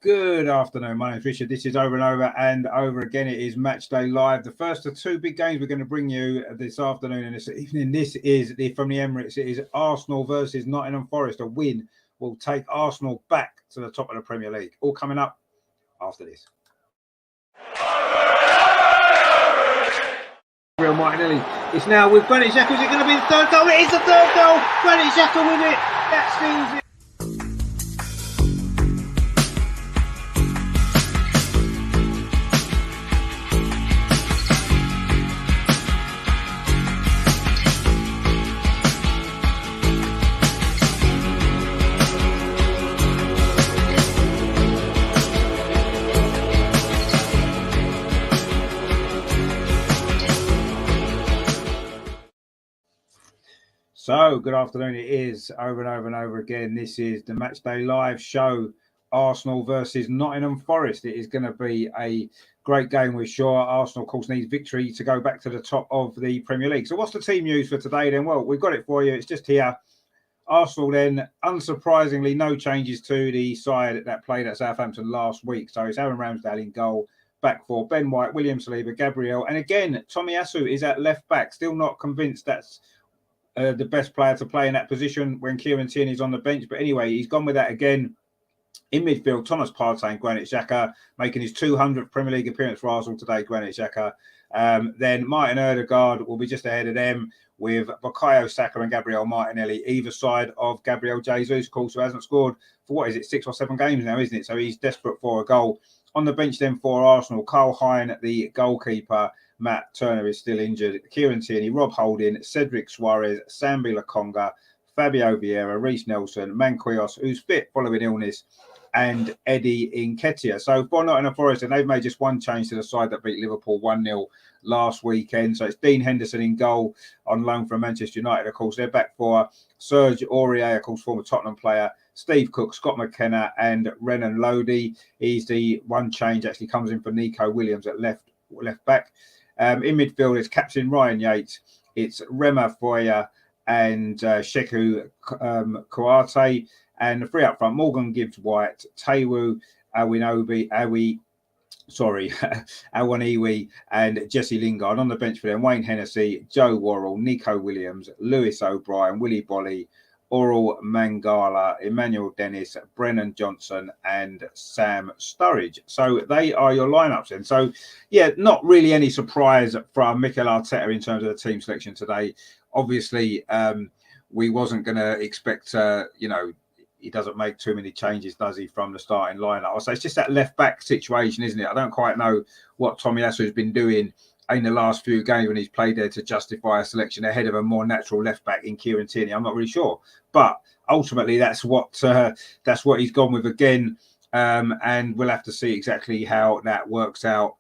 Good afternoon. My name is Richard. This is Over and Over and Over again. It is Matchday Live. The first of two big games we're going to bring you this afternoon and this evening. This is from the Emirates. It is Arsenal versus Nottingham Forest. A win will take Arsenal back to the top of the Premier League. All coming up after this. Real Martinelli. It's now with Granit Xhaka. Is it going to be the third goal? It is the third goal. Granit Xhaka with it. That seals it. So, good afternoon. It is Over and Over and Over again. This is the Matchday Live show, Arsenal versus Nottingham Forest. It is going to be a great game, we're sure. Arsenal, of course, needs victory to go back to the top of the Premier League. So what's the team news for today then? Well, we've got it for you. It's just here. Arsenal then, unsurprisingly, no changes to the side that played at Southampton last week. So it's Aaron Ramsdale in goal. Back four, Ben White, William Saliba, Gabriel. And again, Tomiyasu is at left back. Still not convinced that's the best player to play in that position when Kieran Tierney's on the bench. But anyway, he's gone with that again. In midfield, Thomas Partey and Granit Xhaka, making his 200th Premier League appearance for Arsenal today, Granit Xhaka. Then Martin Ødegaard will be just ahead of them with Bukayo Saka and Gabriel Martinelli, either side of Gabriel Jesus, of course, who hasn't scored for, 6 or 7 games now, isn't it? So he's desperate for a goal. On the bench then for Arsenal, Carl Hine, the goalkeeper. Matt Turner is still injured. Kieran Tierney, Rob Holding, Cedric Suarez, Sambi Lokonga, Fabio Vieira, Reece Nelson, Manquillos, who's fit following illness, and Eddie Nketiah. So for Nottingham Forest, and they've made just one change to the side that beat Liverpool 1-0 last weekend. So it's Dean Henderson in goal on loan from Manchester United, of course. They're back for Serge Aurier, of course, former Tottenham player, Steve Cook, Scott McKenna, and Renan Lodi. He's the one change, actually comes in for Nico Williams at left back. In midfield, it's captain Ryan Yates, it's Rema Foya and Sheku Kouate, and the three up front, Morgan Gibbs-White, Taiwo Awoniyi, and Jesse Lingard. On the bench for them, Wayne Hennessy, Joe Worrell, Nico Williams, Lewis O'Brien, Willy Bolly, Oral Mangala, Emmanuel Dennis, Brennan Johnson, and Sam Sturridge. So they are your lineups. And so, yeah, not really any surprise from Mikel Arteta in terms of the team selection today. Obviously, we wasn't going to expect, he doesn't make too many changes, does he, from the starting lineup? So it's just that left back situation, isn't it? I don't quite know what Tomiyasu has been doing in the last few games when he's played there to justify a selection ahead of a more natural left back in Kieran Tierney. I'm not really sure, but ultimately that's what he's gone with again, and we'll have to see exactly how that works out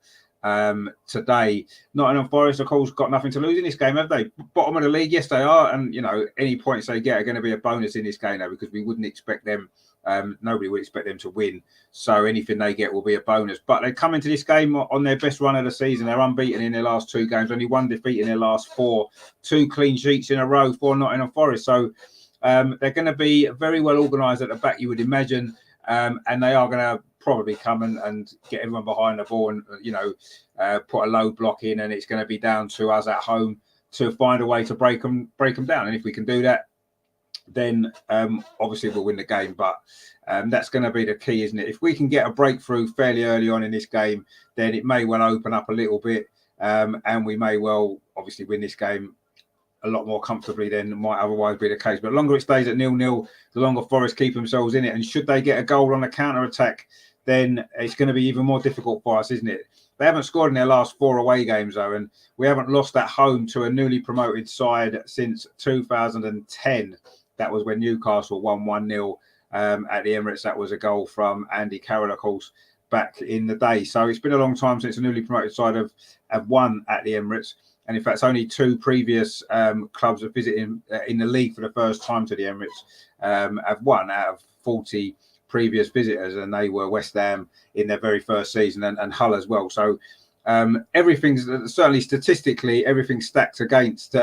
today. Nottingham Forest, of course, got nothing to lose in this game, have they? Bottom of the league, yes, they are, and any points they get are going to be a bonus in this game now, because we wouldn't expect them. Nobody would expect them to win, so anything they get will be a bonus. But they come into this game on their best run of the season. They're unbeaten in their last 2 games, only 1 defeat in their last 4, 2 clean sheets in a row for Nottingham Forest. So they're going to be very well organised at the back, you would imagine, and they are going to probably come and get everyone behind the ball and put a low block in, and it's going to be down to us at home to find a way to break them down. And if we can do that, then obviously we'll win the game. But that's going to be the key, isn't it? If we can get a breakthrough fairly early on in this game, then it may well open up a little bit, and we may well obviously win this game a lot more comfortably than might otherwise be the case. But the longer it stays at 0-0, the longer Forest keep themselves in it. And should they get a goal on the counter-attack, then it's going to be even more difficult for us, isn't it? They haven't scored in their last 4 away games, though, and we haven't lost at home to a newly promoted side since 2010. That was when Newcastle won 1-0 at the Emirates. That was a goal from Andy Carroll, of course, back in the day. So it's been a long time since a newly promoted side have won at the Emirates. And in fact, it's only 2 previous clubs have visited in the league for the first time to the Emirates have won out of 40 previous visitors, and they were West Ham in their very first season, and Hull as well. So everything's certainly statistically everything's stacked against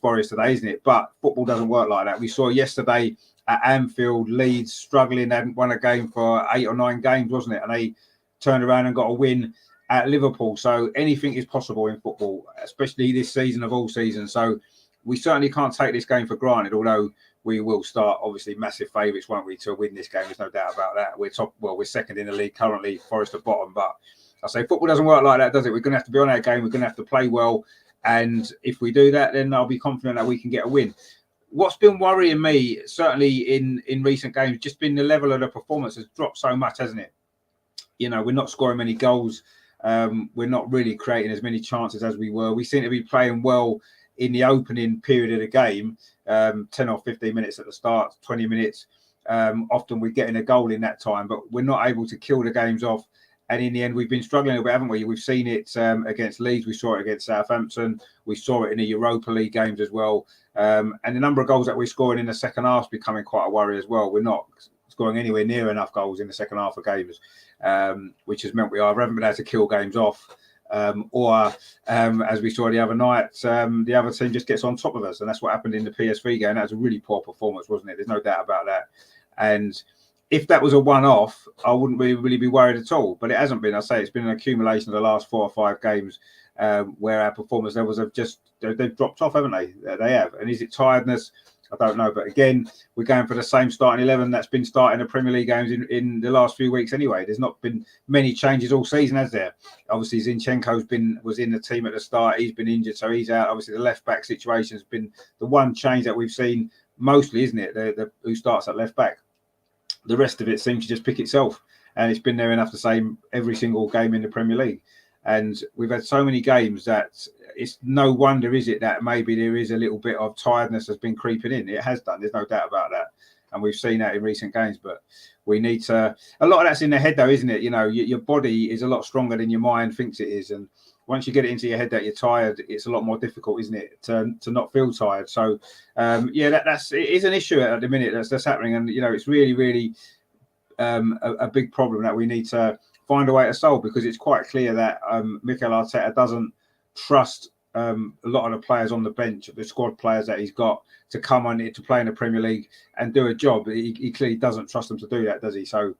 Forest today, isn't it? But football doesn't work like that. We saw yesterday at Anfield. Leeds struggling, hadn't won a game for 8 or 9 games, wasn't it? And they turned around and got a win at Liverpool. So anything is possible in football, especially this season of all seasons. So we certainly can't take this game for granted, although we will start obviously massive favourites, won't we, to win this game? There's no doubt about that. We're second in the league currently, Forest are bottom, but I say football doesn't work like that, does it? We're going to have to be on our game. We're going to have to play well, and if we do that, then I'll be confident that we can get a win. What's been worrying me, certainly in recent games, just been the level of the performance has dropped so much, hasn't it? You know, we're not scoring many goals. We're not really creating as many chances as we were. We seem to be playing well in the opening period of the game, 10 or 15 minutes at the start, 20 minutes. Often we're getting a goal in that time, but we're not able to kill the games off. And in the end, we've been struggling a bit, haven't we? We've seen it against Leeds. We saw it against Southampton. We saw it in the Europa League games as well. And the number of goals that we're scoring in the second half is becoming quite a worry as well. We're not scoring anywhere near enough goals in the second half of games, which has meant we either haven't been able to kill games off, or as we saw the other night, the other team just gets on top of us. And that's what happened in the PSV game. That was a really poor performance, wasn't it? There's no doubt about that. And if that was a one-off, I wouldn't really be worried at all. But it hasn't been. I say it's been an accumulation of the last 4 or 5 games where our performance levels have they've dropped off, haven't they? They have. And is it tiredness? I don't know. But again, we're going for the same starting 11 that's been starting the Premier League games in the last few weeks anyway. There's not been many changes all season, has there? Obviously, Zinchenko's was in the team at the start. He's been injured, so he's out. Obviously, the left-back situation has been the one change that we've seen mostly, isn't it? The who starts at left-back. The rest of it seems to just pick itself. And it's been there enough to say every single game in the Premier League. And we've had so many games that it's no wonder, is it, that maybe there is a little bit of tiredness that's been creeping in. It has done. There's no doubt about that. And we've seen that in recent games. But we need to... A lot of that's in the head, though, isn't it? You know, your body is a lot stronger than your mind thinks it is. And once you get it into your head that you're tired, it's a lot more difficult, isn't it, to not feel tired. So, it is an issue at the minute that's happening. And, you know, it's really, really a big problem that we need to find a way to solve, because it's quite clear that Mikel Arteta doesn't trust a lot of the players on the bench, the squad players that he's got, to come on to play in the Premier League and do a job. He clearly doesn't trust them to do that, does he? So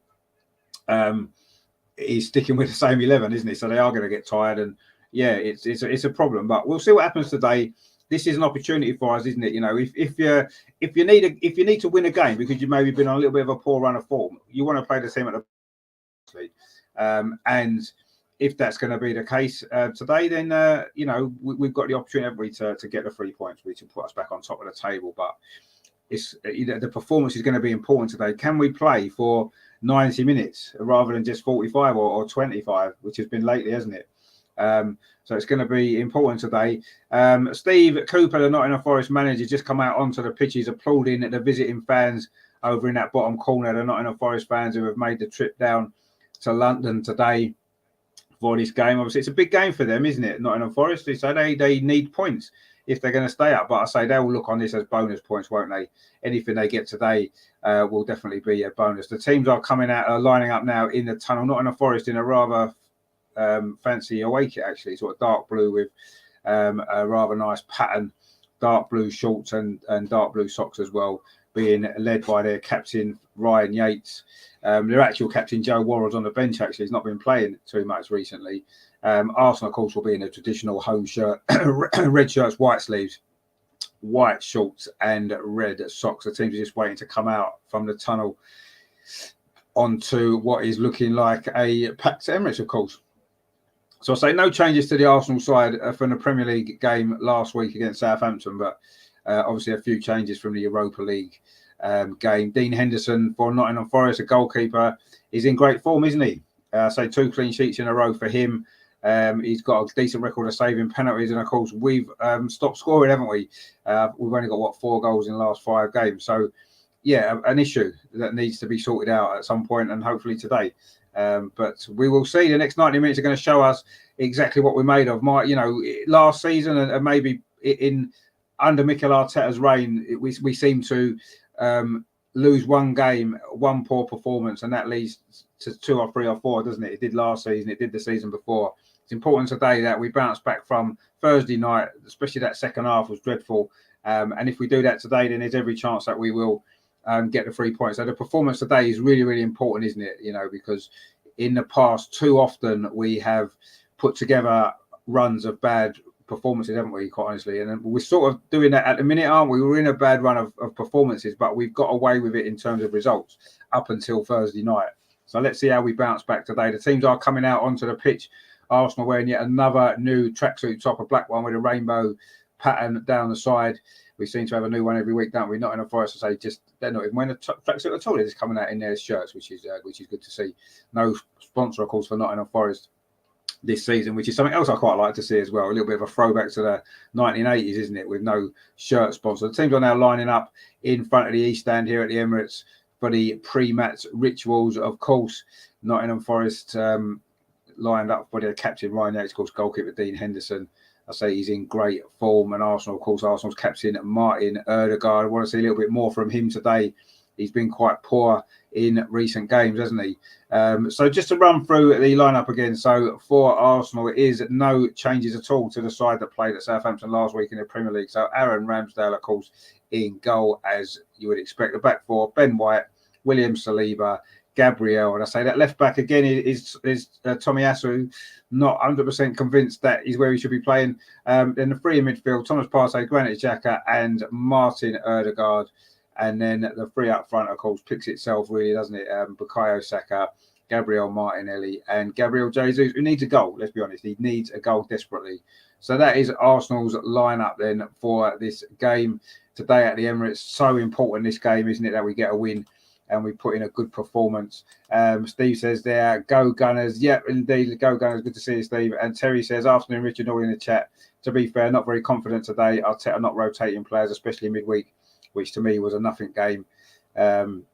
he's sticking with the same 11, isn't he? So they are going to get tired, and yeah, it's a problem. But we'll see what happens today. This is an opportunity for us, isn't it? You know, if you need to win a game because you've maybe been on a little bit of a poor run of form, you want to play the team at the and if that's going to be the case today, then we've got the opportunity to get the 3 points, which will put us back on top of the table. But it's the performance is going to be important today. Can we play for 90 minutes rather than just 45 or 25, which has been lately, hasn't it? So it's going to be important today. Steve Cooper, the Nottingham Forest manager, just come out onto the pitches applauding the visiting fans over in that bottom corner, the Nottingham Forest fans who have made the trip down to London today for this game. Obviously, it's a big game for them, isn't it? Nottingham Forest. So they need points if they're going to stay up. But I say they'll look on this as bonus points, won't they? Anything they get today will definitely be a bonus. The teams are lining up now in the tunnel. Nottingham Forest in a rather fancy away kit, actually, sort of dark blue with a rather nice pattern, dark blue shorts and dark blue socks as well, being led by their captain Ryan Yates. Their actual captain Joe Worrell's on the bench, actually. He's not been playing too much recently. Arsenal, of course, will be in a traditional home shirt, red shirts, white sleeves, white shorts and red socks. The teams are just waiting to come out from the tunnel onto what is looking like a packed Emirates, of course. So I say no changes to the Arsenal side from the Premier League game last week against Southampton, but obviously a few changes from the Europa League game. Dean Henderson for Nottingham Forest, a goalkeeper, is in great form, isn't he? Say 2 clean sheets in a row for him. He's got a decent record of saving penalties, and of course we've stopped scoring, haven't we? We've only got 4 goals in the last 5 games. So yeah, an issue that needs to be sorted out at some point, and hopefully today. But we will see. The next 90 minutes are going to show us exactly what we're made of. Last season and maybe under Mikel Arteta's reign, we seem to lose one game, one poor performance, and that leads to 2 or 3 or 4, doesn't it? It did last season. It did the season before. It's important today that we bounce back from Thursday night, especially that second half was dreadful. And if we do that today, then there's every chance that we will get the 3 points. So the performance today is really, really important, isn't it? Because in the past, too often we have put together runs of bad performances, haven't we, quite honestly? And we're sort of doing that at the minute, aren't we? We're in a bad run of performances, but we've got away with it in terms of results up until Thursday night. So let's see how we bounce back today. The teams are coming out onto the pitch. Arsenal wearing yet another new tracksuit top, a black one with a rainbow pattern down the side. We seem to have a new one every week, don't we? Nottingham Forest, I say, they're not even wearing a tracksuit at all. They're just coming out in their shirts, which is good to see. No sponsor, of course, for Nottingham Forest this season, which is something else I quite like to see as well. A little bit of a throwback to the 1980s, isn't it? With no shirt sponsor. The teams are now lining up in front of the East Stand here at the Emirates for the pre-match rituals. Of course, Nottingham Forest lined up for their captain Ryan Yates, of course, goalkeeper Dean Henderson. I say he's in great form, and Arsenal, of course, Arsenal's captain Martin Ødegaard. I want to see a little bit more from him today. He's been quite poor in recent games, hasn't he? So just to run through the lineup again. So for Arsenal, it is no changes at all to the side that played at Southampton last week in the Premier League. So Aaron Ramsdale, of course, in goal, as you would expect. The back four: Ben White, William Saliba, Gabriel. And I say that left back again is Tomiyasu. Not 100% convinced that he's where he should be playing. Then the three in midfield: Thomas Partey, Granit Xhaka, and Martin Ødegaard. And then the three up front, of course, picks itself really, doesn't it? Bukayo Saka, Gabriel Martinelli, and Gabriel Jesus, who needs a goal. Let's be honest, he needs a goal desperately. So that is Arsenal's lineup then for this game today at the Emirates. So important, this game, isn't it, that we get a win and we put in a good performance. Steve says there, go Gunners. Yep, indeed, go Gunners. Good to see you, Steve. And Terry says, afternoon, Richard, all in the chat. To be fair, not very confident today. Arteta not rotating players, especially midweek, which to me was a nothing game. Man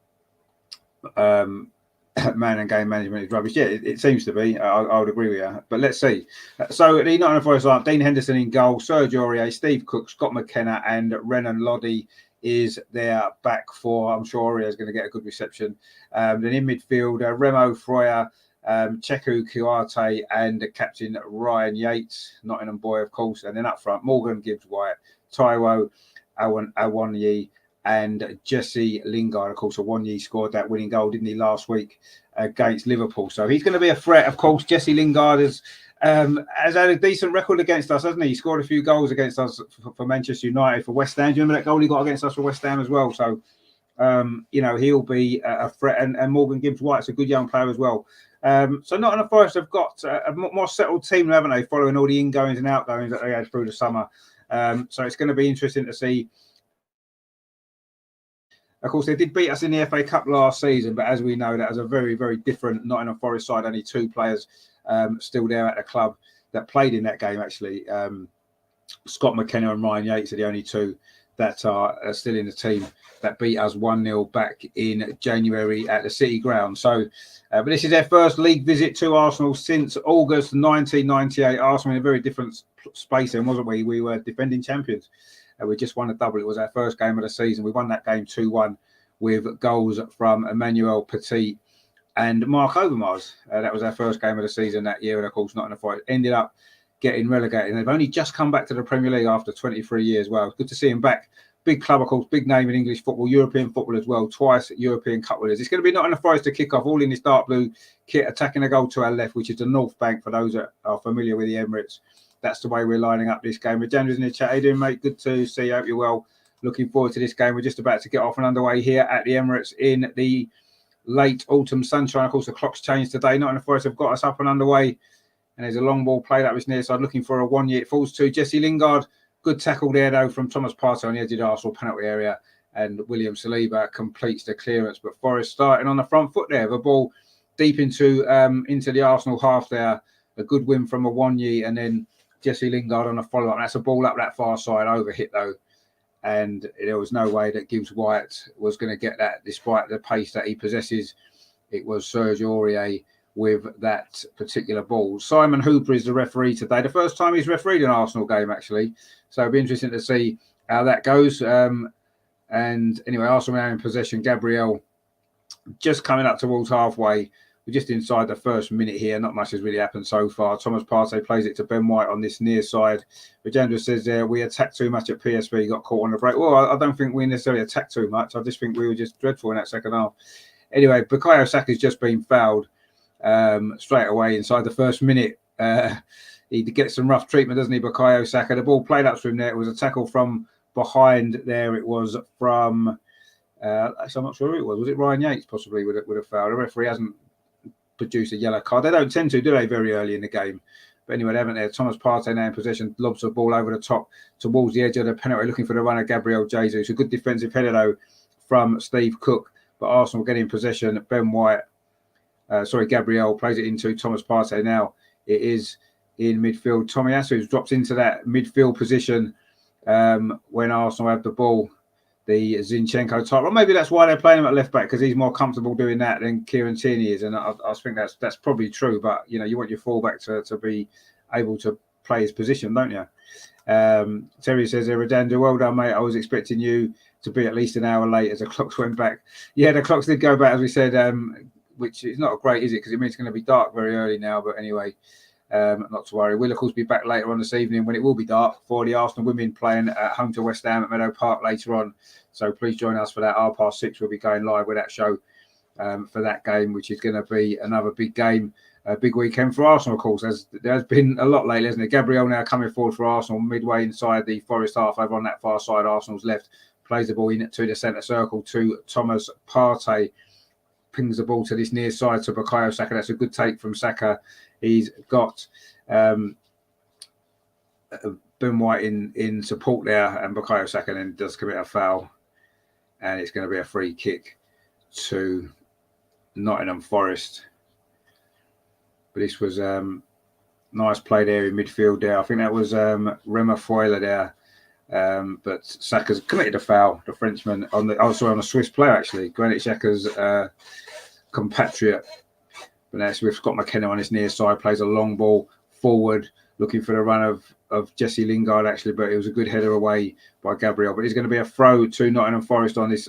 and game management is rubbish. Yeah, it seems to be. I would agree with you. But let's see. So the Nottingham Forest lineup: Dean Henderson in goal, Serge Aurier, Steve Cook, Scott McKenna, and Renan Lodi is their back four. I'm sure Aurier is going to get a good reception. Then in midfield, Remo Freuler, Cheku Kouyaté, and captain Ryan Yates, Nottingham boy, of course. And then up front, Morgan Gibbs-White, Taiwo Awoniyi, and Jesse Lingard. Of course, Awoniyi scored that winning goal, didn't he, last week against Liverpool? So he's going to be a threat. Of course, Jesse Lingard has had a decent record against us, hasn't he? He scored a few goals against us for Manchester United, for West Ham. Do you remember that goal he got against us for West Ham as well? So, he'll be a threat. And Morgan Gibbs-White's a good young player as well. So Nottingham Forest have got a more settled team, haven't they, following all the ingoings and outgoings that they had through the summer. So it's going to be interesting to see. Of course, they did beat us in the FA Cup last season, but as we know, that was a very, very different Nottingham Forest side. Only two players still there at the club that played in that game, actually. Scott McKenna and Ryan Yates are the only two that are still in the team that beat us 1-0 back in January at the City Ground. So, but this is their first league visit to Arsenal since August 1998. Arsenal in a very different space then, wasn't we? We were defending champions. We just won a double. It was our first game of the season. We won that game 2-1 with goals from Emmanuel Petit and Mark Overmars. That was our first game of the season that year. And of course, Nottingham Forest ended up getting relegated. And they've only just come back to the Premier League after 23 years. Well, it's good to see him back. Big club, of course, big name in English football, European football as well. Twice European Cup winners. It's going to be Nottingham Forest to kick off, all in this dark blue kit, attacking a goal to our left, which is the North Bank for those that are familiar with the Emirates. That's the way we're lining up this game. With James in the chat, how you doing, mate? Good to see you. Hope you're well. Looking forward to this game. We're just about to get off and underway here at the Emirates in the late autumn sunshine. Of course, the clock's changed today. Nottingham Forest have got us up and underway. And there's a long ball played up his near side, looking for a 1-year. It falls to Jesse Lingard. Good tackle there, though, from Thomas Partey on the edge of the Arsenal penalty area. And William Saliba completes the clearance. But Forest starting on the front foot there. The ball deep into the Arsenal half there. A good win from a 1-year, and then Jesse Lingard on a follow-up. That's a ball up that far side, overhit though. And there was no way that Gibbs-White was going to get that despite the pace that he possesses. It was Serge Aurier with that particular ball. Simon Hooper is the referee today. The first time he's refereed an Arsenal game, actually. So it'll be interesting to see how that goes. And anyway, Arsenal now in possession. Gabriel just coming up towards halfway We're just inside the first minute here. Not much has really happened so far. Thomas Partey plays it to Ben White on this near side. Rajendra says there, we attacked too much at PSV, got caught on the break. Well, I don't think we necessarily attacked too much. I just think we were just dreadful in that second half. Anyway, Bukayo Saka's just been fouled straight away inside the first minute. He gets some rough treatment, doesn't he, Bukayo Saka? The ball played up to him there. It was a tackle from behind there. It was from, actually, I'm not sure who it was. Was it Ryan Yates possibly would have fouled? The referee hasn't produced a yellow card. They don't tend to, do they, very early in the game? But anyway, they haven't there. Thomas Partey now in possession, lobs the ball over the top towards the edge of the penalty, looking for the runner, Gabriel Jesus. A good defensive header, though, from Steve Cook. But Arsenal getting in possession. Ben White, Gabriel plays it into Thomas Partey now. It is in midfield. Tomiyasu drops into that midfield position when Arsenal have the ball. The Zinchenko type. Well, maybe that's why they're playing him at left back, because he's more comfortable doing that than Kieran Tierney is. And I think that's probably true. But, you know, you want your fullback to be able to play his position, don't you? Terry says, Redanda, well done, mate. I was expecting you to be at least an hour late as the clocks went back. Yeah, the clocks did go back, as we said, which is not great, is it? Because it means it's going to be dark very early now. But anyway, not to worry. We'll, of course, be back later on this evening when it will be dark for the Arsenal women playing at home to West Ham at Meadow Park later on. So please join us for that. 6:30, we'll be going live with that show for that game, which is going to be another big game. A big weekend for Arsenal, of course. There's been a lot lately, hasn't it? Gabriel now coming forward for Arsenal, midway inside the Forest half, over on that far side, Arsenal's left. Plays the ball in to the centre circle to Thomas Partey. Pings the ball to this near side to Bukayo Saka. That's a good take from Saka. He's got Ben White in support there, and Bukayo Saka then does commit a foul. And it's going to be a free kick to Nottingham Forest. But this was nice play there in midfield there. I think that was Rema Foiler there. But Saka's committed a foul, the Frenchman, on a Swiss player, actually. Granit Xhaka's compatriot. But that's with Scott McKenna on his near side, plays a long ball forward, looking for the run of Jesse Lingard, actually, but it was a good header away by Gabriel. But it's going to be a throw to Nottingham Forest on this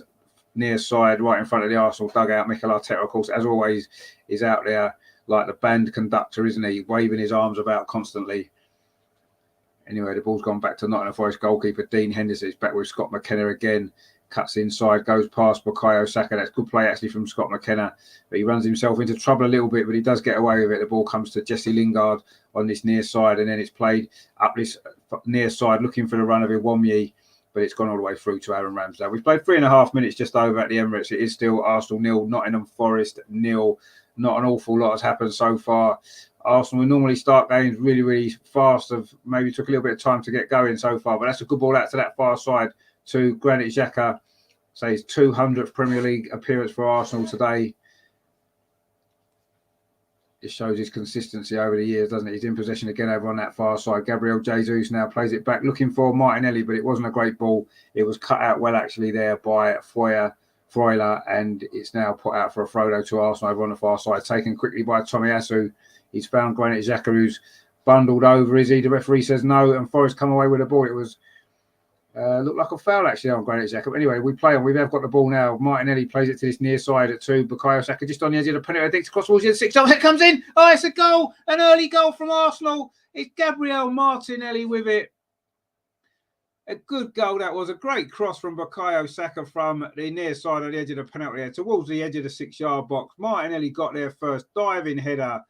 near side, right in front of the Arsenal dugout. Mikel Arteta, of course, as always, is out there like the band conductor, isn't he? Waving his arms about constantly. Anyway, the ball's gone back to Nottingham Forest goalkeeper Dean Henderson. It's back with Scott McKenna again. Cuts inside, goes past Bukayo Saka. That's good play, actually, from Scott McKenna. But he runs himself into trouble a little bit, but he does get away with it. The ball comes to Jesse Lingard on this near side, and then it's played up this near side, looking for the run of Iwomyi, but it's gone all the way through to Aaron Ramsdale. We've played 3.5 minutes just over at the Emirates. It is still Arsenal 0, Nottingham Forest 0. Not an awful lot has happened so far. Arsenal, we normally start games really, really fast. Maybe took a little bit of time to get going so far, but that's a good ball out to that far side to Granit Xhaka. So his 200th Premier League appearance for Arsenal today. It shows his consistency over the years, doesn't it? He's in possession again over on that far side. Gabriel Jesus now plays it back, looking for Martinelli, but it wasn't a great ball. It was cut out well, actually, there by Freuler, and it's now put out for a throw to Arsenal over on the far side, taken quickly by Tomiyasu. He's found Granit Xhaka, who's bundled over, is he? The referee says no, and Forest come away with the ball. It was looked like a foul, actually, on Granit Xhaka. But anyway, we play on. We have got the ball now. Martinelli plays it to this near side to Bukayo Saka, just on the edge of the penalty. Dicks across towards the 6. Oh, it comes in. Oh, it's a goal. An early goal from Arsenal. It's Gabriel Martinelli with it. A good goal that was. A great cross from Bukayo Saka from the near side of the edge of the penalty area towards the edge of the 6-yard box. Martinelli got there first. Diving header.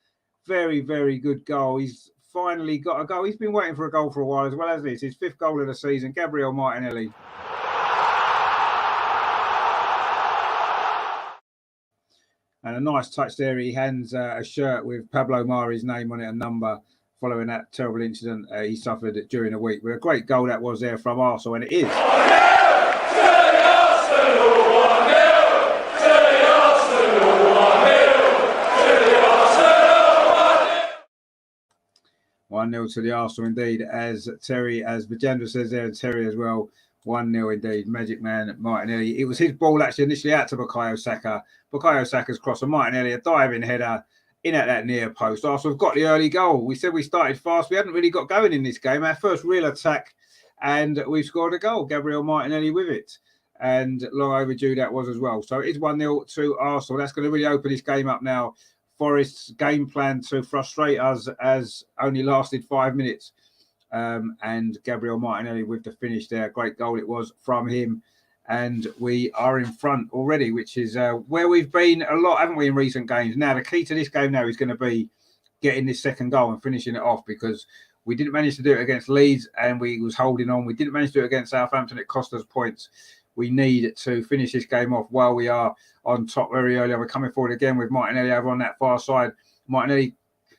Very, very good goal. He's finally got a goal. He's been waiting for a goal for a while as well, hasn't he? It's his 5th goal of the season. Gabriel Martinelli. And a nice touch there. He hands a shirt with Pablo Mari's name on it, a number, following that terrible incident he suffered during the week. But a great goal that was there from Arsenal, and it is. 1-0 to the Arsenal indeed, as Vijendra says there, and Terry as well. 1-0 indeed. Magic man Martinelli. It was his ball actually initially out to Bukayo Saka. Bukayo Saka's cross, and Martinelli, a diving header in at that near post. Arsenal have got the early goal. We said we started fast. We hadn't really got going in this game. Our first real attack, and we've scored a goal. Gabriel Martinelli with it. And long overdue that was as well. So it is 1-0 to Arsenal. That's going to really open this game up now Forest's game plan to frustrate us has only lasted 5 minutes. And Gabriel Martinelli with the finish there. Great goal it was from him. And we are in front already, which is where we've been a lot, haven't we, in recent games. Now, the key to this game now is going to be getting this second goal and finishing it off, because we didn't manage to do it against Leeds and we was holding on. We didn't manage to do it against Southampton. It cost us points. We need to finish this game off while we are on top very early. We're coming forward again with Martinelli over on that far side. Martinelli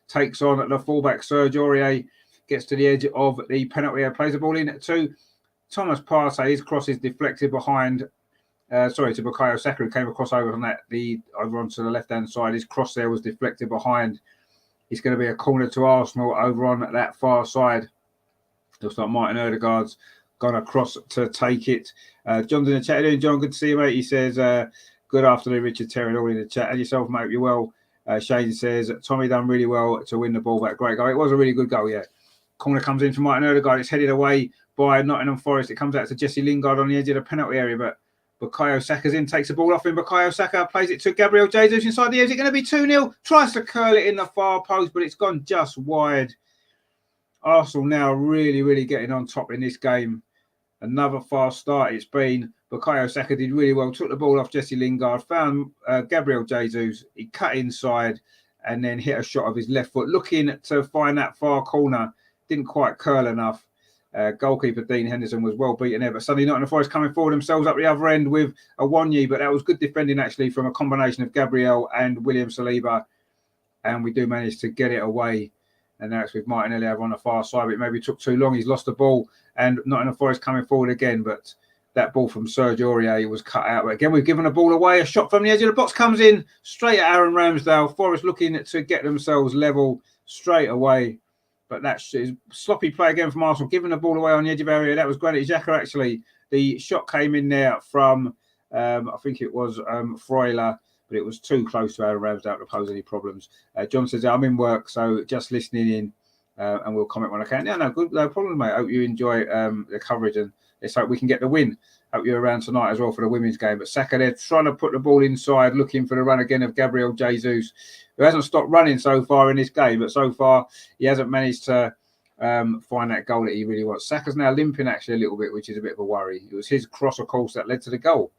takes on the fullback, Serge Aurier, gets to the edge of the penalty area, plays the ball in to Thomas Partey. His cross is deflected behind, to Bukayo Saka, who came across over on over onto the left-hand side. His cross there was deflected behind. It's going to be a corner to Arsenal over on that far side. Looks like Martin Odegaard's gone across to take it. John's in the chat. How you doing, John? Good to see you, mate. He says, good afternoon, Richard Terry, all in the chat. And yourself, mate, you're well. Shane says, Tommy done really well to win the ball back. Great goal. It was a really good goal, yeah. Corner comes in from Martin Odegaard. It's headed away by Nottingham Forest. It comes out to Jesse Lingard on the edge of the penalty area, but Bukayo Saka's in, takes the ball off him. Bukayo Saka plays it to Gabriel Jesus inside the area. Is it going to be 2-0? Tries to curl it in the far post, but it's gone just wide. Arsenal now really, really getting on top in this game. Another fast start it's been. Bukayo Saka did really well. Took the ball off Jesse Lingard. Found Gabriel Jesus. He cut inside and then hit a shot of his left foot. Looking to find that far corner. Didn't quite curl enough. Goalkeeper Dean Henderson was well beaten there, but suddenly Nottingham Forest coming forward themselves up the other end with a Wanyi, but that was good defending actually from a combination of Gabriel and William Saliba, and we do manage to get it away. And now it's with Martinelli over on the far side, but it maybe took too long. He's lost the ball, and Nottingham Forest coming forward again, but that ball from Serge Aurier was cut out. But again, we've given the ball away. A shot from the edge of the box comes in straight at Aaron Ramsdale. Forest looking to get themselves level straight away. But that's sloppy play again from Arsenal, giving the ball away on the edge of area. That was Granit Xhaka, actually. The shot came in there from, I think it was Freuler, but it was too close to Aaron Ramsdale to pose any problems. John says, I'm in work, so just listening in, and we'll comment when I can. Yeah, no, good, no problem, mate. Hope you enjoy the coverage, and let's hope we can get the win. Hope you're around tonight as well for the women's game. But Saka there trying to put the ball inside, looking for the run again of Gabriel Jesus, who hasn't stopped running so far in this game, but so far he hasn't managed to find that goal that he really wants. Saka's now limping actually a little bit, which is a bit of a worry. It was his cross, of course, that led to the goal.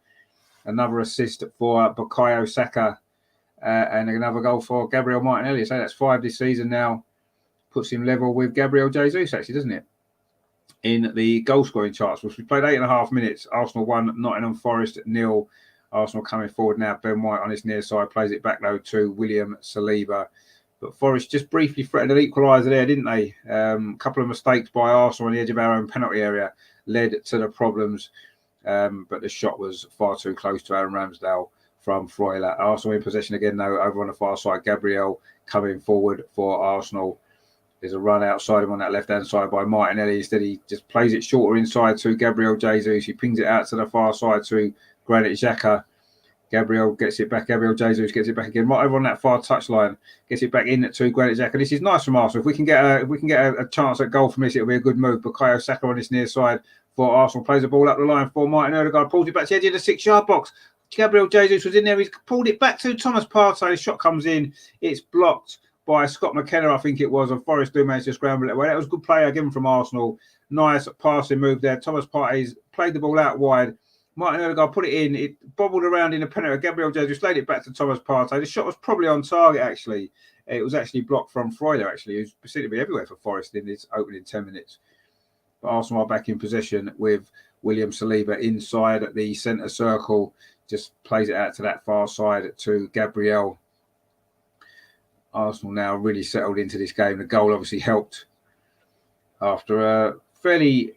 Another assist for Bukayo Saka, and another goal for Gabriel Martinelli. So that's 5 this season now. Puts him level with Gabriel Jesus, actually, doesn't it? In the goal scoring charts, which we played 8.5 minutes. Arsenal 1, Nottingham Forest 0. Arsenal coming forward now. Ben White on his near side plays it back though to William Saliba. But Forest just briefly threatened an equaliser there, didn't they? A couple of mistakes by Arsenal on the edge of our own penalty area led to the problems. But the shot was far too close to Aaron Ramsdale from Freuler. Arsenal in possession again though over on the far side. Gabriel coming forward for Arsenal. There's a run outside him on that left-hand side by Martinelli. Instead, he just plays it shorter inside to Gabriel Jesus. He pings it out to the far side to Granit Xhaka. Gabriel gets it back. Gabriel Jesus gets it back again. Right over on that far touchline, gets it back in to Granit Xhaka. This is nice from Arsenal. If we can get a chance at goal from this, it'll be a good move. Bukayo Saka on this near side for Arsenal plays the ball up the line for Martin Odegaard. Pulls it back to the edge of the 6-yard box. Gabriel Jesus was in there. He's pulled it back to Thomas Partey. The shot comes in. It's blocked by Scott McKenna, I think it was, and Forest do manage to scramble it away. That was a good play again from Arsenal. Nice passing move there. Thomas Partey's played the ball out wide. Martin Odegaard put it in. It bobbled around in the penalty. Gabriel Jesus laid it back to Thomas Partey. The shot was probably on target, actually. It was actually blocked from Freuler, actually, who's proceeded to be everywhere for Forest in this opening 10 minutes. But Arsenal are back in possession with William Saliba inside the centre circle. Just plays it out to that far side to Gabriel. Arsenal now really settled into this game. The goal obviously helped after a fairly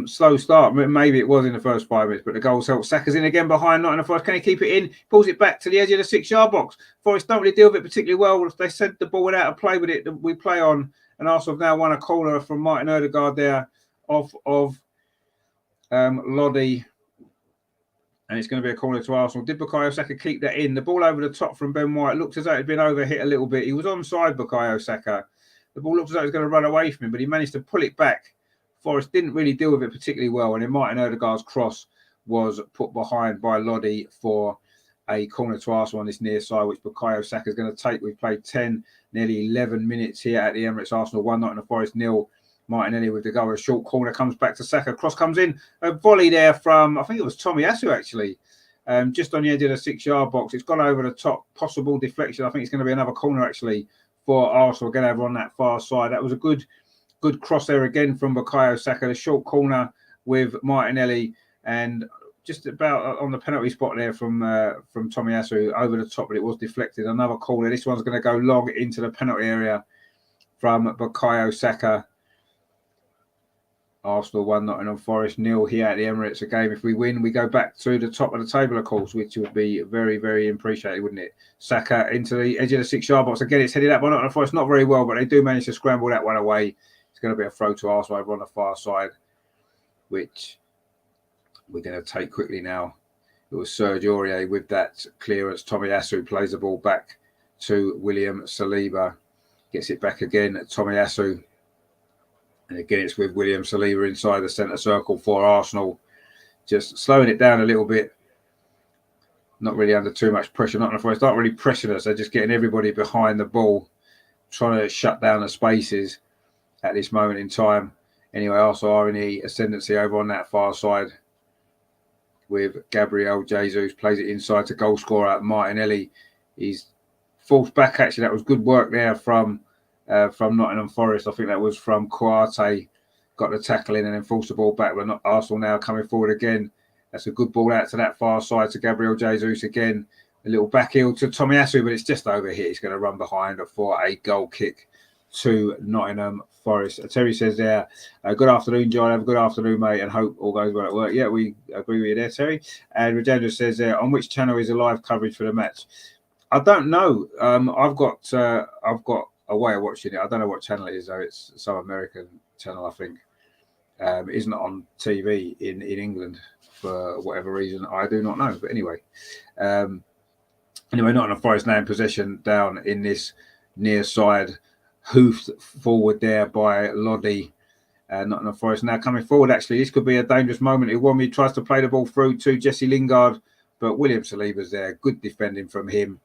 slow start. Maybe it was in the first 5 minutes, but the goals helped. Saka's in again behind Nottingham Forest. Can he keep it in? Pulls it back to the edge of the 6-yard box. Forest don't really deal with it particularly well. They sent the ball without a play with it that we play on. And Arsenal have now won a corner from Martin Odegaard there off of Lodi. And it's going to be a corner to Arsenal. Did Bukayo Saka keep that in? The ball over the top from Ben White looks as though it had been overhit a little bit. He was onside, Bukayo Saka. The ball looked as though it was going to run away from him, but he managed to pull it back. Forest didn't really deal with it particularly well. And then Martin Odegaard's cross was put behind by Lodi for a corner to Arsenal on this near side, which Bukayo Saka is going to take. We've played 10, nearly 11 minutes here at the Emirates. Arsenal 1, Nottingham Forest 0. Martinelli with the goal. A short corner comes back to Saka. Cross comes in. A volley there from, I think it was Tomiyasu actually, just on the edge of the 6-yard box. It's gone over the top. Possible deflection. I think it's going to be another corner actually for Arsenal. Again over on that far side. That was a good cross there again from Bukayo Saka. The short corner with Martinelli and just about on the penalty spot there from Tomiyasu over the top, but it was deflected. Another corner. This one's going to go long into the penalty area from Bukayo Saka. Arsenal 1, Nottingham Forest 0 here at the Emirates. A game, if we win, we go back to the top of the table, of course, which would be very, very appreciated, wouldn't it? Saka into the edge of the 6-yard box. Again, it's headed up by Nottingham Forest, not very well, but they do manage to scramble that one away. It's going to be a throw to Arsenal over on the far side, which we're going to take quickly now. It was Serge Aurier with that clearance. Tomiyasu plays the ball back to William Saliba. Gets it back again at Tomiyasu. And again, it's with William Saliba inside the centre circle for Arsenal. Just slowing it down a little bit. Not really under too much pressure. Not enough. It's not really pressuring us. They're just getting everybody behind the ball, trying to shut down the spaces at this moment in time. Anyway, Arsenal are in the ascendancy over on that far side with Gabriel Jesus. Plays it inside to goal scorer Martinelli. He's forced back. Actually, that was good work there from Nottingham Forest. I think that was from Kouate. Got the tackle in and then forced the ball back. But not Arsenal now coming forward again. That's a good ball out to that far side to Gabriel Jesus again. A little back heel to Tomiyasu, but it's just over here. He's going to run behind for a goal kick to Nottingham Forest. Terry says there, good afternoon, John. Have a good afternoon, mate, and hope all goes well at work. Yeah, we agree with you there, Terry. And Rajendra says there, on which channel is the live coverage for the match? I don't know. I've got a way of watching it. I don't know what channel it is, though. It's some American channel, I think. It isn't on TV in England for whatever reason. I do not know. But anyway, Nottingham Forest now in possession down in this near side, hoofed forward there by Lodi. Nottingham Forest now coming forward. Actually, this could be a dangerous moment. Iwami tries to play the ball through to Jesse Lingard, but William Saliba's there. Good defending from him.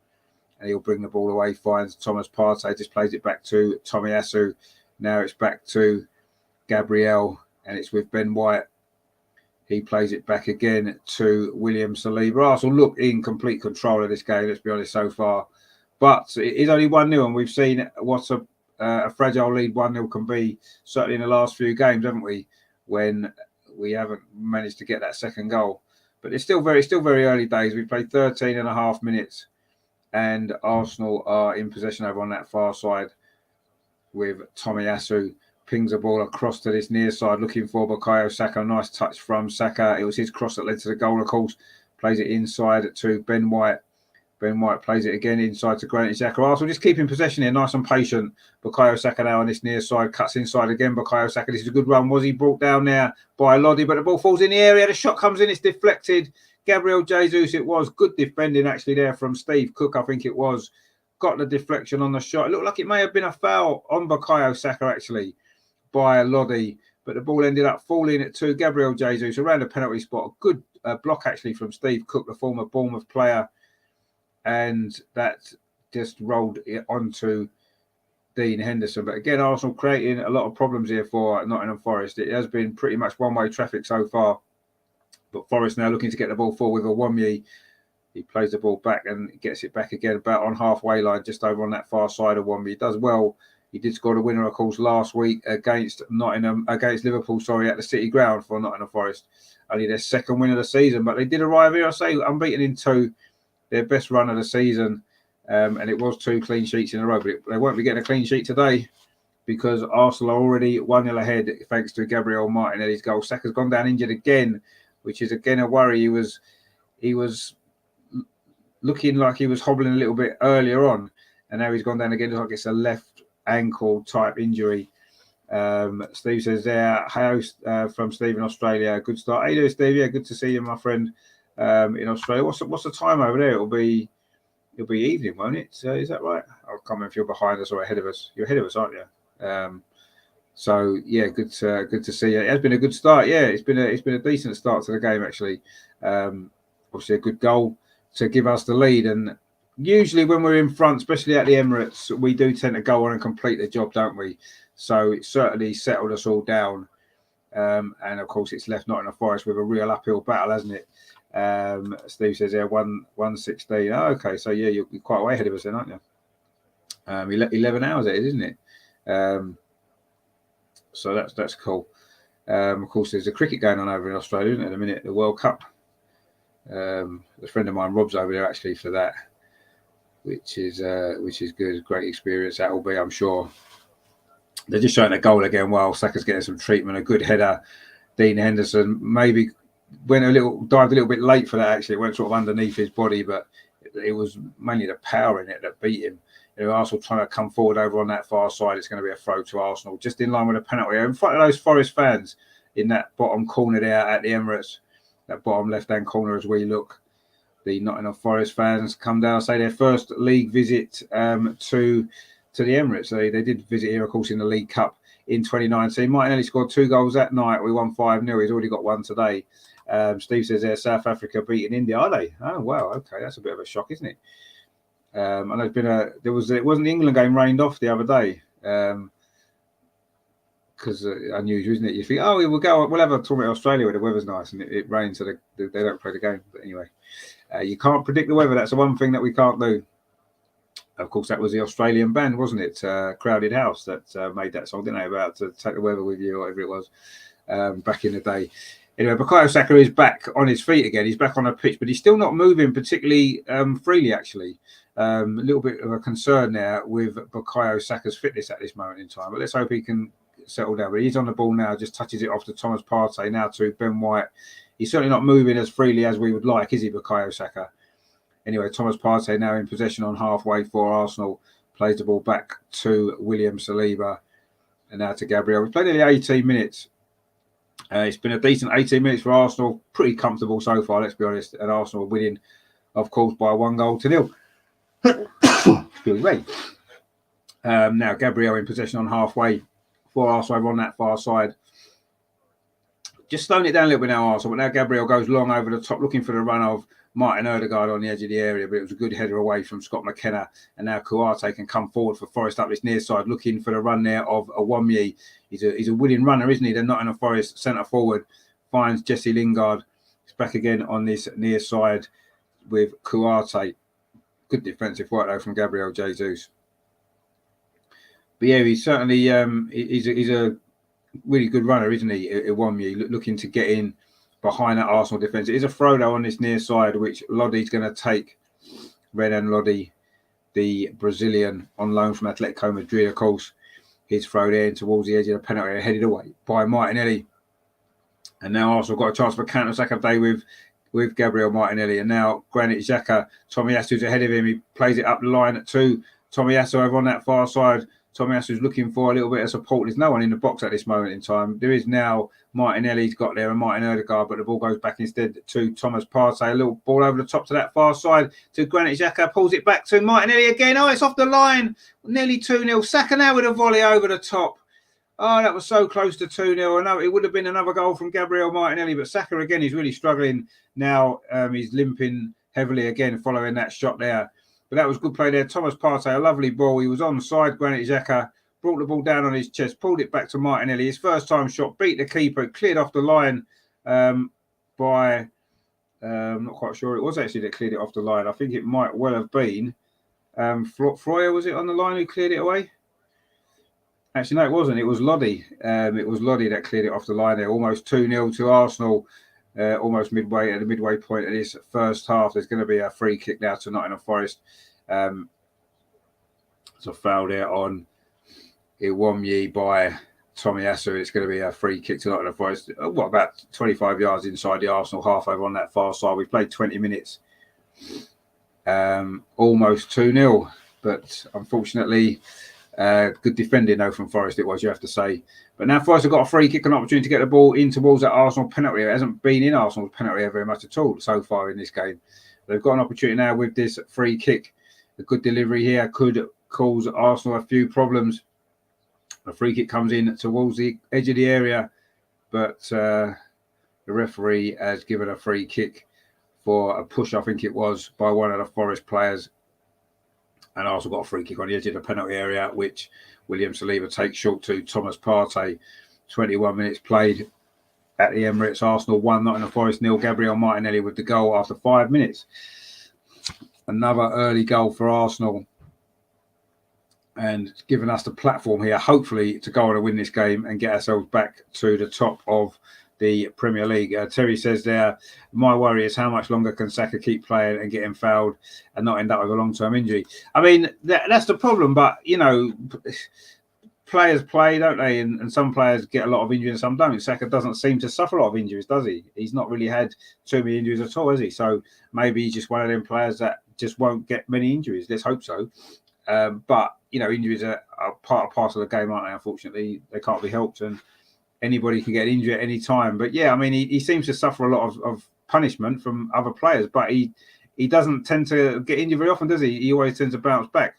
And he'll bring the ball away, finds Thomas Partey, just plays it back to Tomiyasu. Now it's back to Gabriel, and it's with Ben White. He plays it back again to William Saliba. Arsenal look in complete control of this game, let's be honest, so far. But it is only 1-0, and we've seen what a fragile lead 1-0 can be, certainly in the last few games, haven't we, when we haven't managed to get that second goal. But it's still very early days. We've played 13 and a half minutes. And Arsenal are in possession over on that far side with Tomiyasu. Pings the ball across to this near side, looking for Bukayo Saka. Nice touch from Saka. It was his cross that led to the goal, of course. Plays it inside to Ben White. Ben White plays it again inside to Granit Xhaka. Arsenal just keeping possession here, nice and patient. Bukayo Saka now on this near side, cuts inside again. Bukayo Saka, this is a good run. Was he brought down there by Lodi? But the ball falls in the area. The shot comes in, it's deflected. Gabriel Jesus, it was good defending actually there from Steve Cook, I think it was. Got the deflection on the shot. It looked like it may have been a foul on Bukayo Saka actually by Lodi, but the ball ended up falling to Gabriel Jesus around the penalty spot. A good block actually from Steve Cook, the former Bournemouth player, and that just rolled it onto Dean Henderson. But again, Arsenal creating a lot of problems here for Nottingham Forest. It has been pretty much one-way traffic so far. But Forest now looking to get the ball forward with Iwami. He plays the ball back and gets it back again about on halfway line, just over on that far side of Iwami. He does well. He did score the winner, of course, last week against Liverpool, at the City Ground for Nottingham Forest. Only their second win of the season, but they did arrive here, I say, unbeaten in 2, their best run of the season. And it was 2 clean sheets in a row, but they won't be getting a clean sheet today because Arsenal are already 1-0 ahead thanks to Gabriel Martinelli's goal. Saka's gone down injured again, which is again a worry. He was looking like he was hobbling a little bit earlier on, and now he's gone down again. Looks like it's a left ankle type injury. Steve says there, hi from Steve in Australia. Good start. How you doing, Steve? Yeah, good to see you, my friend, in Australia. What's the time over there? It'll be evening, won't it? Is that right? I'll comment if you're behind us or ahead of us. You're ahead of us, aren't you? So yeah, good to see you. It has been a good start. Yeah, it's been a decent start to the game actually. Obviously a good goal to give us the lead. And usually when we're in front, especially at the Emirates, we do tend to go on and complete the job, don't we? So it certainly settled us all down. And of course, it's left Nottingham Forest with a real uphill battle, hasn't it? Steve says there 1:16. Oh, okay, so yeah, you're quite way ahead of us then, aren't you? 11 hours it is, isn't it? So that's cool. Of course, there's a cricket going on over in Australia, isn't it, at the minute, the World Cup. A friend of mine, Rob's over there actually for that, which is good. Great experience that will be, I'm sure. They're just showing a goal again while Saka's getting some treatment. A good header. Dean Henderson maybe dived a little bit late for that. Actually, it went sort of underneath his body, but it was mainly the power in it that beat him. Arsenal trying to come forward over on that far side. It's going to be a throw to Arsenal, just in line with a penalty in front of those Forest fans in that bottom corner there at the Emirates. That bottom left-hand corner as we look. The Nottingham Forest fans come down, say their first league visit to the Emirates. They did visit here, of course, in the League Cup in 2019. Martinelli scored 2 goals that night. We won 5-0. He's already got 1 today. Steve says there, South Africa beating India, are they? Oh, wow. Okay, that's a bit of a shock, isn't it? I know it wasn't the England game rained off the other day. Because unusual, isn't it? You think, oh, we'll have a tournament in Australia where the weather's nice and it rains, so they don't play the game. But anyway, you can't predict the weather. That's the one thing that we can't do. Of course, that was the Australian band, wasn't it? Crowded House that made that song, didn't they? About to take the weather with you, or whatever it was, back in the day. Anyway, Bukayo Saka is back on his feet again. He's back on the pitch, but he's still not moving particularly freely, actually. A little bit of a concern there with Bukayo Saka's fitness at this moment in time. But let's hope he can settle down. But he's on the ball now, just touches it off to Thomas Partey, now to Ben White. He's certainly not moving as freely as we would like, is he, Bukayo Saka? Anyway, Thomas Partey now in possession on halfway for Arsenal. Plays the ball back to William Saliba. And now to Gabriel. We've played nearly 18 minutes. It's been a decent 18 minutes for Arsenal. Pretty comfortable so far, let's be honest. And Arsenal are winning, of course, by 1-0. Excuse me. Now Gabriel in possession on halfway for Arsenal over on that far side. Just slowing it down a little bit now, Arsenal. But now Gabriel goes long over the top, looking for the run of Martin Odegaard on the edge of the area. But it was a good header away from Scott McKenna. And now Kouyaté can come forward for Forest up this near side, looking for the run there of Awomyi. He's a winning runner, isn't he? They're not in a Forest centre forward. Finds Jesse Lingard. He's back again on this near side with Kouyaté. Good defensive work though from Gabriel Jesus. But yeah, he's certainly he's a really good runner, isn't he? Awomyi, looking to get in behind that Arsenal defence. It is a throw though on this near side, which Lodi's going to take. Renan Lodi, the Brazilian on loan from Atletico Madrid, of course. His throw there in towards the edge of the penalty area, headed away by Martinelli. And now Arsenal got a chance for a counter-attack of day with Gabriel Martinelli. And now Granit Xhaka, Tomiyasu's ahead of him. He plays it up the line to Tomiyasu over on that far side. Tomiyasu's looking for a little bit of support. There's no one in the box at this moment in time. There is now Martinelli's got there and Martin Odegaard, but the ball goes back instead to Thomas Partey. A little ball over the top to that far side to Granit Xhaka. Pulls it back to Martinelli again. Oh, it's off the line. Nearly 2-0. Saka now with a volley over the top. Oh, that was so close to 2-0. I know it would have been another goal from Gabriel Martinelli, but Saka again is really struggling now. He's limping heavily again following that shot there. But that was good play there. Thomas Partey, a lovely ball. He was onside. Granit Xhaka brought the ball down on his chest, pulled it back to Martinelli. His first time shot, beat the keeper, cleared off the line by, I'm not quite sure. It was actually that cleared it off the line. I think it might well have been Freuler, was it on the line who cleared it away? Actually, no, it wasn't. It was Lodi. It was Lodi that cleared it off the line there. Almost 2-0 to Arsenal. Almost midway at the midway point of this first half. There's going to be a free kick now to Nottingham Forest. It's a foul there on Awomyi by Tomiyasu. It's going to be a free kick to Nottingham Forest. About 25 yards inside the Arsenal half over on that far side. We've played 20 minutes. Almost 2-0, but unfortunately, good defending though from Forest it was, you have to say. But now Forest have got a free kick, an opportunity to get the ball in towards that Arsenal penalty. It hasn't been in Arsenal's penalty area very much at all so far in this game. They've got an opportunity now with this free kick. A good delivery here could cause Arsenal a few problems. The free kick comes in towards the edge of the area, but the referee has given a free kick for a push, I think it was, by one of the Forest players. And Arsenal got a free kick on the edge of the penalty area, which William Saliba takes short to Thomas Partey. 21 minutes played at the Emirates. Arsenal 1, Nottingham Forest 0. Gabriel Martinelli with the goal after 5 minutes. Another early goal for Arsenal, and giving us the platform here, hopefully, to go on and win this game and get ourselves back to the top of the Premier League. Terry says there, my worry is how much longer can Saka keep playing and getting fouled and not end up with a long-term injury. I mean, that's the problem, but, you know, players play, don't they? And some players get a lot of injuries and some don't. Saka doesn't seem to suffer a lot of injuries, does he? He's not really had too many injuries at all, has he? So maybe he's just one of them players that just won't get many injuries. Let's hope so. But, you know, injuries are part and parcel of the game, aren't they? Unfortunately, they can't be helped, and anybody can get injured at any time. But yeah, I mean, he seems to suffer a lot of punishment from other players, but he doesn't tend to get injured very often, does he? He always tends to bounce back.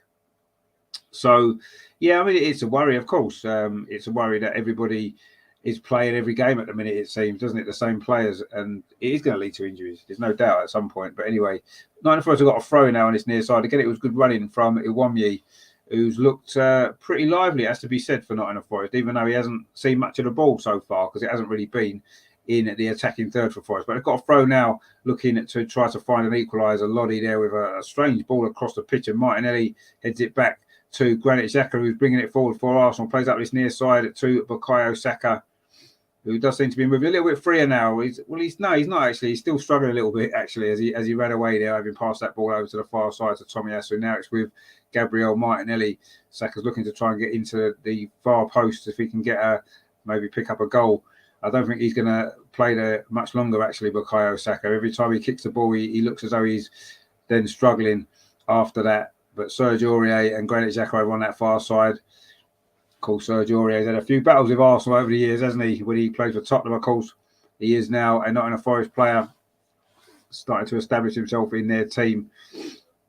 So, yeah, I mean, it's a worry, of course. It's a worry that everybody is playing every game at the minute, it seems, doesn't it? The same players, and it is going to lead to injuries. There's no doubt at some point. But anyway, Nottingham Forest have got a throw now on this near side. Again, it was good running from Iwamyi, who's looked pretty lively, has to be said, for Nottingham Forest, even though he hasn't seen much of the ball so far, because it hasn't really been in the attacking third for Forest. But they've got a throw now, looking to try to find an equaliser. Lodi there with a strange ball across the pitch, and Martinelli heads it back to Granit Xhaka, who's bringing it forward for Arsenal. Plays up this near side to Bukayo Saka, who does seem to be moving a little bit freer now. He's not actually. He's still struggling a little bit, actually, as he ran away there, having passed that ball over to the far side to Tomiyasu. Now it's with Gabriel Martinelli. Saka's looking to try and get into the far post if he can get maybe pick up a goal. I don't think he's going to play there much longer, actually, Bukayo Saka. Every time he kicks the ball, he looks as though he's then struggling after that. But Serge Aurier and Granit Xhaka over on that far side. Of course, Serge Aurier's had a few battles with Arsenal over the years, hasn't he? When he played for Tottenham, of course. He is now a Nottingham Forest player, starting to establish himself in their team.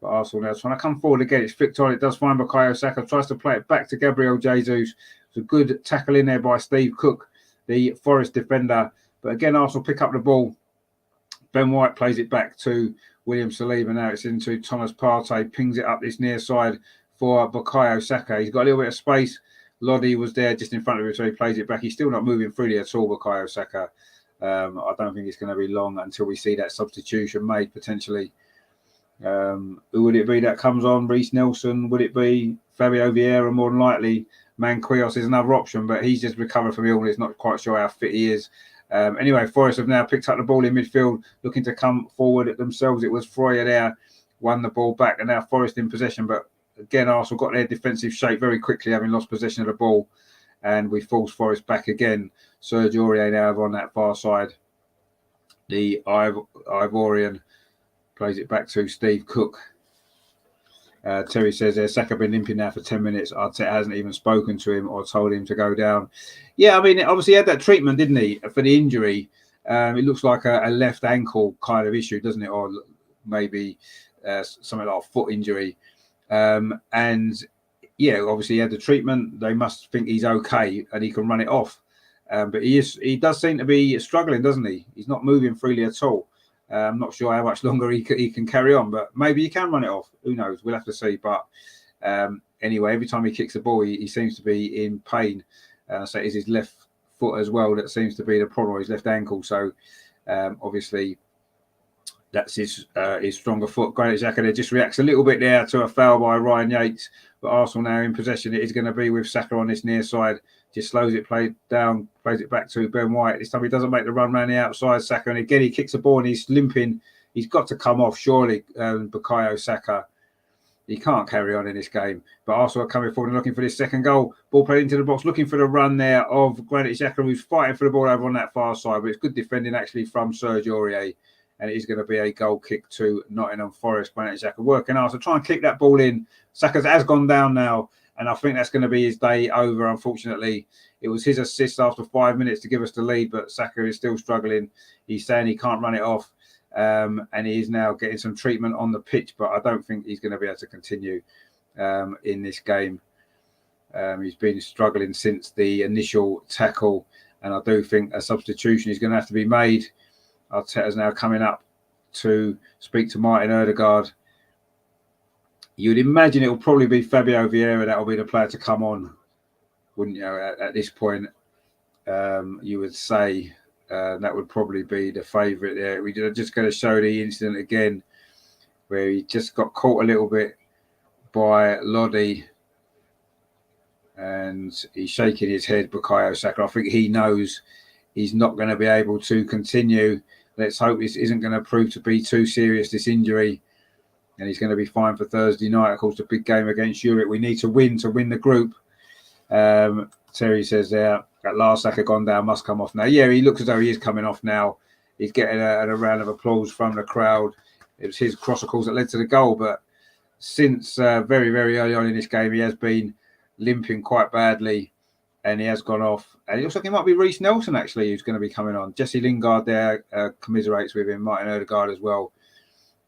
But Arsenal now trying to come forward again. It's flicked on. It does find Bukayo Saka. Tries to play it back to Gabriel Jesus. It's a good tackle in there by Steve Cook, the Forest defender. But again, Arsenal pick up the ball. Ben White plays it back to William Saliba. Now it's into Thomas Partey. Pings it up this near side for Bukayo Saka. He's got a little bit of space. Lodi was there just in front of him, so he plays it back. He's still not moving freely at all, Bukayo Saka. I don't think it's going to be long until we see that substitution made, potentially. Who would it be that comes on? Reece Nelson? Would it be Fabio Vieira? More than likely. Manquillos is another option, but he's just recovered from illness. Not quite sure how fit he is. Anyway, Forest have now picked up the ball in midfield, looking to come forward themselves. It was Freuler there, won the ball back, and now Forest in possession. But again, Arsenal got their defensive shape very quickly, having lost possession of the ball, and we forced Forest back again. Serge Aurier now over on that far side. The Ivorian plays it back to Steve Cook. Terry says there, Saka been limping now for 10 minutes. Arteta hasn't even spoken to him or told him to go down. Yeah, I mean, obviously he had that treatment, didn't he, for the injury. It looks like a left ankle kind of issue, doesn't it? Or maybe something like a foot injury. And yeah, obviously he had the treatment. They must think he's okay and he can run it off. But he does seem to be struggling, doesn't he? He's not moving freely at all. I'm not sure how much longer he can carry on, but maybe he can run it off. Who knows? We'll have to see. But anyway, every time he kicks the ball, he seems to be in pain. So it's his left foot as well that seems to be the problem, his left ankle. So obviously that's his stronger foot. Granit Xhaka there just reacts a little bit there to a foul by Ryan Yates. But Arsenal now in possession. It is going to be with Saka on this near side. Just slows it, plays it back to Ben White. This time he doesn't make the run around the outside, Saka. And again, he kicks the ball and he's limping. He's got to come off, surely, Bukayo Saka. He can't carry on in this game. But Arsenal are coming forward and looking for this second goal. Ball played into the box, looking for the run there of Granit Xhaka, who's fighting for the ball over on that far side. But it's good defending, actually, from Serge Aurier. And it is going to be a goal kick to Nottingham Forest. Granit Xhaka working hard to try and kick that ball in. Saka has gone down now. And I think that's going to be his day over, unfortunately. It was his assist after 5 minutes to give us the lead, but Saka is still struggling. He's saying he can't run it off, and he is now getting some treatment on the pitch, but I don't think he's going to be able to continue in this game. He's been struggling since the initial tackle, and I do think a substitution is going to have to be made. Arteta's now coming up to speak to Martin Ødegaard. You'd imagine it will probably be Fabio Vieira that will be the player to come on, wouldn't you? At this point, you would say that would probably be the favourite there. We're just going to show the incident again where he just got caught a little bit by Lodi and he's shaking his head, Bukayo Saka. I think he knows he's not going to be able to continue. Let's hope this isn't going to prove to be too serious, this injury. And he's going to be fine for Thursday night. Of course, the big game against Europe. We need to win the group. Terry says there, at last Saka gone down, must come off now. Yeah, he looks as though he is coming off now. He's getting a round of applause from the crowd. It was his cross, of course, that led to the goal. But since very, very early on in this game, he has been limping quite badly and he has gone off. And it looks like it might be Reece Nelson, actually, who's going to be coming on. Jesse Lingard there commiserates with him, Martin Ødegaard as well.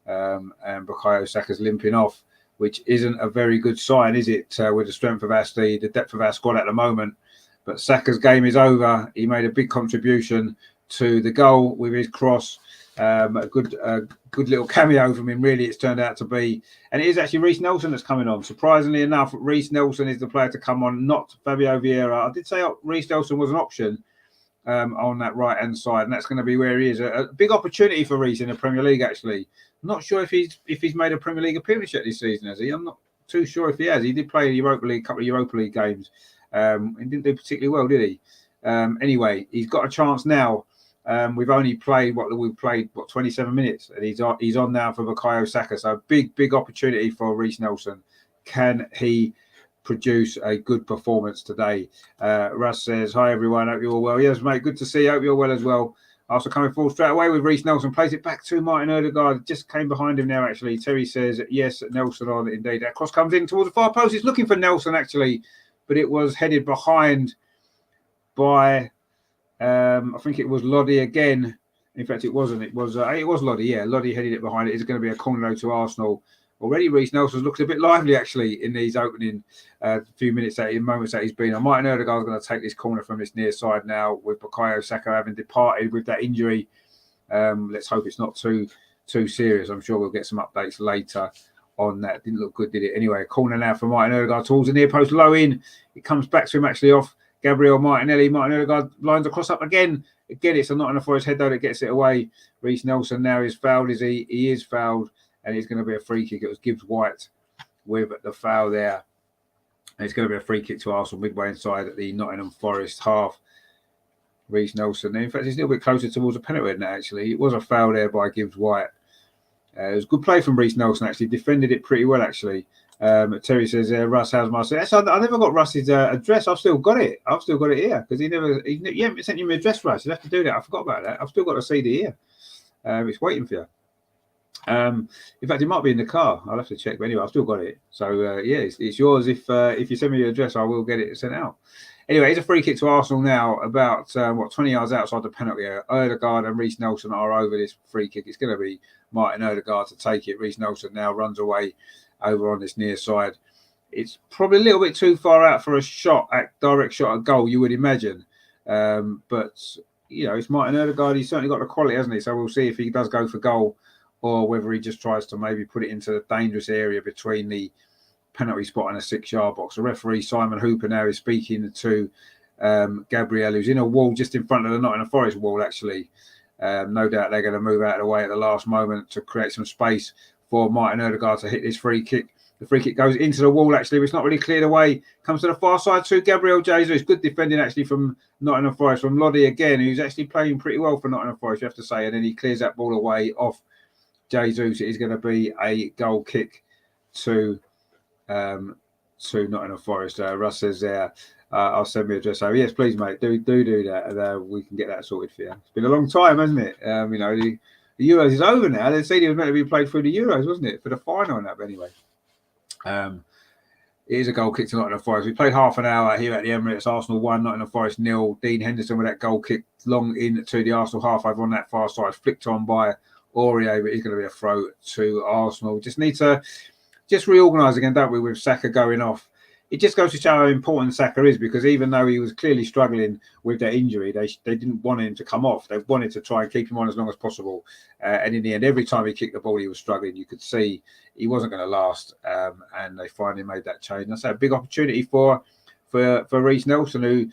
And Bukayo Saka's limping off, which isn't a very good sign, is it, with the strength of the depth of our squad at the moment. But Saka's game is over. He made a big contribution to the goal with his cross. A good little cameo from him, really, it's turned out to be. And it is actually Reece Nelson that's coming on. Surprisingly enough, Reece Nelson is the player to come on, not Fabio Vieira. I did say Reece Nelson was an option on that right-hand side, and that's going to be where he is. A big opportunity for Reece in the Premier League, actually. I'm not sure if he's made a Premier League appearance yet this season, has he? I'm not too sure if he has. He did play a couple of Europa League games. He didn't do particularly well, did he? Anyway, he's got a chance now. We've only played 27 minutes, and he's on now for Bukayo Saka. So big opportunity for Reece Nelson. Can he produce a good performance today? Russ says, hi everyone, hope you're all well. Yes, mate, good to see you. Hope you're well as well. Also coming forward straight away with Reece Nelson, plays it back to Martin Ødegaard. Just came behind him now, actually. Terry says, yes, Nelson on indeed. That cross comes in towards the far post. He's looking for Nelson, actually, but it was headed behind by, I think it was Lodi again. In fact, it wasn't. It was Lodi, yeah. Lodi headed it behind. It is going to be a corner to Arsenal. Already, Reece Nelson's looked a bit lively, actually, in these opening moments that he's been on. Martin Ødegaard's going to take this corner from this near side now with Bukayo Saka having departed with that injury. Let's hope it's not too serious. I'm sure we'll get some updates later on that. Didn't look good, did it? Anyway, corner now for Martin Ødegaard towards the near post, low in. It comes back to him, actually, off Gabriel Martinelli. Martin Ødegaard lines across up again. Again, it's a Nottingham Forest head, though, that gets it away. Reece Nelson now is fouled, is he? He is fouled. And it's going to be a free kick. It was Gibbs White with the foul there. And it's going to be a free kick to Arsenal midway inside at the Nottingham Forest half. Reece Nelson. In fact, he's a little bit closer towards a penalty now, actually. It was a foul there by Gibbs White. It was good play from Reece Nelson, actually. Defended it pretty well, actually. Terry says, Russ, how's my... I never got Russ's address. I've still got it. I've still got it here. Because you haven't sent you my address, Russ. You have to do that. I forgot about that. I've still got a CD here. It's waiting for you. In fact, it might be in the car. I'll have to check, but anyway, I've still got it. So yeah, it's yours. If you send me your address, I will get it sent out. Anyway, it's a free kick to Arsenal now, about 20 yards outside the penalty area. Ødegaard and Reece Nelson are over this free kick. It's going to be Martin Ødegaard to take it. Reece Nelson now runs away over on this near side. It's probably a little bit too far out for a direct shot at goal, you would imagine. But you know, it's Martin Ødegaard. He's certainly got the quality, hasn't he? So we'll see if he does go for goal, or whether he just tries to maybe put it into the dangerous area between the penalty spot and a 6-yard box. The referee, Simon Hooper, now is speaking to Gabriel, who's in a wall just in front of the Nottingham Forest wall, actually. No doubt they're going to move out of the way at the last moment to create some space for Martin Ødegaard to hit this free kick. The free kick goes into the wall, actually, but it's not really cleared away. Comes to the far side to Gabriel Jesus. Good defending, actually, from Nottingham Forest, from Lodi again, who's actually playing pretty well for Nottingham Forest, you have to say. And then he clears that ball away off Jesus. It is going to be a goal kick to Nottingham Forest. Russ says there, I'll send me address over. Yes, please, mate. Do that, and we can get that sorted for you. It's been a long time, hasn't it? You know, the Euros is over now. They said it was meant to be played through the Euros, wasn't it, for the final and that? But anyway, it is a goal kick to Nottingham Forest. We played half an hour here at the Emirates. Arsenal 1, Nottingham Forest 0. Dean Henderson with that goal kick long into the Arsenal half over on that far side, flicked on by Aurier, but he's going to be a throw to Arsenal. Just need to reorganise again, don't we, with Saka going off. it just goes to show how important Saka is, because even though he was clearly struggling with that injury, they didn't want him to come off. They wanted to try and keep him on as long as possible. And in the end, every time he kicked the ball, he was struggling. You could see he wasn't going to last. And they finally made that change. And that's a big opportunity for Reece Nelson, who,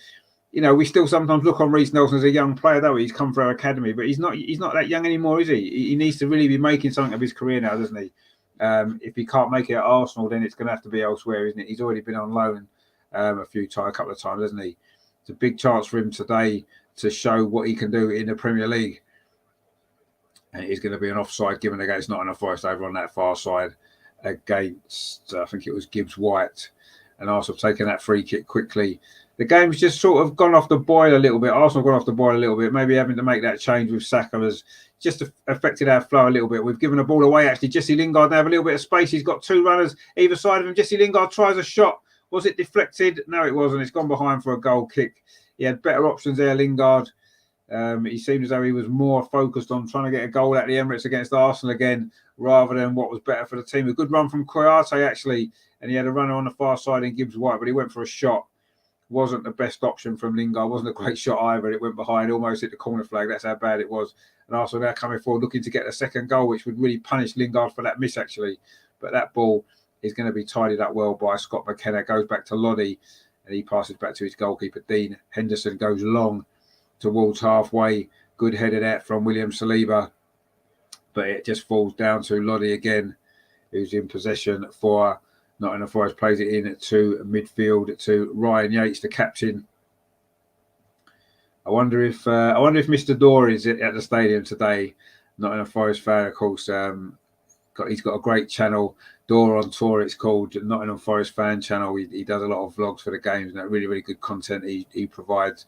you know, we still sometimes look on Reece Nelson as a young player, though. He's come through our academy, but he's not that young anymore, is he? He needs to really be making something of his career now, doesn't he? If he can't make it at Arsenal, then it's going to have to be elsewhere, isn't it? He's already been on loan a couple of times, hasn't he? It's a big chance for him today to show what he can do in the Premier League. And it is going to be an offside given against Nottingham Forest over on that far side against, I think it was Gibbs White. And Arsenal taking that free kick quickly. The game's just sort of gone off the boil a little bit. Arsenal gone off the boil a little bit. Maybe having to make that change with Saka has just affected our flow a little bit. We've given the ball away, actually. Jesse Lingard now have a little bit of space. He's got two runners either side of him. Jesse Lingard tries a shot. Was it deflected? No, it wasn't. It's gone behind for a goal kick. He had better options there, Lingard. He seemed as though he was more focused on trying to get a goal at the Emirates against Arsenal again, rather than what was better for the team. A good run from Kouyaté, actually, and he had a runner on the far side in Gibbs White, but he went for a shot. Wasn't the best option from Lingard. Wasn't a great shot either. It went behind, almost hit the corner flag. That's how bad it was. And Arsenal now coming forward, looking to get a second goal, which would really punish Lingard for that miss, actually. But that ball is going to be tidied up well by Scott McKenna. Goes back to Lodi, and he passes back to his goalkeeper, Dean Henderson. Goes long towards halfway. Good headed out from William Saliba, but it just falls down to Lodi again, who's in possession for Nottingham Forest. Plays it in to midfield to Ryan Yates, the captain. I wonder if Mr. Dorr is at the stadium today. Nottingham Forest fan, of course. He's got a great channel, Dorr on Tour. It's called Nottingham Forest Fan Channel. He does a lot of vlogs for the games, and that really, really good content he provides.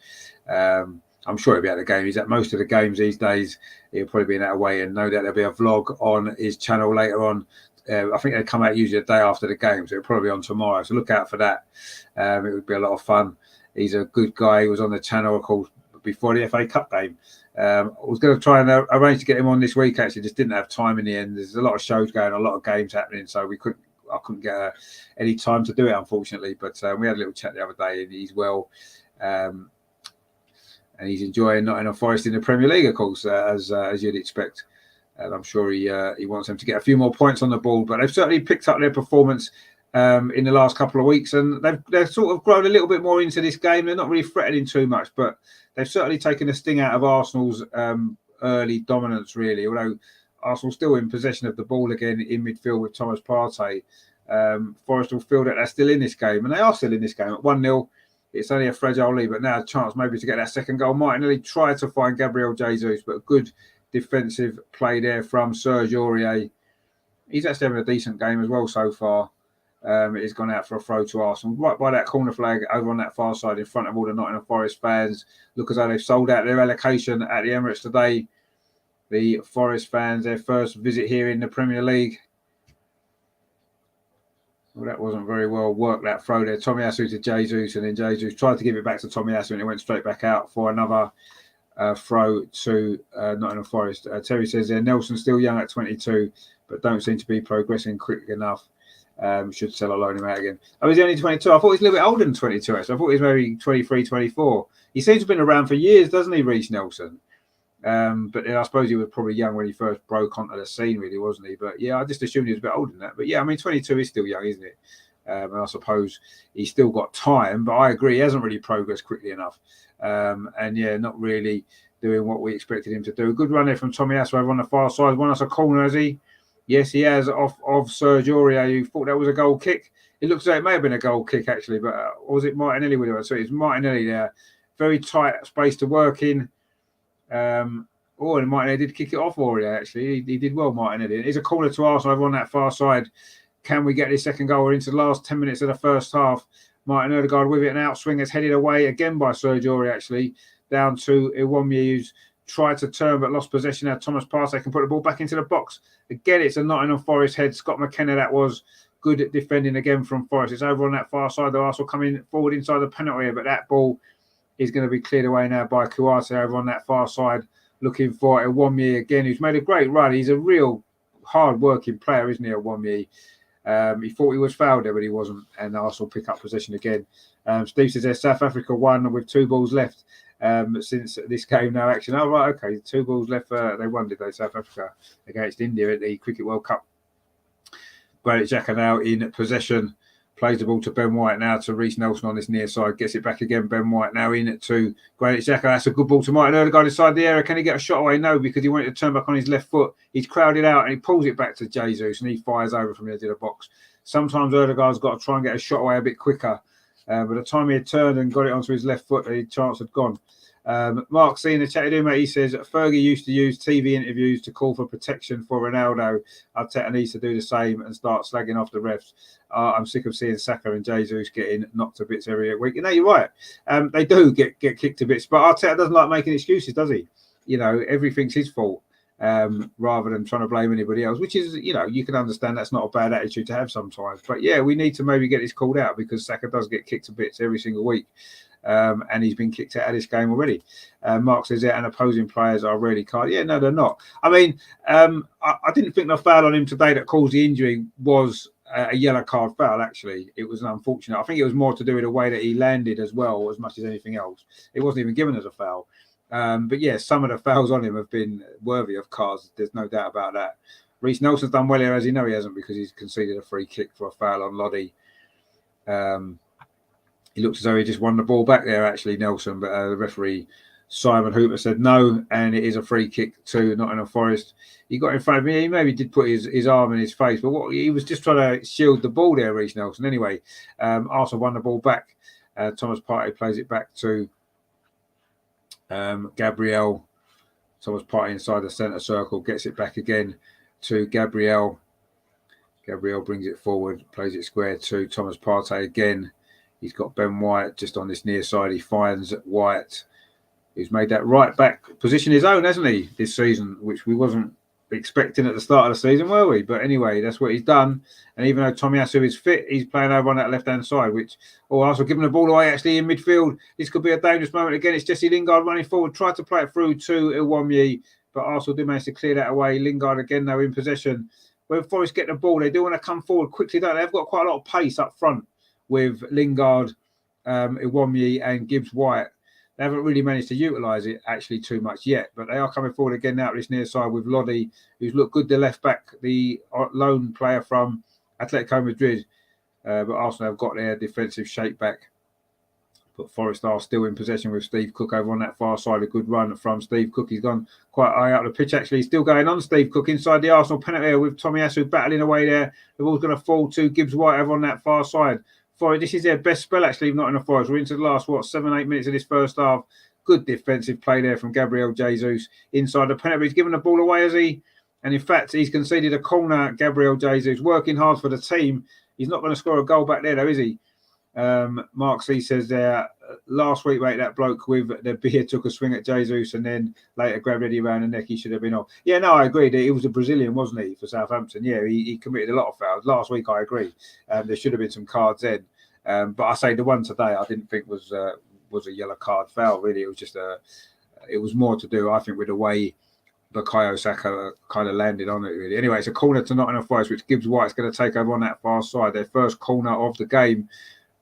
I'm sure he'll be at the game. He's at most of the games these days. He'll probably be in that way, and no doubt there'll be a vlog on his channel later on. I think they come out usually a day after the game, so it'll probably be on tomorrow. So look out for that. It would be a lot of fun. He's a good guy. He was on the channel, of course, before the FA Cup game. I was going to try and arrange to get him on this week. Actually, just didn't have time in the end. There's a lot of shows going, a lot of games happening, so I couldn't get any time to do it, unfortunately. But we had a little chat the other day, and he's well. And he's enjoying Nottingham Forest in the Premier League, of course, as you'd expect. And I'm sure he wants them to get a few more points on the ball. But they've certainly picked up their performance in the last couple of weeks, and they've sort of grown a little bit more into this game. They're not really threatening too much, but they've certainly taken the sting out of Arsenal's early dominance, really. Although Arsenal's still in possession of the ball again in midfield with Thomas Partey. Forest will feel that they're still in this game, and they are still in this game at 1-0. It's only a fragile lead, but now a chance maybe to get that second goal. Martinelli tried to find Gabriel Jesus, but a good defensive play there from Serge Aurier. He's actually having a decent game as well so far. He's gone out for a throw to Arsenal, right by that corner flag over on that far side in front of all the Nottingham Forest fans. Look as though they've sold out their allocation at the Emirates today. The Forest fans, their first visit here in the Premier League. Well, that wasn't very well worked, that throw there. Tomiyasu to Jesus, and then Jesus tried to give it back to Tomiyasu, and it went straight back out for another throw to Nottingham Forest. Terry says there, Nelson's still young at 22, but don't seem to be progressing quick enough. Should sell or loan him out again. Oh, he's only 22. I thought he was a little bit older than 22, actually. I thought he was maybe 23, 24. He seems to have been around for years, doesn't he, Reece Nelson? But I suppose he was probably young when he first broke onto the scene, really, wasn't he? But yeah, I just assumed he was a bit older than that. But yeah, I mean, 22 is still young, isn't it? And I suppose he's still got time, but I agree, he hasn't really progressed quickly enough. And yeah, not really doing what we expected him to do. A good run there from Tomiyasu over on the far side. Won us a corner, has he? Yes, he has, off Serge Aurier, who thought that was a goal kick. It looks like it may have been a goal kick, actually, but was it Martinelli with it? So it's Martinelli there. Very tight space to work in. And Martinelli did kick it off Aurier, actually. He did well, Martinelli. It's a corner to Arsenal over on that far side. Can we get this second goal? We're into the last 10 minutes of the first half. Martin Odegaard with it, an outswing is headed away again by Serge Aurier, actually, down to Iwomye, who's tried to turn but lost possession. Now Thomas Partey can put the ball back into the box. Again, it's a Nottingham Forest head. Scott McKenna, that was good at defending again from Forest. It's over on that far side. The Arsenal coming forward inside the penalty area, but that ball is going to be cleared away now by Kouyaté over on that far side, looking for Iwomye again, who's made a great run. He's a real hard-working player, isn't he, Iwomye? He thought he was fouled there, but he wasn't, and Arsenal pick up possession again. Steve says there, South Africa won with 2 balls left since this game, no action. Oh, right, okay, 2 balls left. They won, did they, South Africa, against India at the Cricket World Cup. Granit Xhaka now in possession. Plays the ball to Ben White now to Reece Nelson on this near side. Gets it back again. Ben White now in to Granit Xhaka. That's a good ball to Martin Odegaard inside the area. Can he get a shot away? No, because he wanted to turn back on his left foot. He's crowded out and he pulls it back to Jesus and he fires over from the edge of the box. Sometimes Odegaard's got to try and get a shot away a bit quicker. By the time he had turned and got it onto his left foot, the chance had gone. Mark C in the chat, mate, he says Fergie used to use TV interviews to call for protection for Ronaldo. Arteta needs to do the same and start slagging off the refs. I'm sick of seeing Saka and Jesus getting knocked to bits every week. You know, you're right. They do get kicked to bits, but Arteta doesn't like making excuses, does he? You know, everything's his fault rather than trying to blame anybody else, which is, you know, you can understand that's not a bad attitude to have sometimes. But yeah, we need to maybe get this called out because Saka does get kicked to bits every single week. And he's been kicked out of this game already. Mark says, yeah, and opposing players are really card. Yeah, no, they're not. I mean, I didn't think the foul on him today that caused the injury was a yellow card foul, actually. It was unfortunate. I think it was more to do with the way that he landed as well, as much as anything else. It wasn't even given as a foul. But yeah, some of the fouls on him have been worthy of cards. There's no doubt about that. Reece Nelson's done well here, as you know he hasn't, because he's conceded a free kick for a foul on Loddy. He looks as though he just won the ball back there, actually, Nelson. But the referee, Simon Hooper, said no, and it is a free kick to Nottingham Forest. He got in front of me. He maybe did put his arm in his face, but he was just trying to shield the ball there, Reece Nelson. Anyway, Arsenal won the ball back. Thomas Partey plays it back to Gabriel. Thomas Partey inside the centre circle, gets it back again to Gabriel. Gabriel brings it forward, plays it square to Thomas Partey again. He's got Ben White just on this near side. He finds White, who's made that right back position his own, hasn't he, this season, which we wasn't expecting at the start of the season, were we? But anyway, that's what he's done. And even though Tomiyasu is fit, he's playing over on that left-hand side, which, also giving the ball away actually in midfield. This could be a dangerous moment again. It's Jesse Lingard running forward, tried to play it through to Iwamyi, but Arsenal did manage to clear that away. Lingard again, though, in possession. When Forest get the ball, they do want to come forward quickly, don't they? They've got quite a lot of pace up front with Lingard, Iwamyi and Gibbs-White. They haven't really managed to utilise it actually too much yet, but they are coming forward again now at this near side with Loddy, who's looked good, the left back, the lone player from Atletico Madrid. But Arsenal have got their defensive shape back. But Forest are still in possession with Steve Cook over on that far side. A good run from Steve Cook. He's gone quite high up the pitch, actually. He's still going on, Steve Cook, inside the Arsenal penalty area with Tomiyasu battling away there. The ball's going to fall to Gibbs-White over on that far side. Forest, this is their best spell, actually, not in the Forest. We're into the last, 7-8 minutes of this first half. Good defensive play there from Gabriel Jesus inside the penalty. He's given the ball away, has he? And in fact, he's conceded a corner, Gabriel Jesus, working hard for the team. He's not going to score a goal back there, though, is he? Mark C says there, last week, mate, that bloke with the beer took a swing at Jesus and then later grabbed Eddie around the neck. He should have been off. Yeah, no, I agree. He was a Brazilian, wasn't he, for Southampton? Yeah, he committed a lot of fouls. Last week, I agree. There should have been some cards then. But I say the one today I didn't think was a yellow card foul, really. It was just it was more to do, I think, with the way Bukayo Saka kind of landed on it, really. Anyway, it's a corner to Nottingham Forest, which Gibbs-White's going to take over on that far side. Their first corner of the game.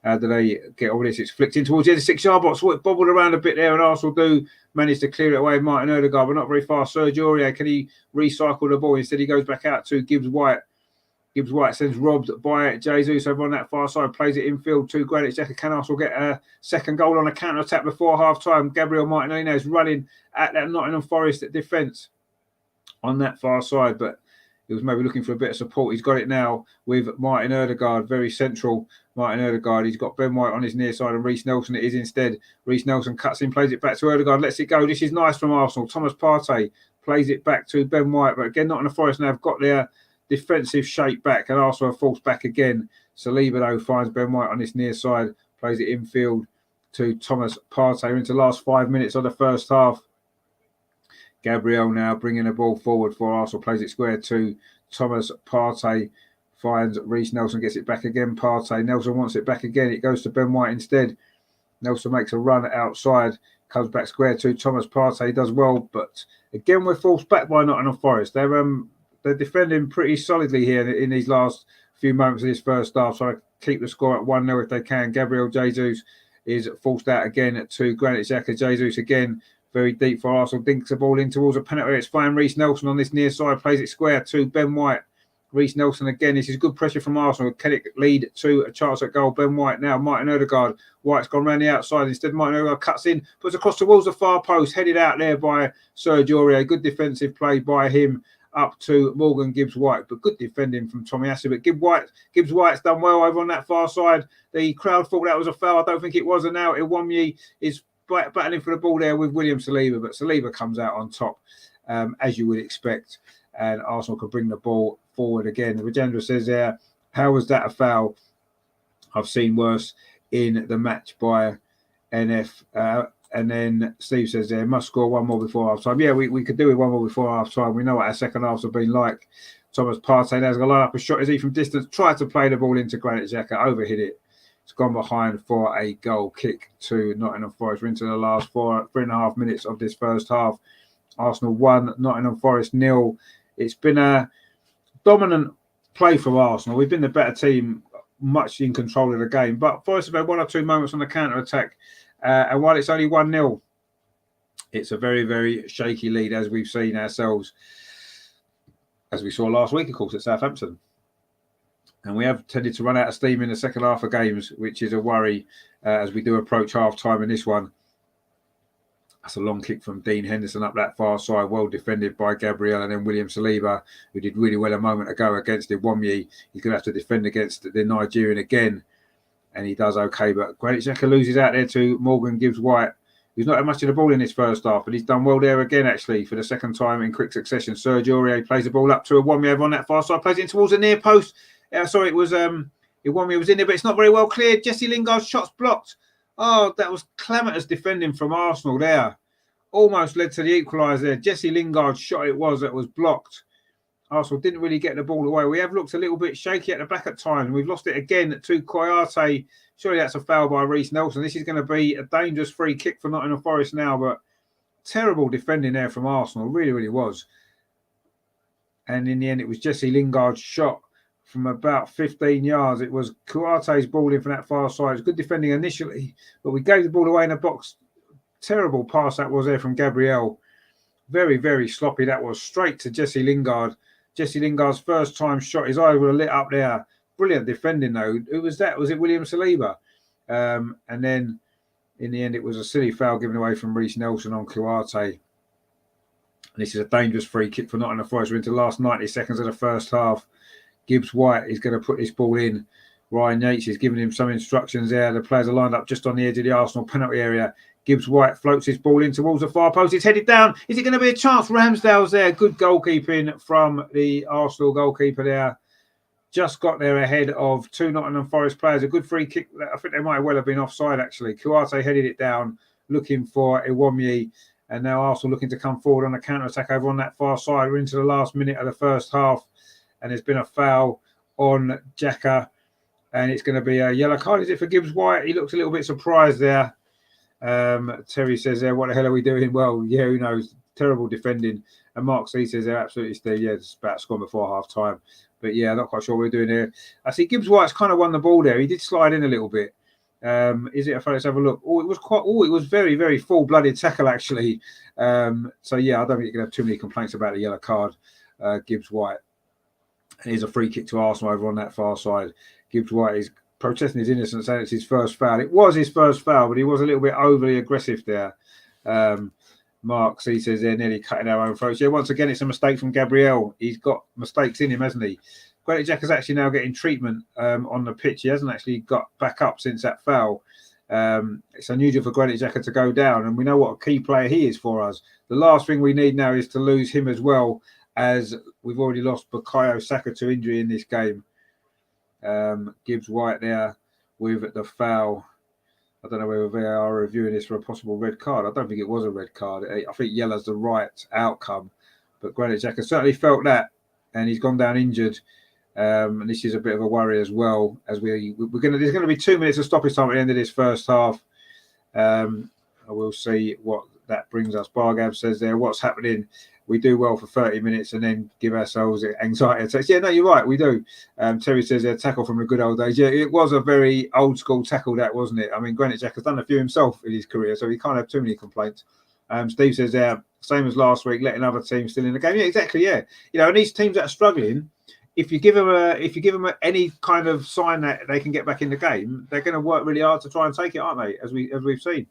How do they get all this? It's flicked in towards the 6-yard box. It bobbled around a bit there, and Arsenal do manage to clear it away. Martin Odegaard, but not very far. Serge Aurier, can he recycle the ball? Instead, he goes back out to Gibbs-White. Gibbs-White sends robbed by Jesus over on that far side, plays it infield to Granit Xhaka. Can Arsenal get a second goal on a counter-attack before half-time? Gabriel Martinez running at that Nottingham Forest defence on that far side, but he was maybe looking for a bit of support. He's got it now with Martin Odegaard, very central. Martin Odegaard, he's got Ben White on his near side and Reece Nelson it is instead. Reece Nelson cuts in, plays it back to Odegaard, lets it go. This is nice from Arsenal. Thomas Partey plays it back to Ben White, but again, Nottingham Forest now have got their defensive shape back and Arsenal are forced back again. Saliba, though, finds Ben White on this near side, plays it infield to Thomas Partey. We're into the last 5 minutes of the first half. Gabriel now bringing the ball forward for Arsenal, plays it square to Thomas Partey, finds Reece Nelson, gets it back again. Partey, Nelson wants it back again. It goes to Ben White instead. Nelson makes a run outside, comes back square to Thomas Partey, does well, but again we're forced back by Nottingham Forest. They're defending pretty solidly here in these last few moments of this first half, so I keep the score at 1-0 if they can. Gabriel Jesus is forced out again to Granit Xhaka. Jesus again, very deep for Arsenal. Dinks the ball in towards a penalty. It's fine. Reece Nelson on this near side plays it square to Ben White. Reece Nelson again. This is good pressure from Arsenal. Can it lead to a chance at goal? Ben White now. Martin Odegaard. White's gone round the outside. Instead, Martin Odegaard cuts in, puts across towards the far post, headed out there by Serge Aurier. Good defensive play by him up to Morgan Gibbs-White, but good defending from Tommy Asu. But Gibbs-White's done well over on that far side. The crowd thought that was a foul. I don't think it was. And now Iwamyi is battling for the ball there with William Saliba, but Saliba comes out on top, as you would expect, and Arsenal can bring the ball forward again. Rajendra says there, how was that a foul? I've seen worse in the match by NF. And then Steve says there, must score one more before half-time. Yeah, we could do it one more before half-time. We know what our second halves have been like. Thomas Partey has going to line up a shot as he from distance, tried to play the ball into Granit Xhaka, overhit it. It's gone behind for a goal kick to Nottingham Forest. We're into the last 3.5 minutes of this first half. Arsenal 1, Nottingham Forest 0. It's been a dominant play from Arsenal. We've been the better team, much in control of the game. But Forest have had 1 or 2 moments on the counter-attack. And while it's only 1-0, it's a very, very shaky lead, as we've seen ourselves, as we saw last week, of course, at Southampton. And we have tended to run out of steam in the second half of games, which is a worry as we do approach half-time in this one. That's a long kick from Dean Henderson up that far side, well defended by Gabriel, and then William Saliba, who did really well a moment ago against Iwamyi. He's going to have to defend against the Nigerian again. And he does okay, but Granit Xhaka loses out there to Morgan Gibbs-White, who's not had much of the ball in this first half, but he's done well there again, actually, for the second time in quick succession. Serge Aurier plays the ball up to Iwamyi over on that far side, plays it in towards the near post. Sorry, it was Iwamyi was in there, but it's not very well cleared. Jesse Lingard's shot's blocked. Oh, that was calamitous defending from Arsenal there. Almost led to the equaliser there. Jesse Lingard's shot it was that was blocked. Arsenal didn't really get the ball away. We have looked a little bit shaky at the back at times. We've lost it again to Koyate. Surely that's a foul by Reece Nelson. This is going to be a dangerous free kick for Nottingham Forest now, but terrible defending there from Arsenal. Really, really was. And in the end, it was Jesse Lingard's shot from about 15 yards. It was Koyate's ball in from that far side. It was good defending initially, but we gave the ball away in the box. Terrible pass that was there from Gabriel. Very, very sloppy. That was straight to Jesse Lingard. Jesse Lingard's first time shot. His eyes were lit up there. Brilliant defending, though. Who was that? Was it William Saliba? And then in the end, it was a silly foul given away from Reece Nelson on Koyate. This is a dangerous free kick for Nottingham Forest. We're into the last 90 seconds of the first half. Gibbs-White is going to put this ball in. Ryan Yates is giving him some instructions there. The players are lined up just on the edge of the Arsenal penalty area. Gibbs-White floats his ball in towards the far post. It's headed down. Is it going to be a chance? Ramsdale's there. Good goalkeeping from the Arsenal goalkeeper there. Just got there ahead of 2 Nottingham Forest players. A good free kick. I think they might well have been offside, actually. Koyate headed it down, looking for Iwamyi. And now Arsenal looking to come forward on a counter-attack over on that far side. We're into the last minute of the first half. And there's been a foul on Xhaka. And it's going to be a yellow card. Is it for Gibbs-White? He looks a little bit surprised there. Terry says there, what the hell are we doing? Well, yeah, who knows? Terrible defending. And Mark C says they're absolutely still, yeah, it's about scoring before half time. But yeah, I'm not quite sure what we're doing here. I see Gibbs-White's kind of won the ball there. He did slide in a little bit. Is it a foul? Let's have a look. Oh, it was very, very full-blooded tackle, actually. So yeah, I don't think you can have too many complaints about the yellow card, Gibbs-White. And here's a free kick to Arsenal over on that far side. Gibbs-White is protesting his innocence, saying it's his first foul. It was his first foul, but he was a little bit overly aggressive there. Mark C says they're nearly cutting our own throats. Yeah, once again, it's a mistake from Gabriel. He's got mistakes in him, hasn't he? Granit Xhaka's actually now getting treatment on the pitch. He hasn't actually got back up since that foul. It's unusual for Granit Xhaka to go down, and we know what a key player he is for us. The last thing we need now is to lose him as well, as we've already lost Bukayo Saka to injury in this game. Gibbs-White there with the foul. I don't know whether they are reviewing this for a possible red card. I don't think it was a red card. I think yellow's the right outcome. But Granit Xhaka certainly felt that, and he's gone down injured. And this is a bit of a worry as well. As there's going to be 2 minutes of stoppage time at the end of this first half. I will see what that brings us. Bargab says there, what's happening? we do well for 30 minutes and then give ourselves anxiety attacks. Yeah, no, you're right, we do. Terry says a tackle from the good old days. Yeah, it was a very old school tackle, that, wasn't it? I mean, Granit Xhaka has done a few himself in his career, so he can't have too many complaints. Steve says, same as last week, letting other teams still in the game. Yeah, exactly. Yeah, and these teams that are struggling, if you give them any kind of sign that they can get back in the game, they're going to work really hard to try and take it, aren't they? As we've seen.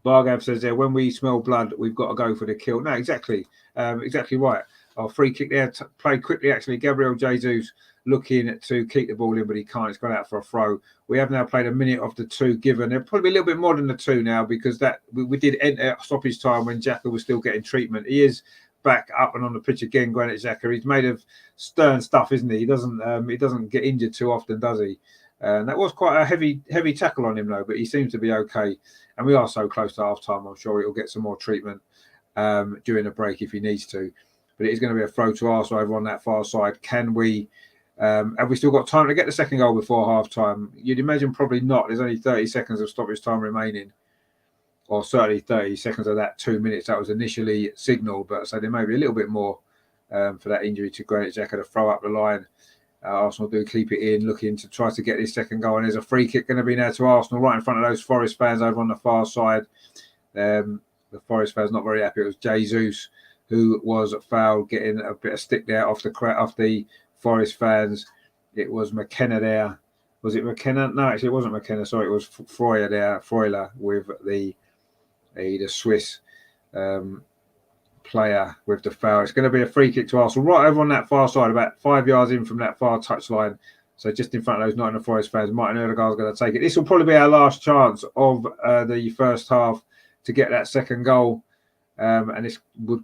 Bargav says there, when we smell blood, we've got to go for the kill. No, exactly, exactly right. Our free kick there, played quickly actually. Gabriel Jesus looking to keep the ball in, but he can't. It's gone out for a throw. We have now played a minute of the 2 given. They're probably a little bit more than the 2 now, because that we did enter stoppage time when Xhaka was still getting treatment. He is back up and on the pitch again, Granit Xhaka. He's made of stern stuff, isn't he? He doesn't get injured too often, does he? And that was quite a heavy tackle on him, though, but he seems to be okay. And we are so close to half time, I'm sure he'll get some more treatment during the break if he needs to. But it is going to be a throw to Arsenal over on that far side. Can we? Have we still got time to get the second goal before half time? You'd imagine probably not. There's only 30 seconds of stoppage time remaining, or certainly 30 seconds of that 2 minutes that was initially signalled. But so there may be a little bit more for that injury to Granit Xhaka to throw up the line. Arsenal do keep it in, looking to try to get this second goal. And there's a free kick going to be now to Arsenal right in front of those Forest fans over on the far side. The Forest fans not very happy. It was Jesus who was fouled, getting a bit of stick there off the Forest fans. It was McKenna there. Was it McKenna? No, actually it wasn't McKenna. Sorry, it was Freuler there. Freuler with the Swiss player with the foul. It's going to be a free kick to Arsenal right over on that far side, about 5 yards in from that far touchline. So just in front of those Nottingham Forest fans. Martin Odegaard's going to take it. This will probably be our last chance of the first half to get that second goal. And this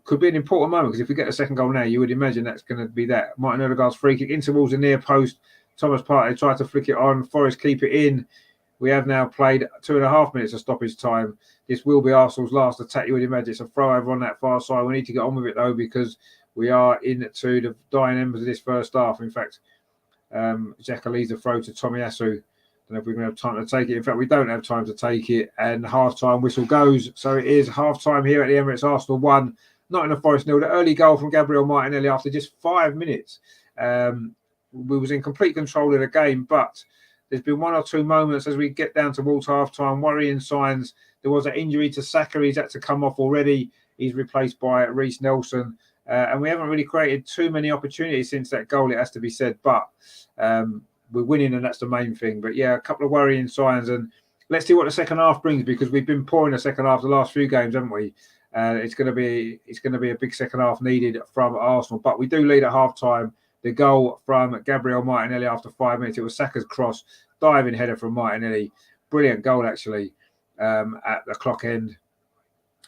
could be an important moment, because if we get a second goal now, you would imagine that's going to be that. Martin Odegaard's free kick in towards the near post. Thomas Partey tried to flick it on. Forest keep it in. We have now played 2.5 minutes of stoppage time. This will be Arsenal's last attack, you would imagine. It's a throw over on that far side. We need to get on with it, though, because we are into the dying embers of this first half. In fact, Xhaka leads the throw to Tomiyasu. Don't know if we're going to have time to take it. In fact, we don't have time to take it. And half-time whistle goes. So it is half-time here at the Emirates. Arsenal 1, Nottingham Forest 0. The early goal from Gabriel Martinelli after just 5 minutes. We was in complete control of the game, but there's been 1 or 2 moments as we get down towards half-time, worrying signs. There was an injury to Saka. He's had to come off already. He's replaced by Reece Nelson. And we haven't really created too many opportunities since that goal, it has to be said. But we're winning, and that's the main thing. But yeah, a couple of worrying signs. And let's see what the second half brings, because we've been poor in the second half the last few games, haven't we? It's going to be a big second half needed from Arsenal. But we do lead at half-time. The goal from Gabriel Martinelli after 5 minutes. It was Saka's cross, diving header from Martinelli. Brilliant goal, actually, at the clock end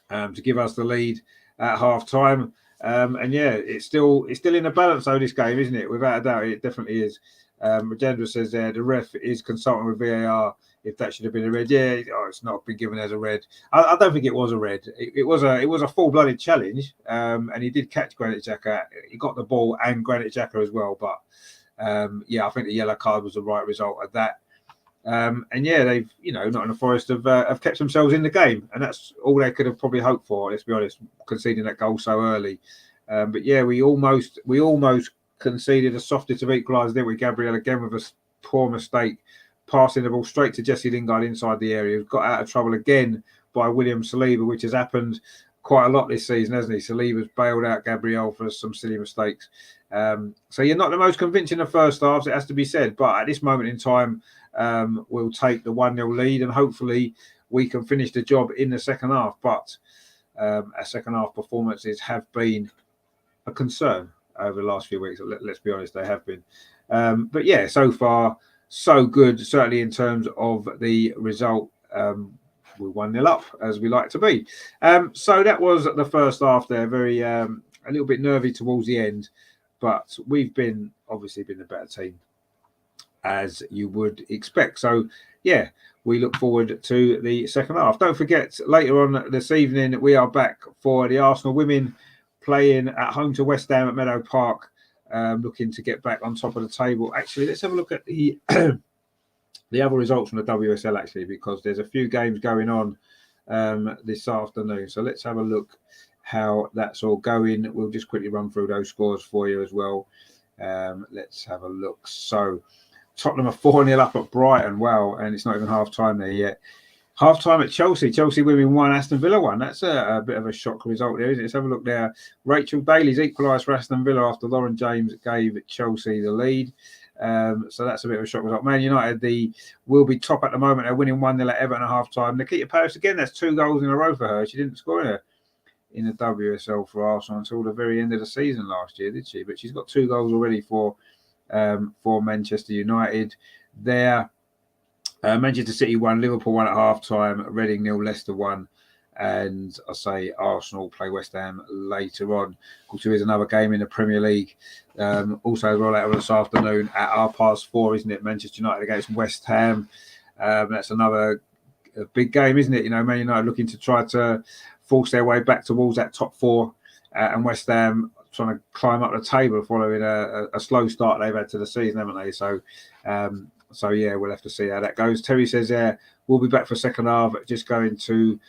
to give us the lead at half-time. And yeah, it's still in the balance, though, this game, isn't it? Without a doubt, it definitely is. Rajendra says there, the ref is consulting with VAR if that should have been a red. Yeah, it's not been given as a red. I don't think it was a red. It was a full-blooded challenge, and he did catch Granit Xhaka. He got the ball and Granit Xhaka as well. But yeah, I think the yellow card was the right result of that. And yeah, they've Nottingham Forest have kept themselves in the game, and that's all they could have probably hoped for. Let's be honest, conceding that goal so early. But yeah, we almost conceded a softest of equalisers there with Gabriel again with a poor mistake, passing the ball straight to Jesse Lingard inside the area. Got out of trouble again by William Saliba, which has happened quite a lot this season, hasn't he? Saliba's bailed out Gabriel for some silly mistakes. So you're not the most convincing of first halves, it has to be said. But at this moment in time, we'll take the 1-0 lead, and hopefully we can finish the job in the second half. But our second half performances have been a concern over the last few weeks. Let's be honest, they have been. But yeah, so far, so good, certainly in terms of the result. We're 1-0 up, as we like to be. So that was the first half there. Very a little bit nervy towards the end, but we've obviously been the better team, as you would expect. So yeah, we look forward to the second half. Don't forget, later on this evening, we are back for the Arsenal women playing at home to West Ham at Meadow Park, looking to get back on top of the table. Actually, let's have a look at the the other results from the WSL, actually, because there's a few games going on this afternoon. So let's have a look how that's all going. We'll just quickly run through those scores for you as well. Let's have a look. So Tottenham are 4-0 up at Brighton. Wow, and it's not even half time there yet. Half time at Chelsea. Chelsea women 1, Aston Villa 1. That's a bit of a shock result there, isn't it? Let's have a look there. Rachel Daly's equalised for Aston Villa after Lauren James gave Chelsea the lead. So that's a bit of a shock result. Man United will be top at the moment. They're winning 1-0 at Everton at half time. Nikita Paris again, that's 2 goals in a row for her. She didn't score in the WSL for Arsenal until the very end of the season last year, did she? But she's got 2 goals already for Manchester United there. Manchester City 1, Liverpool 1 at half time, Reading 0, Leicester 1, and I say Arsenal play West Ham later on. Of course, there is another game in the Premier League also as well later on this afternoon at 4:30, isn't it? Manchester United against West Ham. That's another big game, isn't it? You know, Man United looking to try to force their way back towards that top 4, and West Ham trying to climb up the table following a slow start they've had to the season, haven't they? So yeah, we'll have to see how that goes. Terry says, we'll be back for second half, just going to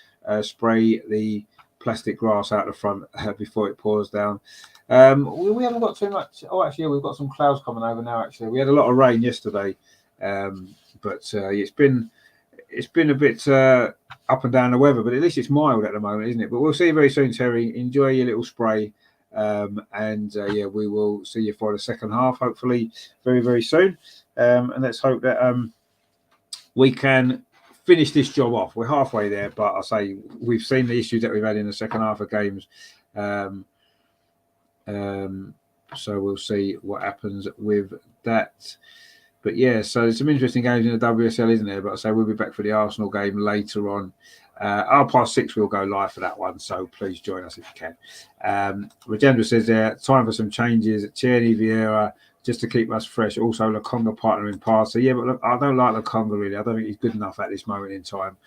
spray the plastic grass out the front before it pours down. We haven't got too much. Oh, actually, yeah, we've got some clouds coming over now, actually. We had a lot of rain yesterday, but it's been a bit up and down the weather, but at least it's mild at the moment, isn't it? But we'll see you very soon, Terry. Enjoy your little spray. Yeah, we will see you for the second half, hopefully very, very soon. And let's hope that we can finish this job off. We're halfway there, but I say we've seen the issues that we've had in the second half of games. So we'll see what happens with that. But yeah, so there's some interesting games in the WSL, isn't there? But I say we'll be back for the Arsenal game later on. 6:30 we'll go live for that one, so please join us if you can. Rajendra says there, time for some changes. Tierney, Vieira, just to keep us fresh. Also, Lokonga partner in pass. So yeah, but look, I don't like Lokonga really. I don't think he's good enough at this moment in time.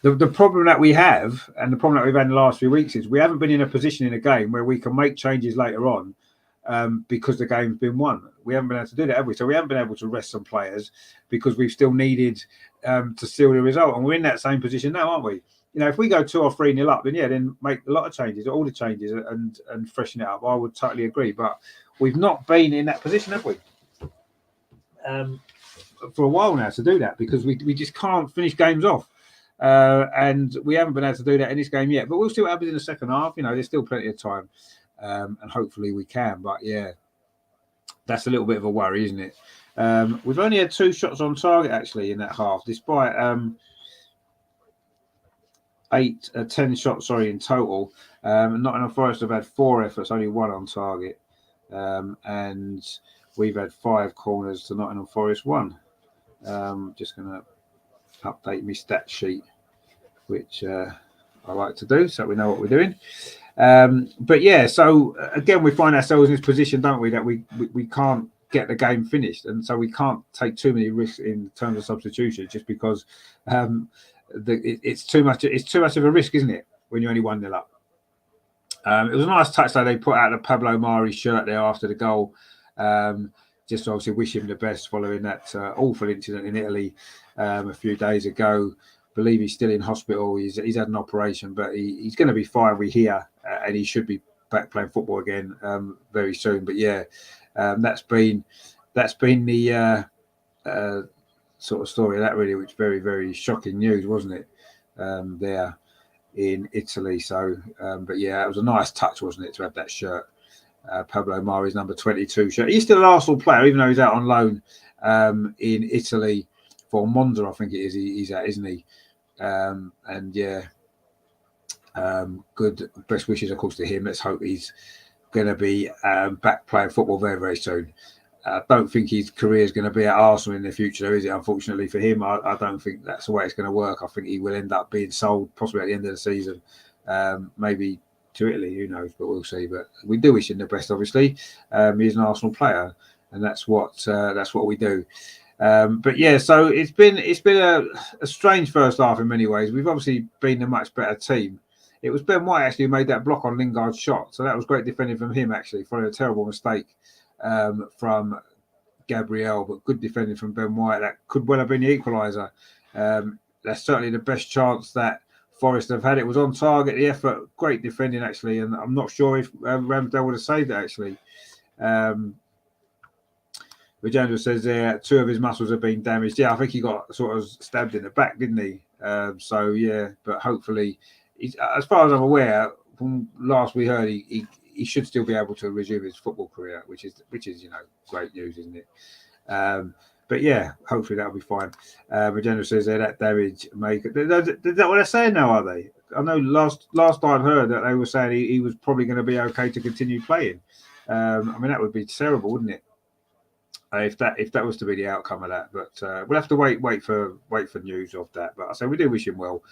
The problem that we have, and the problem that we've had in the last few weeks, is we haven't been in a position in a game where we can make changes later on because the game's been won. We haven't been able to do that, have we? So we haven't been able to rest some players because we've still needed to seal the result. And we're in that same position now, aren't we? You know, if we go 2 or 3-0 up, then make a lot of changes, all the changes, and freshen it up. I would totally agree. But we've not been in that position, have we? For a while now to do that because we just can't finish games off. And we haven't been able to do that in this game yet. But we'll see what happens in the second half. You know, there's still plenty of time. And hopefully we can. But yeah, that's a little bit of a worry, isn't it? We've only had 2 shots on target actually in that half, despite 10 shots in total. Nottingham Forest have had 4 efforts, only 1 on target, and we've had 5 corners to Nottingham Forest 1. Just going to update my stat sheet, which I like to do so we know what we're doing. But yeah, so again, we find ourselves in this position, don't we, that we can't get the game finished, and so we can't take too many risks in terms of substitution, just because it's too much. It's too much of a risk, isn't it, when you're only 1-0 up? It was a nice touch though. They put out the Pablo Mari shirt there after the goal, just to obviously wish him the best following that awful incident in Italy a few days ago. I believe he's still in hospital. He's had an operation, but he's going to be fine. We hear, and he should be back playing football again very soon. But yeah, that's been the sort of story of that really, which very, very shocking news, wasn't it? There in Italy. So, but yeah, it was a nice touch, wasn't it, to have that shirt. Pablo Mari's number 22 shirt. He's still an Arsenal player, even though he's out on loan in Italy for Monza, I think it is. He's out, isn't he? And yeah, good best wishes, of course, to him. Let's hope he's going to be back playing football very, very soon. I don't think his career is going to be at Arsenal in the future, is it? Unfortunately for him, I don't think that's the way it's going to work. I think he will end up being sold possibly at the end of the season, maybe to Italy, who knows, but we'll see. But we do wish him the best, obviously. He's an Arsenal player, and that's what we do. But yeah, so it's been a strange first half in many ways. We've obviously been a much better team. It was Ben White actually who made that block on Lingard's shot, so that was great defending from him actually, following a terrible mistake from Gabriel, but good defending from Ben White. That could well have been the equaliser. That's certainly the best chance that Forest have had. It was on target, the effort, great defending actually, and I'm not sure if Ramsdale would have saved it actually. Rajendra says there 2 of his muscles have been damaged. Yeah, I think he got sort of stabbed in the back, didn't he? So yeah, but hopefully, as far as I'm aware, from last we heard, he should still be able to resume his football career, which is great news, isn't it? But yeah, hopefully that'll be fine. Rajendra says there that damage maker. Is that what they're saying now? Are they? I know last I'd heard that they were saying he was probably going to be okay to continue playing. I mean, that would be terrible, wouldn't it? If that was to be the outcome of that, but we'll have to wait for news of that. But I say we do wish him well.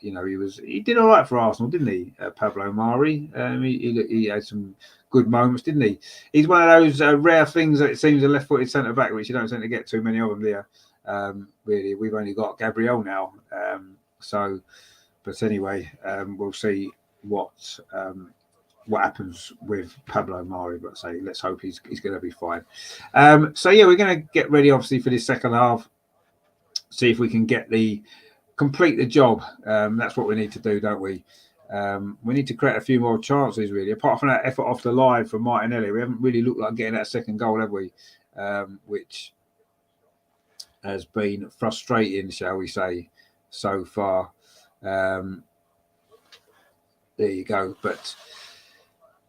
He did all right for Arsenal, didn't he? Pablo Mari. He had some good moments, didn't he? He's one of those rare things that it seems a left-footed centre back, which you don't tend to get too many of them there. Really, we've only got Gabriel now. But anyway, we'll see what happens with Pablo Mari, but let's hope he's going to be fine. So yeah, we're going to get ready obviously for this second half. See if we can complete the job. That's what we need to do, don't we? We need to create a few more chances really. Apart from that effort off the line from Martinelli, we haven't really looked like getting that second goal, have we? Which has been frustrating, shall we say, so far. There you go. But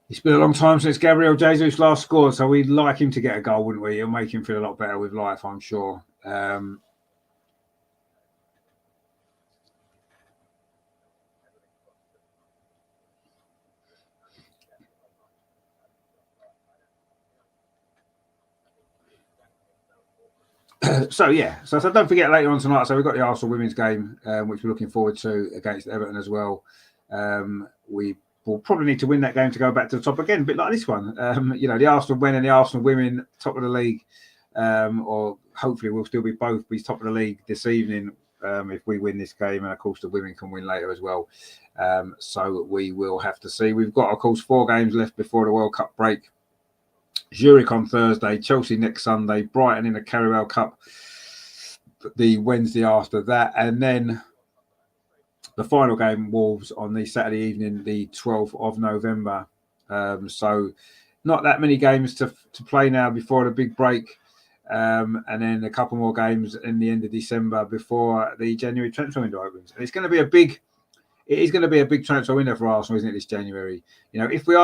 it's been a long time since Gabriel Jesus last scored, so we'd like him to get a goal, wouldn't we? It'll make him feel a lot better with life, I'm sure. So don't forget later on tonight. So we've got the Arsenal women's game, which we're looking forward to against Everton as well. We will probably need to win that game to go back to the top again, a bit like this one. The Arsenal men and the Arsenal women top of the league, or hopefully we'll still be top of the league this evening if we win this game, and of course the women can win later as well. So we will have to see. We've got, of course, 4 games left before the World Cup break. Zurich on Thursday, Chelsea next Sunday, Brighton in the Carabao Cup the Wednesday after that, and then the final game, Wolves, on the Saturday evening, the 12th of November. So not that many games to play now before the big break, and then a couple more games in the end of December before the January transfer window opens. And it's going to be a big transfer window for Arsenal, isn't it, this January? If we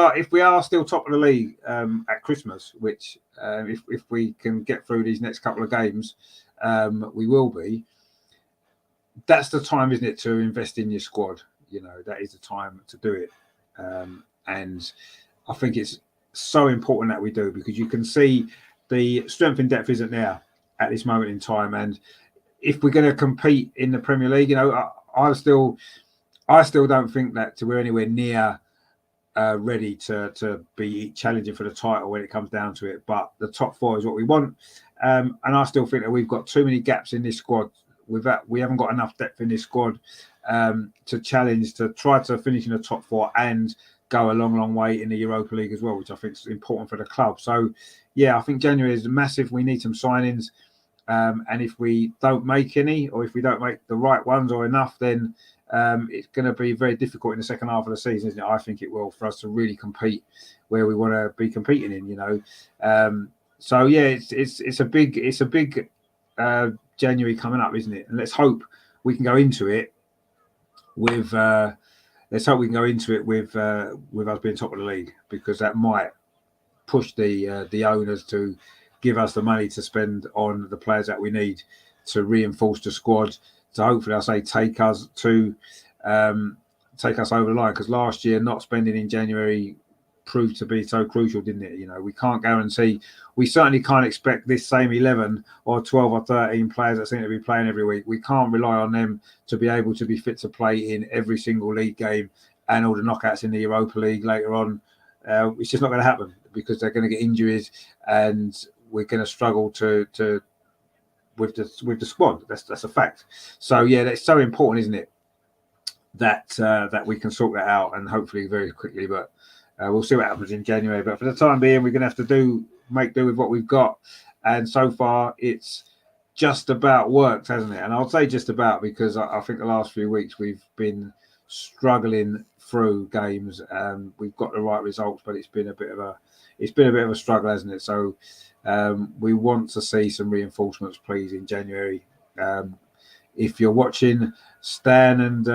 are still top of the league at Christmas, which if we can get through these next couple of games, we will be. That's the time, isn't it, to invest in your squad? That is the time to do it. And I think it's so important that we do, because you can see the strength in depth isn't there at this moment in time. And if we're going to compete in the Premier League, I still don't think that we're anywhere near ready to be challenging for the title when it comes down to it. But the top 4 is what we want. And I still think that we've got too many gaps in this squad. We haven't got enough depth in this squad to challenge, to try to finish in the top 4 and go a long, long way in the Europa League as well, which I think is important for the club. So, yeah, I think January is massive. We need some signings. And if we don't make any, or if we don't make the right ones or enough, then it's going to be very difficult in the second half of the season, isn't it? I think it will, for us to really compete where we want to be competing in. So yeah, it's a big January coming up, isn't it? And let's hope we can go into it with us being top of the league, because that might push the owners to give us the money to spend on the players that we need to reinforce the squad, to hopefully, take us over the line. Because last year, not spending in January proved to be so crucial, didn't it? We can't guarantee. We certainly can't expect this same 11 or 12 or 13 players that seem to be playing every week. We can't rely on them to be able to be fit to play in every single league game and all the knockouts in the Europa League later on. It's just not going to happen, because they're going to get injuries, and we're going to struggle with the squad. That's a fact. So yeah, that's so important, isn't it, that we can sort that out, and hopefully very quickly. But we'll see what happens in January. But for the time being, we're going to have to make do with what we've got. And so far, it's just about worked, hasn't it? And I'll say just about because I think the last few weeks we've been struggling through games. We've got the right results, but it's been a bit of a struggle, hasn't it? So we want to see some reinforcements, please, in January. If you're watching, Stan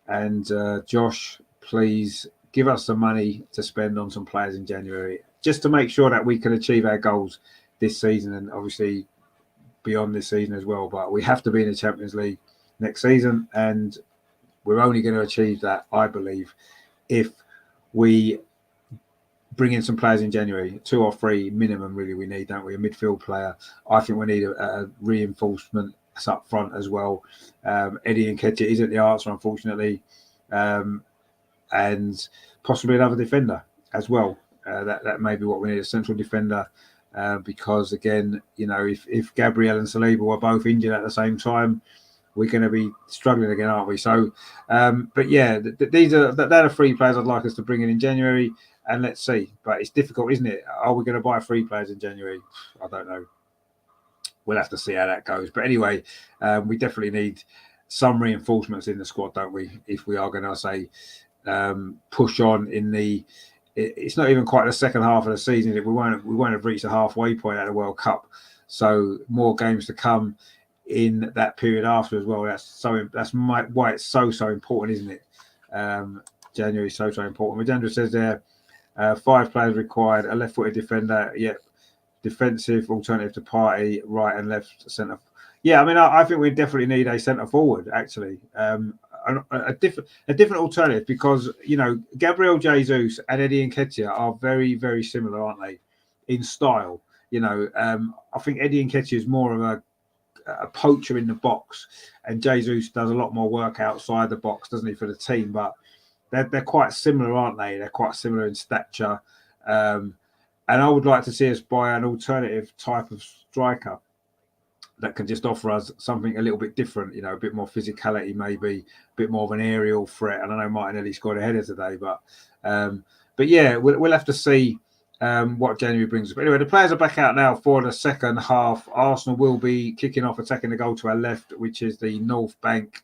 and Josh, please give us some money to spend on some players in January, just to make sure that we can achieve our goals this season and obviously beyond this season as well. But we have to be in the Champions League next season, and we're only going to achieve that, I believe, if we bring in some players in January. 2 or 3 minimum, really, we need, don't we? A midfield player. I think we need a reinforcement up front as well. Eddie Nketiah isn't the answer, unfortunately, and possibly another defender as well. That may be what we need, a central defender, because again, if Gabriel and Saliba were both injured at the same time, we're going to be struggling again, aren't we? So, but yeah, they're the 3 players I'd like us to bring in January, and let's see. But it's difficult, isn't it? Are we going to buy 3 players in January? I don't know. We'll have to see how that goes. But anyway, we definitely need some reinforcements in the squad, don't we? If we are going to say push on in the, it's not even quite the second half of the season. We won't have reached the halfway point at the World Cup. So more games to come in that period after as well. That's why it's so important, isn't it? January is so important. Majendra says there, 5 players required, a left-footed defender. Yep. Defensive alternative to Partey, right and left centre. Yeah, I mean, I think we definitely need a centre forward, actually. A different alternative, because Gabriel Jesus and Eddie Nketiah are very, very similar, aren't they, in style? I think Eddie Nketiah is more of a poacher in the box, and Jesus does a lot more work outside the box, doesn't he, for the team? But they're quite similar, aren't they? They're quite similar in stature. And I would like to see us buy an alternative type of striker that can just offer us something a little bit different, a bit more physicality, maybe a bit more of an aerial threat. And I know Martinelli scored a header today, but yeah, we'll have to see what January brings us. But anyway, the players are back out now for the second half. Arsenal will be kicking off, attacking the goal to our left, which is the North Bank.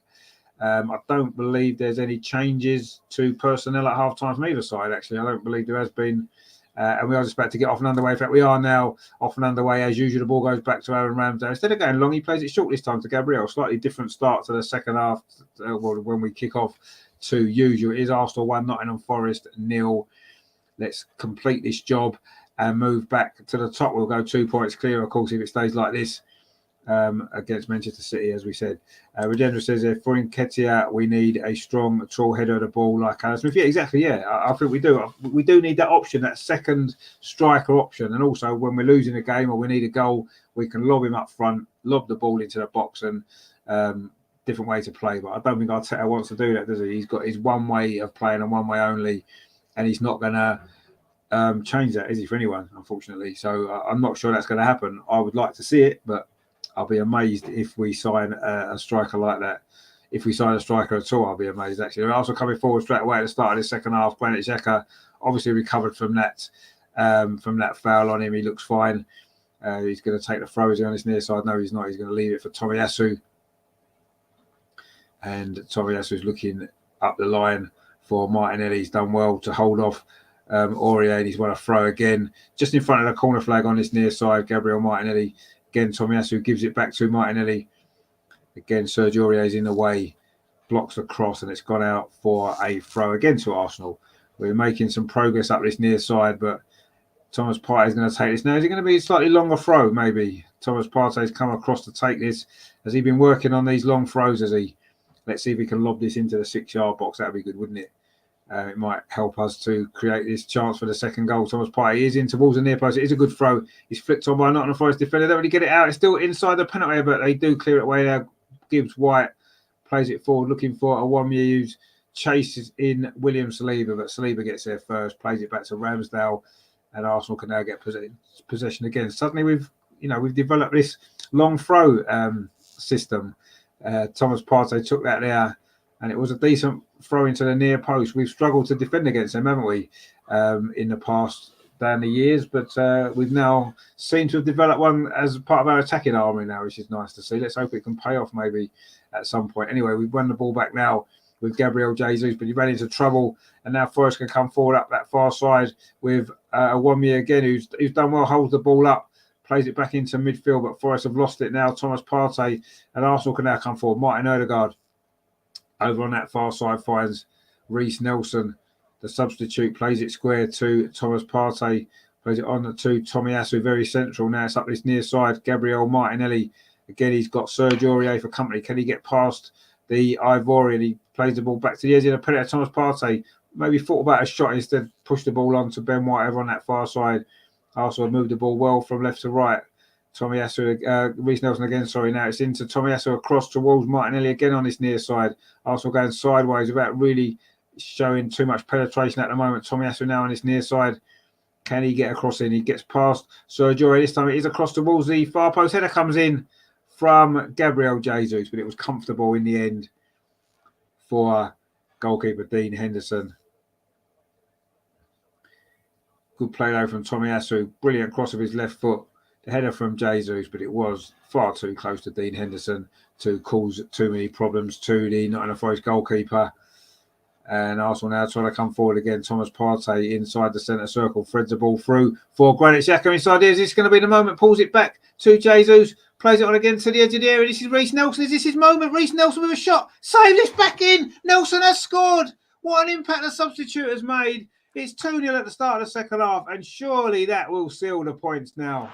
I don't believe there's any changes to personnel at half-time from either side, actually. I don't believe there has been. And we are just about to get off and underway. In fact, we are now off and underway. As usual, the ball goes back to Aaron Ramsdale. Instead of going long, he plays it short this time to Gabriel. Slightly different start to the second half. When we kick off to usual, it is Arsenal 1, Nottingham Forest 0. Let's complete this job and move back to the top. We'll go 2 points clear, of course, if it stays like this. Against Manchester City, as we said. Rajendra says, for Nketiah, we need a strong, tall header of the ball like Alan Smith. Yeah, exactly. Yeah, I think we do. We do need that option, that second striker option. And also, when we're losing a game or we need a goal, we can lob him up front, lob the ball into the box, and different way to play. But I don't think Arteta wants to do that, does he? He's got his one way of playing and one way only, and he's not going to change that, is he, for anyone, unfortunately? So I'm not sure that's going to happen. I would like to see it, but I'll be amazed if we sign a striker like that. If we sign a striker at all, I'll be amazed, actually. They're also coming forward straight away at the start of the second half. Granit Xhaka obviously recovered from that foul on him. He looks fine. He's going to take the throw. Is he on his near side? No, he's not. He's going to leave it for Tomiyasu. And Tomiyasu's looking up the line for Martinelli. He's done well to hold off Aurier. He's won a throw again. Just in front of the corner flag on his near side, Gabriel Martinelli. Again, Tomiyasu gives it back to Martinelli. Again, Serge Aurier is in the way, blocks the cross, and it's gone out for a throw again to Arsenal. We're making some progress up this near side, but Thomas Partey is going to take this. Now, is it going to be a slightly longer throw, maybe? Thomas Partey's come across to take this. Has he been working on these long throws? Let's see if he can lob this into the 6-yard box. That would be good, wouldn't it? It might help us to create this chance for the second goal. Thomas Partey is in towards the near post. It is a good throw. He's flicked on by a Nottingham Forest defender. They don't really get it out. It's still inside the penalty area, but they do clear it away now. Gibbs White plays it forward, looking for a one-year chases in William Saliba, but Saliba gets there first, plays it back to Ramsdale, and Arsenal can now get possession again. Suddenly we've developed this long throw system. Thomas Partey took that there, and it was a decent throw into the near post. We've struggled to defend against them, haven't we, in the past down the years, but we've now seemed to have developed one as part of our attacking army now, which is nice to see. Let's hope it can pay off maybe at some point. Anyway, we've won the ball back now with Gabriel Jesus, but he ran into trouble, and now Forest can come forward up that far side with Awami again, who's done well, holds the ball up, plays it back into midfield, but Forest have lost it now. Thomas Partey, and Arsenal can now come forward. Martin Odegaard over on that far side finds Reece Nelson, the substitute, plays it square to Thomas Partey, plays it on to Tomiyasu, very central. Now it's up this near side. Gabriel Martinelli, again, he's got Serge Aurier for company. Can he get past the Ivorian? He plays the ball back to the edge of the penalty. Thomas Partey maybe thought about a shot, instead pushed the ball on to Ben White over on that far side. Arsenal moved the ball well from left to right. Tomiyasu, Reece Nelson again, sorry, now it's into Tomiyasu across towards Martinelli again on this near side. Arsenal going sideways without really showing too much penetration at the moment. Tomiyasu now on this near side. Can he get across in? He gets past Serge Aurier. This time it is across towards the far post. Header comes in from Gabriel Jesus, but it was comfortable in the end for goalkeeper Dean Henderson. Good play though from Tomiyasu. Brilliant cross of his left foot. The header from Jesus, but it was far too close to Dean Henderson to cause too many problems to the Nottingham Forest goalkeeper. And Arsenal now trying to come forward again. Thomas Partey inside the centre circle, threads the ball through for Granit Xhaka inside. Is this going to be the moment? Pulls it back to Jesus, plays it on again to the edge of the area. This is Reece Nelson. Is this his moment? Reece Nelson with a shot. Save this back in. Nelson has scored. What an impact the substitute has made. It's 2-0 at the start of the second half, and surely that will seal the points now.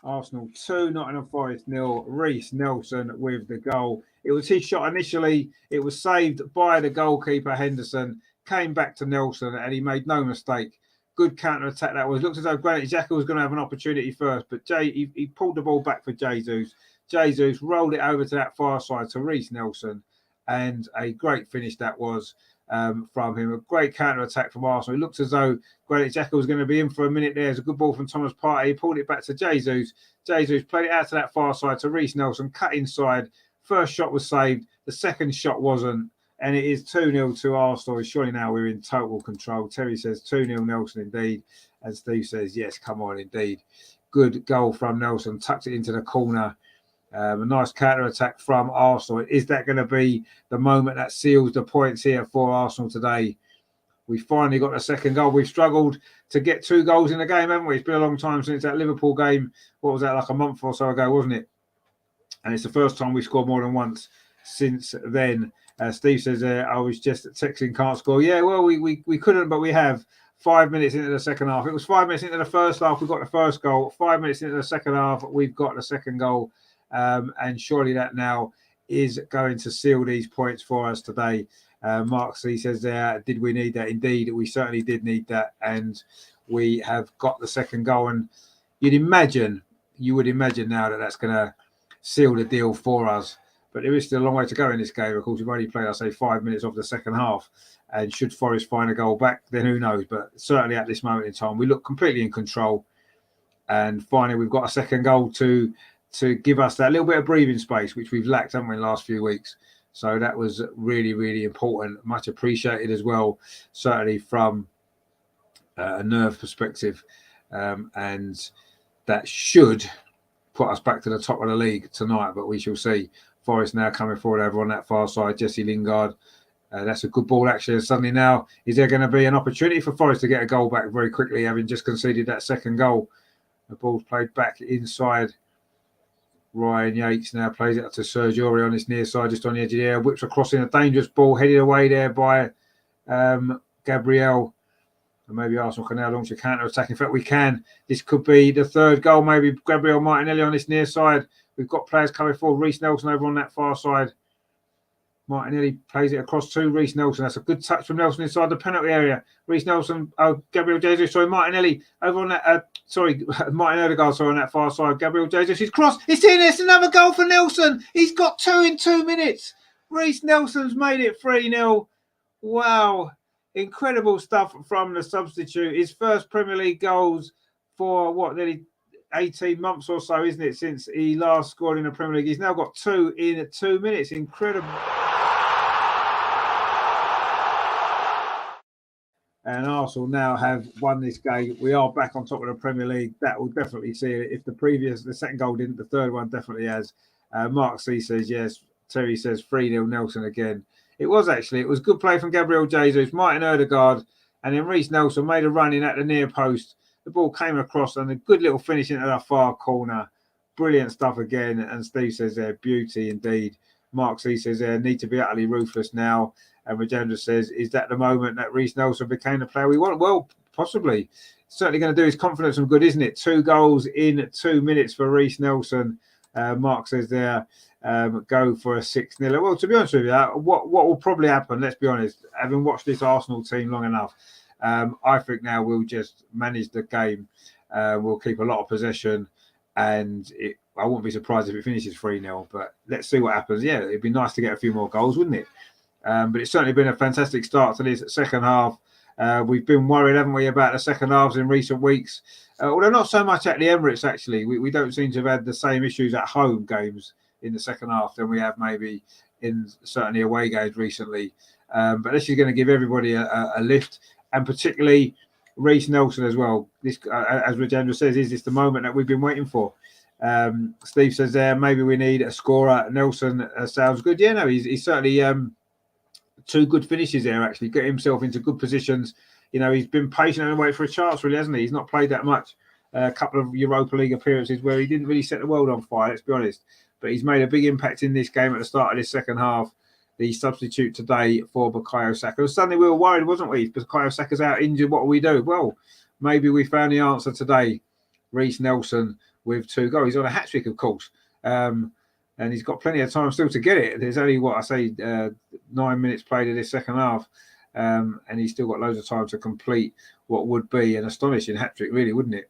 Arsenal 2, Nottingham Forest 0. Reece Nelson with the goal. It was his shot initially. It was saved by the goalkeeper Henderson. Came back to Nelson, and he made no mistake. Good counter-attack that was. Looked as though Granit Xhaka was going to have an opportunity first, but he pulled the ball back for Jesus. Jesus rolled it over to that far side to Reece Nelson, and a great finish that was from him. A great counter-attack from Arsenal. It looked as though Granit Xhaka was going to be in for a minute there. It's a good ball from Thomas Partey. He pulled it back to Jesus. Jesus played it out to that far side to Reece Nelson, cut inside. First shot was saved. The second shot wasn't. And it is 2-0 to Arsenal. Surely now we're in total control. Terry says 2-0 Nelson indeed. And Steve says, yes, come on, indeed. Good goal from Nelson. Tucked it into the corner. A nice counter-attack from Arsenal. Is that going to be the moment that seals the points here for Arsenal today? We finally got the second goal. We've struggled to get 2 goals in the game, haven't we? It's been a long time since that Liverpool game. What was that, like a month or so ago, wasn't it? And it's the first time we scored more than once since then. Steve says, I was just texting, can't score. Yeah, well, we couldn't, but we have. 5 minutes into the second half. It was 5 minutes into the first half. We got the first goal. 5 minutes into the second half, we've got the second goal. And surely that now is going to seal these points for us today. Mark C says there, did we need that? Indeed, we certainly did need that. And we have got the second goal. And you would imagine now that that's going to seal the deal for us. But there is still a long way to go in this game. Of course, we've only played, I say, 5 minutes of the second half. And should Forest find a goal back, then who knows? But certainly at this moment in time, we look completely in control. And finally, we've got a second goal to give us that little bit of breathing space, which we've lacked, haven't we, in the last few weeks. So that was really, really important. Much appreciated as well, certainly from a nerve perspective. And that should put us back to the top of the league tonight, but we shall see. Forest now coming forward over on that far side. Jesse Lingard. That's a good ball, actually. And suddenly now, is there going to be an opportunity for Forest to get a goal back very quickly, having just conceded that second goal? The ball's played back inside. Ryan Yates now plays it up to Serge Aurier on this near side, just on the edge of the air. Whips across in a dangerous ball, headed away there by Gabriel. And maybe Arsenal can now launch a counter-attack. In fact, we can. This could be the third goal. Maybe Gabriel Martinelli on this near side. We've got players coming forward. Reece Nelson over on that far side. Martinelli plays it across to Reece Nelson. That's a good touch from Nelson inside the penalty area. Reece Nelson, Gabriel Jesus, Martinelli over on that, Martin Odegaard, on that far side. Gabriel Jesus, he's crossed. It's in, it's another goal for Nelson. He's got 2 in 2 minutes. Reece Nelson's made it 3-0. Wow. Incredible stuff from the substitute. His first Premier League goals for nearly 18 months or so, isn't it, since he last scored in the Premier League. He's now got 2 in 2 minutes. Incredible. and Arsenal now have won this game. We are back on top of the Premier League. That will definitely see it. If the second goal didn't, the third one definitely has. Mark C says yes. Terry says 3-0 Nelson again. It was good play from Gabriel Jesus, Martin Odegaard, and then Reece Nelson made a run in at the near post. The ball came across and a good little finish into the far corner. Brilliant stuff again. And Steve says there, beauty indeed. Mark C says there, need to be utterly ruthless now. And Rajendra says, is that the moment that Reece Nelson became the player we want? Well, possibly. Certainly going to do his confidence some good, isn't it? 2 goals in 2 minutes for Reece Nelson. Mark says there, go for a 6-0. Well, to be honest with you, what will probably happen, let's be honest, having watched this Arsenal team long enough, I think now we'll just manage the game. We'll keep a lot of possession, and I wouldn't be surprised if it finishes 3-0, but let's see what happens. Yeah, it'd be nice to get a few more goals, wouldn't it? But it's certainly been a fantastic start to this second half. We've been worried, haven't we, about the second halves in recent weeks. Although not so much at the Emirates, actually. We don't seem to have had the same issues at home games in the second half than we have maybe in certainly away games recently. But this is going to give everybody a lift, and particularly Reece Nelson as well. This, as Rajendra says, is this the moment that we've been waiting for? Steve says there, maybe we need a scorer. Nelson sounds good. Yeah, no, he's certainly 2 good finishes there, actually. Get himself into good positions. You know, he's been patient and waiting for a chance, really, hasn't he? He's not played that much. A couple of Europa League appearances where he didn't really set the world on fire, let's be honest. But he's made a big impact in this game at the start of this second half. The substitute today for Bukayo Saka. Suddenly we were worried, wasn't we? Bukayo Saka's out injured. What do we do? Well, maybe we found the answer today. Reece Nelson with 2 goals. He's on a hat-trick, of course. And he's got plenty of time still to get it. There's only, 9 minutes played in this second half. And he's still got loads of time to complete what would be an astonishing hat-trick, really, wouldn't it?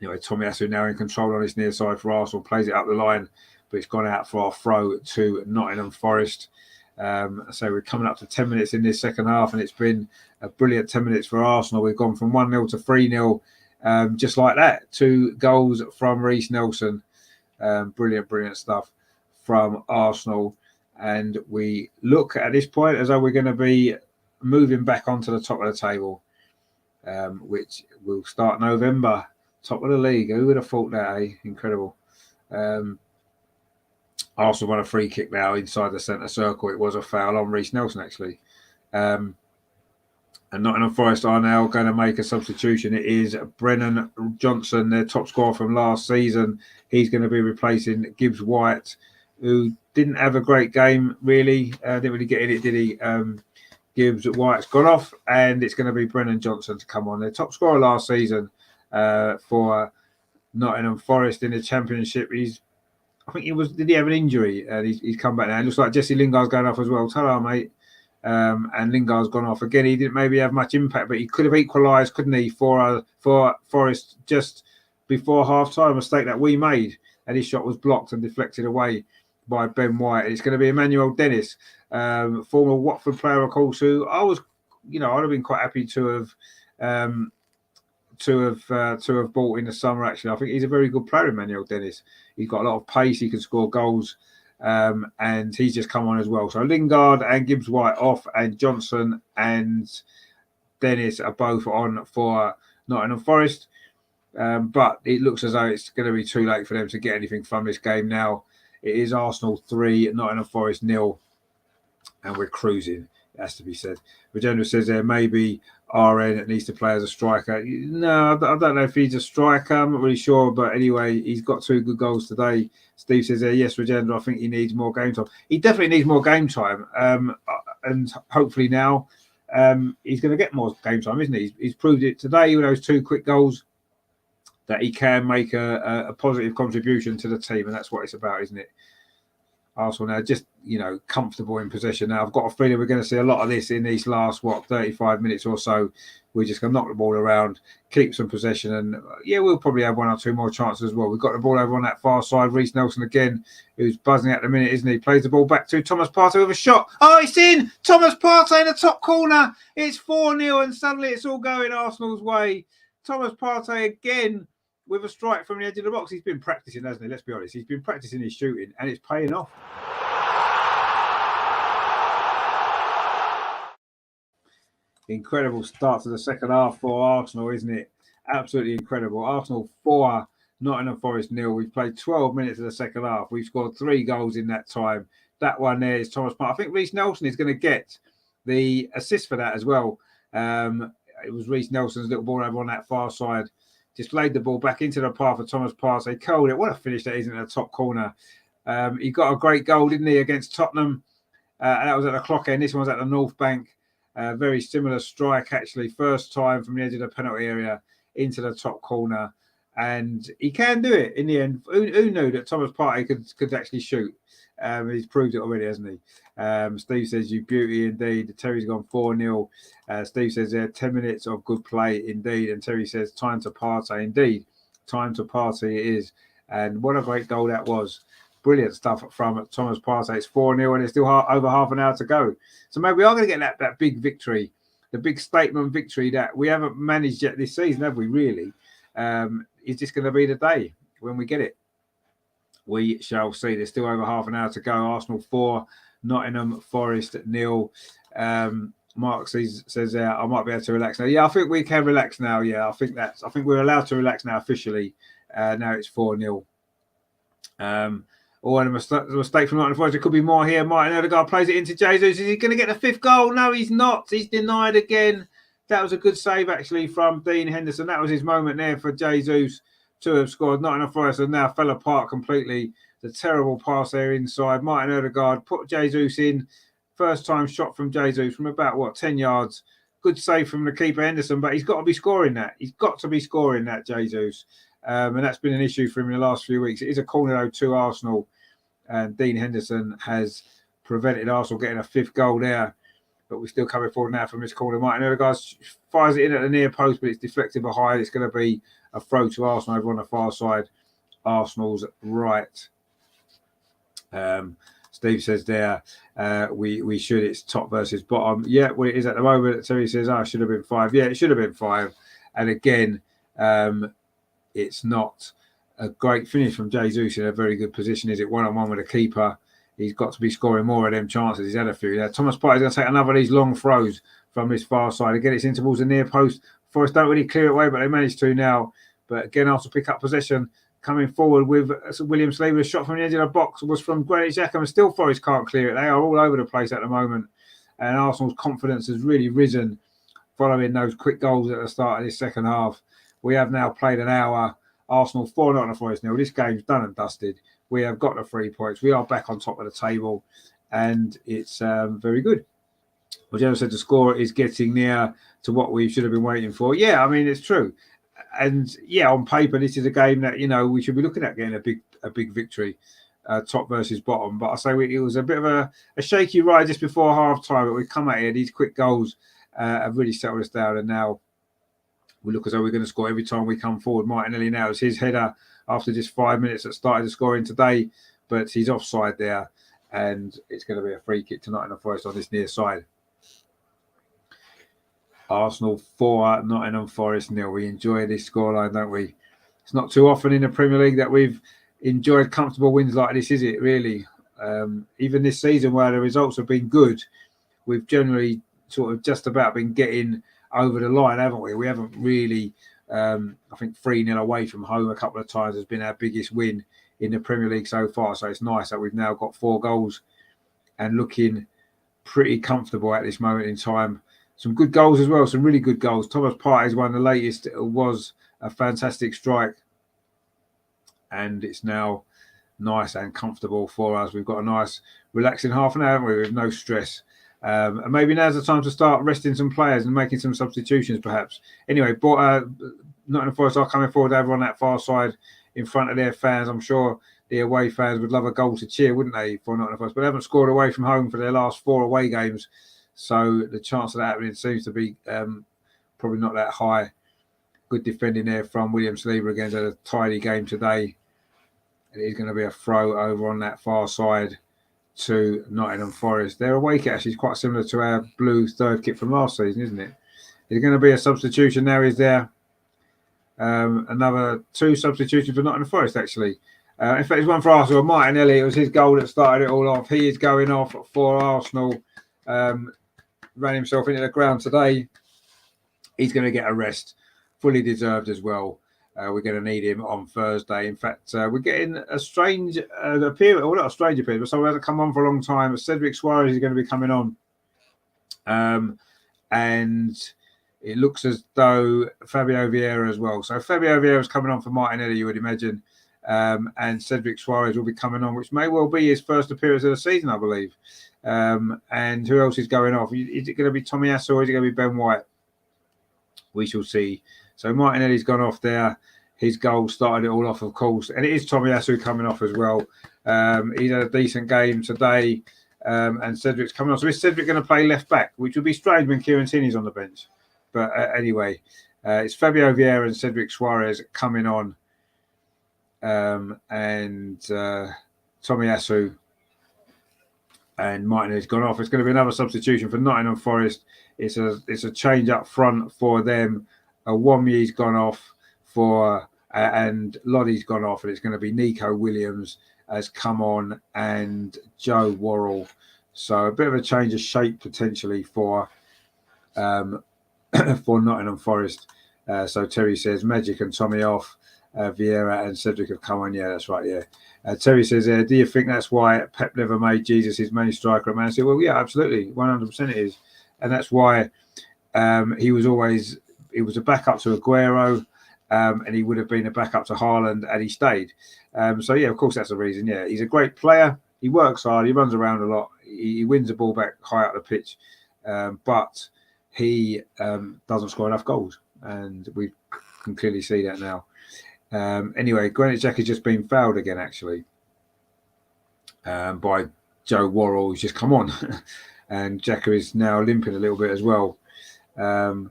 Anyway, Tomiyasu now in control on his near side for Arsenal, plays it up the line, but it's gone out for our throw to Nottingham Forest. So we're coming up to 10 minutes in this second half, and it's been a brilliant 10 minutes for Arsenal. We've gone from 1-0 to 3-0, just like that. 2 goals from Reece Nelson. Brilliant stuff from Arsenal. And we look at this point as though we're going to be moving back onto the top of the table, which will start November. Top of the league. Who would have thought that, eh? Incredible. Arsenal won a free kick now inside the centre circle. It was a foul on Reece Nelson, actually. And Nottingham Forest are now going to make a substitution. It is Brennan Johnson, their top scorer from last season. He's going to be replacing Gibbs White, who didn't have a great game, really. Didn't really get in it, did he? Gibbs White's gone off, and it's going to be Brennan Johnson to come on. Their top scorer last season for Nottingham Forest in the Championship. Did he have an injury? And he's come back now. It looks like Jesse Lingard's going off as well. Ta-ra, mate. And Lingard's gone off again. He didn't maybe have much impact, but he could have equalised, couldn't he, for Forest just before half-time, a mistake that we made. And his shot was blocked and deflected away by Ben White. And it's going to be Emmanuel Dennis, former Watford player, of course, who I'd have been quite happy to have bought in the summer. Actually, I think he's a very good player, Emmanuel Dennis. He's got a lot of pace. He can score goals, and he's just come on as well. So Lingard and Gibbs White off, and Johnson and Dennis are both on for Nottingham Forest. But it looks as though it's going to be too late for them to get anything from this game now. It is Arsenal 3, Nottingham Forest 0, and we're cruising. It has to be said. Rajendra says there maybe RN needs to play as a striker. No, I don't know if he's a striker. I'm not really sure. But anyway, he's got 2 good goals today. Steve says there, yes, Rajendra, I think he needs more game time. He definitely needs more game time. And hopefully now he's going to get more game time, isn't he? He's proved it today with those 2 quick goals that he can make a positive contribution to the team. And that's what it's about, isn't it? Arsenal now just, comfortable in possession. Now, I've got a feeling we're going to see a lot of this in these last, 35 minutes or so. We're just going to knock the ball around, keep some possession, and, we'll probably have 1 or 2 more chances as well. We've got the ball over on that far side. Reece Nelson again, who's buzzing at the minute, isn't he? Plays the ball back to Thomas Partey with a shot. Oh, it's in! Thomas Partey in the top corner. It's 4-0, and suddenly it's all going Arsenal's way. Thomas Partey again with a strike from the edge of the box. He's been practicing, hasn't he? Let's be honest. He's been practicing his shooting, and it's paying off. Incredible start to the second half for Arsenal, isn't it? Absolutely incredible. Arsenal 4, Nottingham Forest 0. We've played 12 minutes of the second half. We've scored 3 goals in that time. That one there is Thomas Partey. I think Reece Nelson is going to get the assist for that as well. It was Reece Nelson's little ball over on that far side. Just laid the ball back into the path of Thomas Partey. Curled it. What a finish that is in the top corner. He got a great goal, didn't he, against Tottenham? And that was at the clock end. This one's at the North Bank. Very similar strike, actually. First time from the edge of the penalty area into the top corner. And he can do it in the end. Who knew that Thomas Partey could actually shoot? He's proved it already, hasn't he? Steve says, you beauty indeed. Terry's gone 4-0. Steve says, 10 minutes of good play indeed. And Terry says, time to party indeed. Time to party it is. And what a great goal that was. Brilliant stuff from Thomas Partey. It's 4-0 and it's still over half an hour to go. So maybe we are going to get that big victory, the big statement victory that we haven't managed yet this season, have we, really? Is this going to be the day when we get it? We shall see. There's still over half an hour to go. Arsenal 4, Nottingham Forest 0. Mark says I might be able to relax now. Yeah, I think we can relax now. Yeah, I think we're allowed to relax now officially. Now it's 4-0. And a mistake from Nottingham Forest. There could be more here. Martin Odegaard plays it into Jesus. Is he going to get the 5th goal? No, he's not. He's denied again. That was a good save, actually, from Dean Henderson. That was his moment there for Jesus to have scored. Nottingham Forest have now fell apart completely. The terrible pass there inside. Martin Odegaard put Jesus in. First time shot from Jesus from about, 10 yards. Good save from the keeper, Henderson, but he's got to be scoring that. He's got to be scoring that, Jesus. And that's been an issue for him in the last few weeks. It is a corner, though, to Arsenal. And Dean Henderson has prevented Arsenal getting a 5th goal there. But we're still coming forward now from this corner. Martin Odegaard fires it in at the near post, but it's deflected behind. It's going to be a throw to Arsenal over on the far side. Arsenal's right. Steve says there, we should. It's top versus bottom. Yeah, well, it is at the moment. Terry says, it should have been 5. Yeah, it should have been 5. And again, it's not a great finish from Jesus in a very good position. Is it 1-on-1 with a keeper? He's got to be scoring more of them chances. He's had a few. Thomas Partey is going to take another of these long throws from this far side. Again, it's in towards the near post. Forest don't really clear it away, but they managed to now. But again, Arsenal pick up possession. Coming forward with William Slater. A shot from the edge of the box was from Granit Xhaka, and still Forest can't clear it. They are all over the place at the moment. And Arsenal's confidence has really risen following those quick goals at the start of this second half. We have now played an hour. Arsenal 4, Nottingham Forest 0. This game's done and dusted. We have got the 3 points. We are back on top of the table, and it's very good. Well, Jenna said the score is getting near to what we should have been waiting for. Yeah, I mean, it's true. And yeah, on paper, this is a game that, we should be looking at getting a big victory, top versus bottom. But I say it was a bit of a shaky ride just before half time, but we've come out here. These quick goals have really settled us down, and now we look as though we're going to score every time we come forward. Martinelli now is his header after just 5 minutes that started the scoring today, but he's offside there, and it's going to be a free kick to Nottingham Forest on this near side. Arsenal 4, Nottingham Forest 0. We enjoy this scoreline, don't we? It's not too often in the Premier League that we've enjoyed comfortable wins like this, is it, really? Even this season where the results have been good, we've generally sort of just about been getting over the line, haven't we? We haven't really, I think 3-0 away from home a couple of times has been our biggest win in the Premier League so far. So it's nice that we've now got 4 goals and looking pretty comfortable at this moment in time. Some good goals as well, some really good goals. Thomas Partey is one of the latest. It was a fantastic strike. And it's now nice and comfortable for us. We've got a nice relaxing half an hour, haven't we, with no stress. And maybe now's the time to start resting some players and making some substitutions, perhaps. Anyway, Nottingham Forest are coming forward over on that far side in front of their fans. I'm sure the away fans would love a goal to cheer, wouldn't they, for Nottingham Forest? But they haven't scored away from home for their last 4 away games. So the chance of that happening seems to be probably not that high. Good defending there from William Saliba against a tidy game today. It is going to be a throw over on that far side to Nottingham Forest. Their away kit actually is quite similar to our blue third kit from last season, isn't it? There's going to be a substitution now, is there? Another 2 substitutions for Nottingham Forest, actually. In fact, there's one for Arsenal. Martinelli, it was his goal that started it all off. He is going off for Arsenal. ran himself into the ground today. He's going to get a rest, fully deserved as well. We're going to need him on Thursday. In fact, we're getting a strange appearance, well, not a strange appearance, but someone hasn't come on for a long time. Cedric Suarez is going to be coming on. And it looks as though Fabio Vieira as well. So Fabio Vieira is coming on for Martinelli, you would imagine. And Cedric Suarez will be coming on, which may well be his first appearance of the season, I believe. And who else is going off? Is it going to be Tomiyasu or is it going to be Ben White? We shall see. So Martinelli's gone off there. His goal started it all off, of course. And it is Tomiyasu coming off as well. He's had a decent game today. And Cedric's coming on. So is Cedric going to play left back, which would be strange when Kieran Tierney's on the bench. But anyway, it's Fabio Vieira and Cedric Suarez coming on. And Tomiyasu and Martinelli's gone off. It's going to be another substitution for Nottingham Forest. It's a change up front for them. Womye's gone off and Loddy's gone off, and it's going to be Nico Williams has come on and Joe Worrell. So a bit of a change of shape potentially for Nottingham Forest. So Terry says Magic and Tommy off. Vieira and Cedric have come on. Yeah, that's right. Yeah. Terry says, do you think that's why Pep never made Jesus his main striker at Man City? Well, yeah, absolutely. 100% it is. And that's why he was a backup to Aguero, and he would have been a backup to Haaland had he stayed. So, yeah, of course, that's the reason. Yeah, he's a great player. He works hard. He runs around a lot. He wins the ball back high up the pitch. But he doesn't score enough goals. And we can clearly see that now. Anyway, Granit Xhaka has just been fouled again, actually, by Joe Worrell, who's just come on. And Xhaka is now limping a little bit as well. And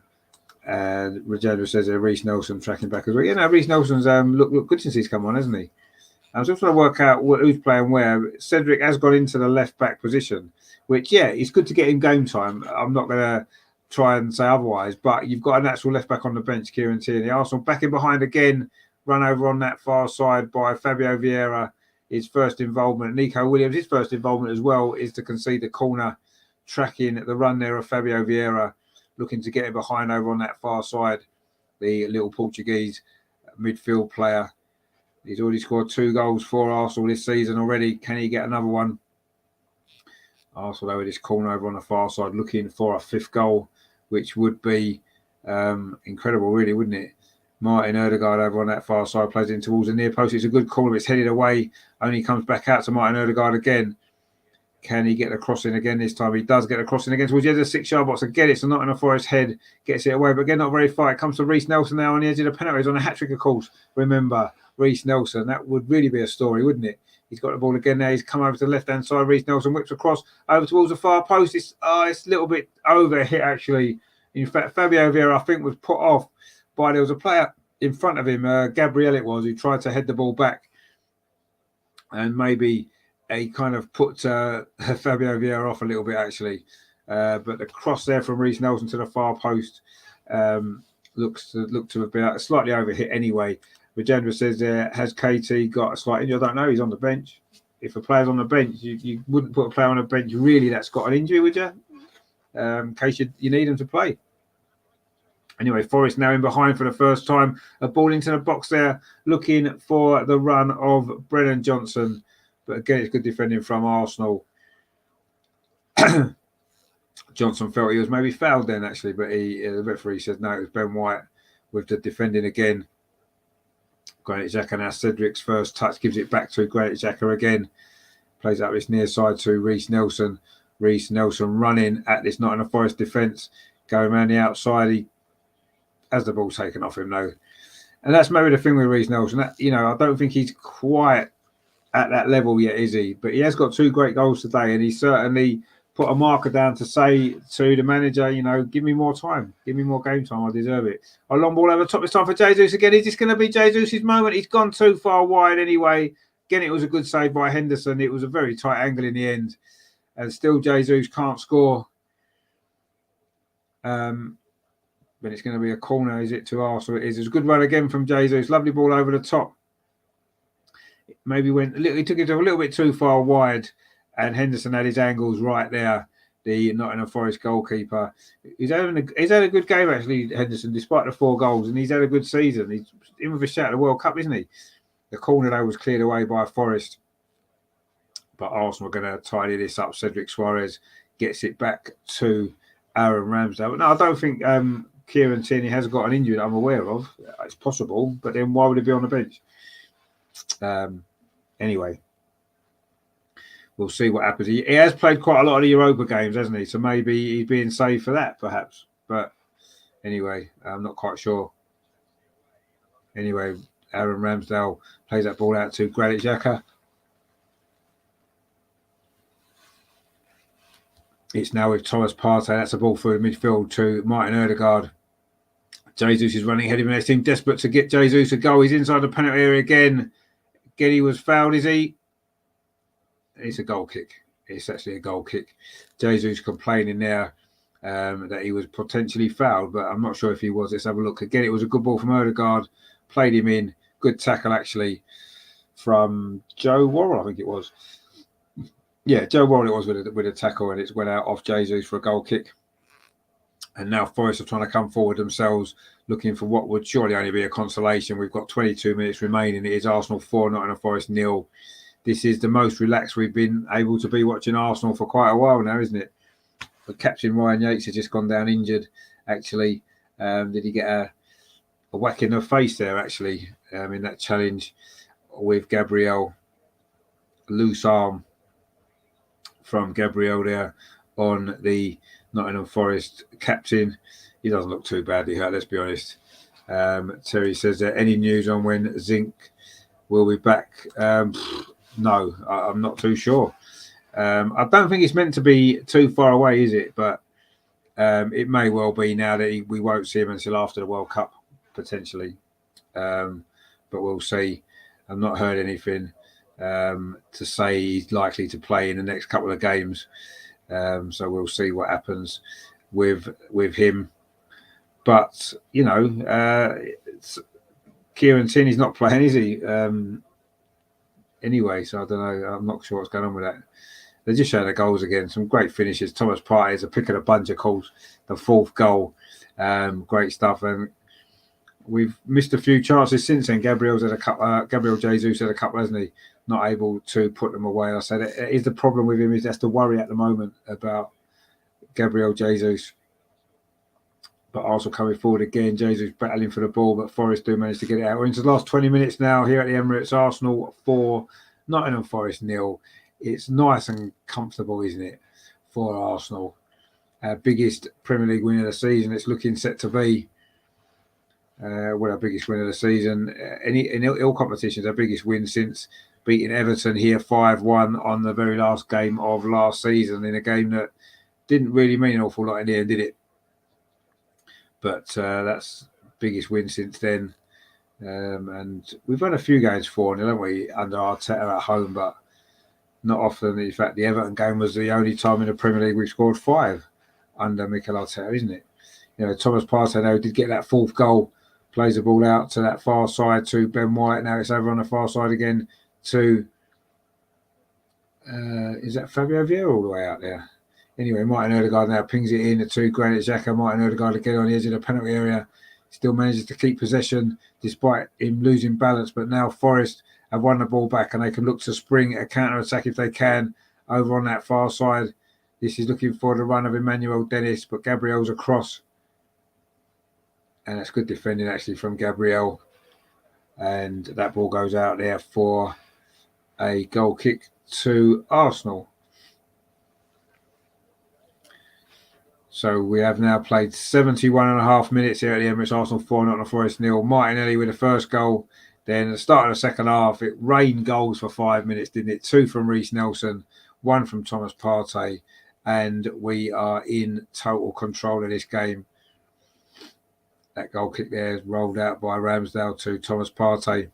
Rajendra says Reece Nelson tracking back as well. Yeah, no, Reece Nelson's look good since he's come on, hasn't he? I was just trying to work out who's playing where. Cedric has gone into the left back position, which, yeah, it's good to get him game time. I'm not going to try and say otherwise, but you've got a natural left back on the bench, Kieran Tierney. Arsenal back in behind again, run over on that far side by Fabio Vieira. His first involvement. Nico Williams, his first involvement as well, is to concede the corner, tracking the run there of Fabio Vieira, looking to get it behind over on that far side. The little Portuguese midfield player. He's already scored 2 goals for Arsenal this season already. Can he get another one? Arsenal over this corner over on the far side, looking for a 5th goal, which would be incredible, really, wouldn't it? Martin Ødegaard over on that far side plays in towards the near post. It's a good corner. It's headed away. Only comes back out to Martin Ødegaard again. Can he get the crossing again this time? He does get the crossing again towards the edge of the 6-yard box. Again, it's not in a Forest head. Gets it away, but again, not very far. It comes to Reece Nelson now on the edge of the penalty. He's on a hat-trick, of course. Remember, Reece Nelson. That would really be a story, wouldn't it? He's got the ball again now. He's come over to the left-hand side. Reece Nelson whips across over towards the far post. It's a little bit over hit, actually. In fact, Fabio Vieira, I think, was put off by, there was a player in front of him, Gabriel it was, who tried to head the ball back. And maybe he kind of put Fabio Vieira off a little bit, actually. But the cross there from Reece Nelson to the far post looks to have been slightly overhit anyway. Rajendra says, has KT got a slight injury? I don't know. He's on the bench. If a player's on the bench, you wouldn't put a player on the bench really that's got an injury, would you? In case you need him to play. Anyway, Forest now in behind for the first time. A ball into the box there, looking for the run of Brennan Johnson. But again, it's good defending from Arsenal. Johnson felt he was maybe fouled then, actually, but the referee said no, it was Ben White with the defending again. Granit Xhaka now, Cedric's first touch, gives it back to Granit Xhaka again. Plays out this near side to Reece Nelson. Reece Nelson running at this Nottingham Forest defence, going around the outside. He has the ball taken off him, though. And that's maybe the thing with Reece Nelson. I don't think he's quite at that level yet, is he? But he has got 2 great goals today, and he certainly put a marker down to say to the manager, give me more time. Give me more game time. I deserve it. A long ball over the top. It's time for Jesus again. Is this going to be Jesus' moment? He's gone too far wide anyway. Again, it was a good save by Henderson. It was a very tight angle in the end. And still Jesus can't score. But it's going to be a corner, is it, to Arsenal? It is. It's a good run again from Jesus. Lovely ball over the top. Maybe he took it a little bit too far wide, and Henderson had his angles right there. the Nottingham Forest goalkeeper. He's had a good game, actually, Henderson, despite the 4 goals, and he's had a good season. He's in with a shout at the World Cup, isn't he? The corner, though, was cleared away by Forest. But Arsenal are going to tidy this up. Cedric Suarez gets it back to Aaron Ramsdale. No, I don't think Kieran Tierney has got an injury that I'm aware of. It's possible, but then why would he be on the bench? Anyway, we'll see what happens. He has played quite a lot of the Europa games, hasn't he? So maybe he's being saved for that, perhaps. But anyway, I'm not quite sure. Anyway, Aaron Ramsdale plays that ball out to Granit Xhaka. It's now with Thomas Partey. That's a ball through the midfield to Martin Ødegaard. Jesus is running ahead of him. They seem desperate to get Jesus a goal. He's inside the penalty area again. He was fouled, is he? It's a goal kick. It's actually a goal kick. Jesus complaining there that he was potentially fouled, but I'm not sure if he was. Let's have a look. Again, it was a good ball from Ødegaard. Played him in. Good tackle, actually, from Joe Worrell, I think it was. Yeah, Joe Worrell it was with a tackle, and it went out off Jesus for a goal kick. And now Forest are trying to come forward themselves, looking for what would surely only be a consolation. We've got 22 minutes remaining. It is Arsenal 4, Nottingham Forest 0. This is the most relaxed we've been able to be watching Arsenal for quite a while now, isn't it? But Captain Ryan Yates has just gone down injured, actually. Did he get a whack in the face there, actually, in that challenge with Gabriel? Loose arm from Gabriel there on the Nottingham Forest captain. He doesn't look too badly hurt, let's be honest. Terry says, any news on when Zinc will be back? No, I'm not too sure. I don't think it's meant to be too far away, is it? But it may well be now that we won't see him until after the World Cup, potentially. But we'll see. I've not heard anything to say he's likely to play in the next couple of games. So we'll see what happens with him. But, you know, Kieran Tierney's not playing, is he? Anyway, so I don't know. I'm not sure what's going on with that. They're just showing the goals again. Some great finishes. Thomas Partey is a pick of the bunch, of course. The 4th goal. Great stuff. And we've missed a few chances since then. Gabriel Jesus had a couple, hasn't he? Not able to put them away. I said it is the problem with him. Is that's the worry at the moment about Gabriel Jesus. But Arsenal coming forward again. Jesus battling for the ball, but Forest do manage to get it out. We're into the last 20 minutes now here at the Emirates. Arsenal 4, Nottingham Forest 0. It's nice and comfortable, isn't it, for Arsenal? Our biggest Premier League win of the season. It's looking set to be our biggest win of the season. In all competitions, our biggest win since beating Everton here 5-1 on the very last game of last season, in a game that didn't really mean an awful lot in the end, did it? But that's biggest win since then. And we've won a few games 4-0, haven't we, under Arteta at home, but not often. In fact, the Everton game was the only time in the Premier League we scored 5 under Mikel Arteta, isn't it? You know, Thomas Partey, though, did get that 4th goal, plays the ball out to that far side to Ben White. Now it's over on the far side again to, is that Fabio Vieira all the way out there? Anyway, Martin Ødegaard now pings it in to Granit Xhaka. Martin Ødegaard again on the edge of the penalty area. Still manages to keep possession despite him losing balance. But now Forest have won the ball back and they can look to spring a counter-attack if they can over on that far side. This is looking for the run of Emmanuel Dennis, but Gabriel's across. And that's good defending actually from Gabriel. And that ball goes out there for a goal kick to Arsenal. So we have now played 71.5 minutes here at the Emirates. Arsenal 4, Nottingham Forest 0. Martinelli with the first goal. Then at the start of the second half, it rained goals for 5 minutes, didn't it? 2 from Reece Nelson, 1 from Thomas Partey. And we are in total control of this game. That goal kick there is rolled out by Ramsdale to Thomas Partey.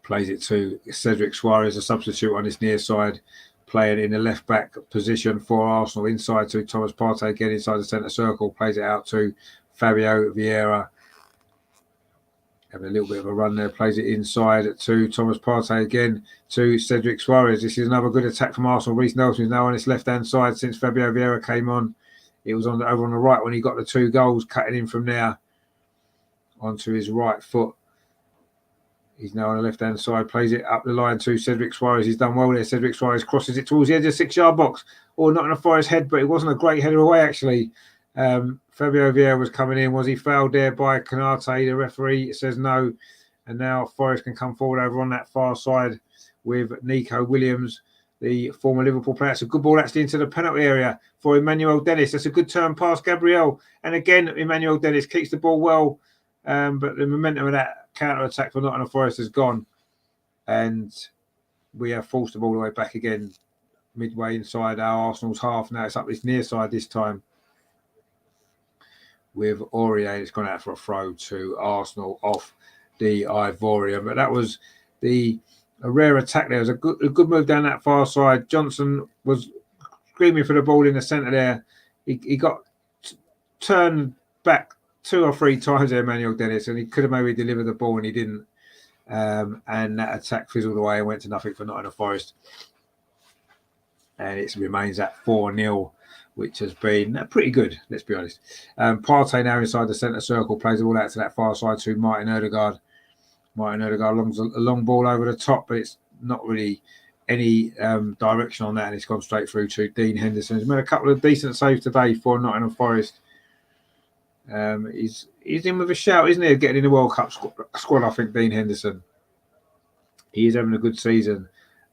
Plays it to Cedric Suarez, a substitute on his near side, playing in the left-back position for Arsenal. Inside to Thomas Partey, again inside the centre circle. Plays it out to Fabio Vieira. Having a little bit of a run there, plays it inside to Thomas Partey again to Cedric Suarez. This is another good attack from Arsenal. Reece Nelson is now on its left-hand side since Fabio Vieira came on. It was over on the right when he got the 2 goals, cutting in from there onto his right foot. He's now on the left-hand side, plays it up the line to Cedric Suarez. He's done well there. Cedric Suarez crosses it towards the edge of the 6-yard box. Or not in a Forest head, but it wasn't a great header away, actually. Fabio Vieira was coming in. Was he fouled there by Canate? The referee says no. And now Forest can come forward over on that far side with Nico Williams, the former Liverpool player. It's a good ball actually into the penalty area for Emmanuel Dennis. That's a good turn past Gabriel. And again, Emmanuel Dennis keeps the ball well. But the momentum of that counter-attack for Nottingham Forest has gone. And we have forced the ball away back again, midway inside our Arsenal's half. Now it's up this near side this time with Aurier. It's gone out for a throw to Arsenal off the Ivorian. But that was a rare attack there. It was a good move down that far side. Johnson was screaming for the ball in the centre there. He got turned back 2 or 3 times there, Emmanuel Dennis, and he could have maybe delivered the ball and he didn't. And that attack fizzled away and went to nothing for Nottingham Forest. And it remains at 4-0, which has been pretty good, let's be honest. Partey now inside the centre circle, plays the ball out to that far side to Martin Ødegaard. Martin Ødegaard longs a long ball over the top, but it's not really any direction on that, and it's gone straight through to Dean Henderson. He's made a couple of decent saves today for Nottingham Forest. He's in with a shout, isn't he, of getting in the World Cup squad, I think, Dean Henderson. He is having a good season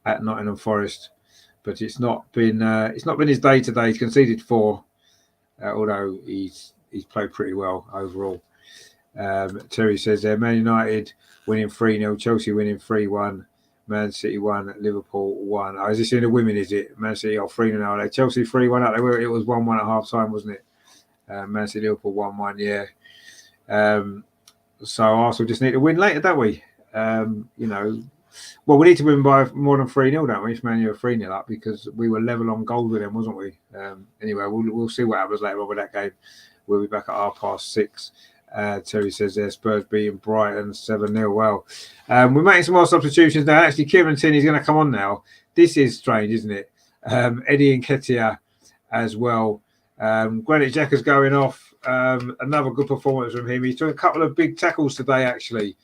at Nottingham Forest, but it's not been his day today. He's conceded 4, although he's played pretty well overall. Terry says there, Man United winning 3-0, Chelsea winning 3-1, Man City 1, Liverpool 1. Oh, is this in the women, is it? Man City are 3-0 now. Chelsea 3-1 out there. It was 1-1 at half time, wasn't it? Man City, Liverpool 1-1, yeah. So Arsenal just need to win later, don't we? Well, we need to win by more than 3-0, don't we? If Man U are 3-0 up, because we were level on goals with them, wasn't we? Anyway, we'll see what happens later on with that game. We'll be back at 6:30. Terry says there, Spurs beating Brighton 7-0. Well, we're making some more substitutions now. Actually, Kieran Tierney's going to come on now. This is strange, isn't it? Eddie Nketiah as well. Granit Xhaka's going off. Another good performance from him. He took a couple of big tackles today, actually.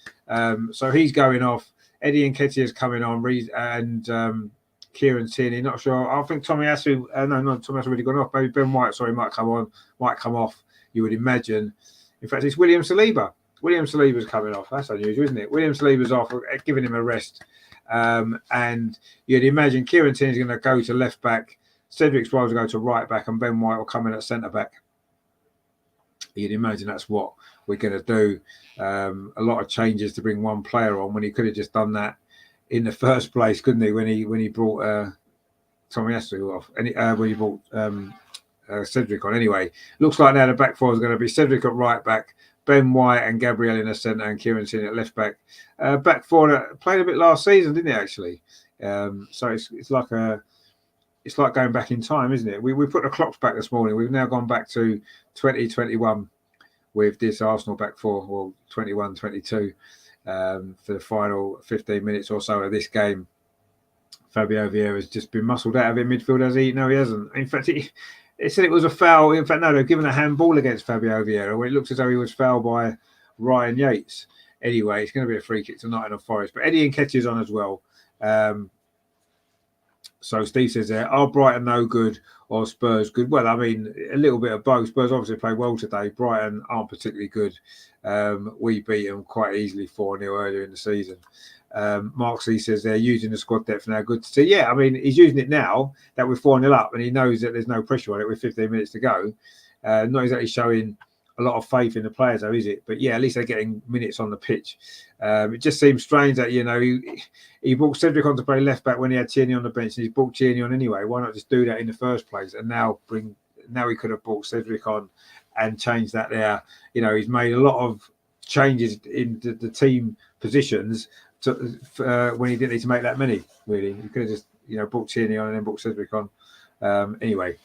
So he's going off. Eddie Nketiah's coming on, and Kieran Tierney. Not sure. I think Tomiyasu. Tomiyasu already gone off. Maybe Ben White. Sorry, might come on. Might come off. You would imagine. In fact, it's William Saliba. William Saliba's coming off. That's unusual, isn't it? William Saliba's off, giving him a rest. And you'd imagine Kieran Tierney's going to go to left back. Cedric Suarez will go to right back, and Ben White will come in at centre back. You'd imagine that's what we're going to do. A lot of changes to bring one player on when he could have just done that in the first place, couldn't he? When he brought Tomiyasu off, when he brought Cedric on. Anyway, looks like now the back four is going to be Cedric at right back, Ben White and Gabriel in the centre, and Kieran Tierney at left back. Back four that played a bit last season, didn't it? Actually, so it's like going back in time, isn't it? We put the clocks back this morning. We've now gone back to 2021 with this Arsenal back four, or 21-22 for the final 15 minutes or so of this game. Fabio Vieira has just been muscled out of it midfield, has he? No, he hasn't. In fact, it said it was a foul. In fact, no, they've given a handball against Fabio Vieira, where it looks as though he was fouled by Ryan Yates. Anyway, it's going to be a free kick to Nottingham Forest. But Eddie Nketiah's on as well. So Steve says there, are Brighton no good or Spurs good? Well, I mean, a little bit of both. Spurs obviously played well today. Brighton aren't particularly good. We beat them quite easily 4-0 earlier in the season. Mark C says they're using the squad depth now. Good to see. Yeah, I mean, he's using it now that we're 4-0 up, and he knows that there's no pressure on it with 15 minutes to go. Not exactly showing a lot of faith in the players, though, is it? But yeah, at least they're getting minutes on the pitch. It just seems strange that, you know, he brought Cedric on to play left back when he had Tierney on the bench, and he's brought Tierney on anyway. Why not just do that in the first place? And now he could have brought Cedric on and changed that there. You know, he's made a lot of changes in the team positions when he didn't need to make that many, really. He could have just, you know, brought Tierney on and then brought Cedric on. Anyway,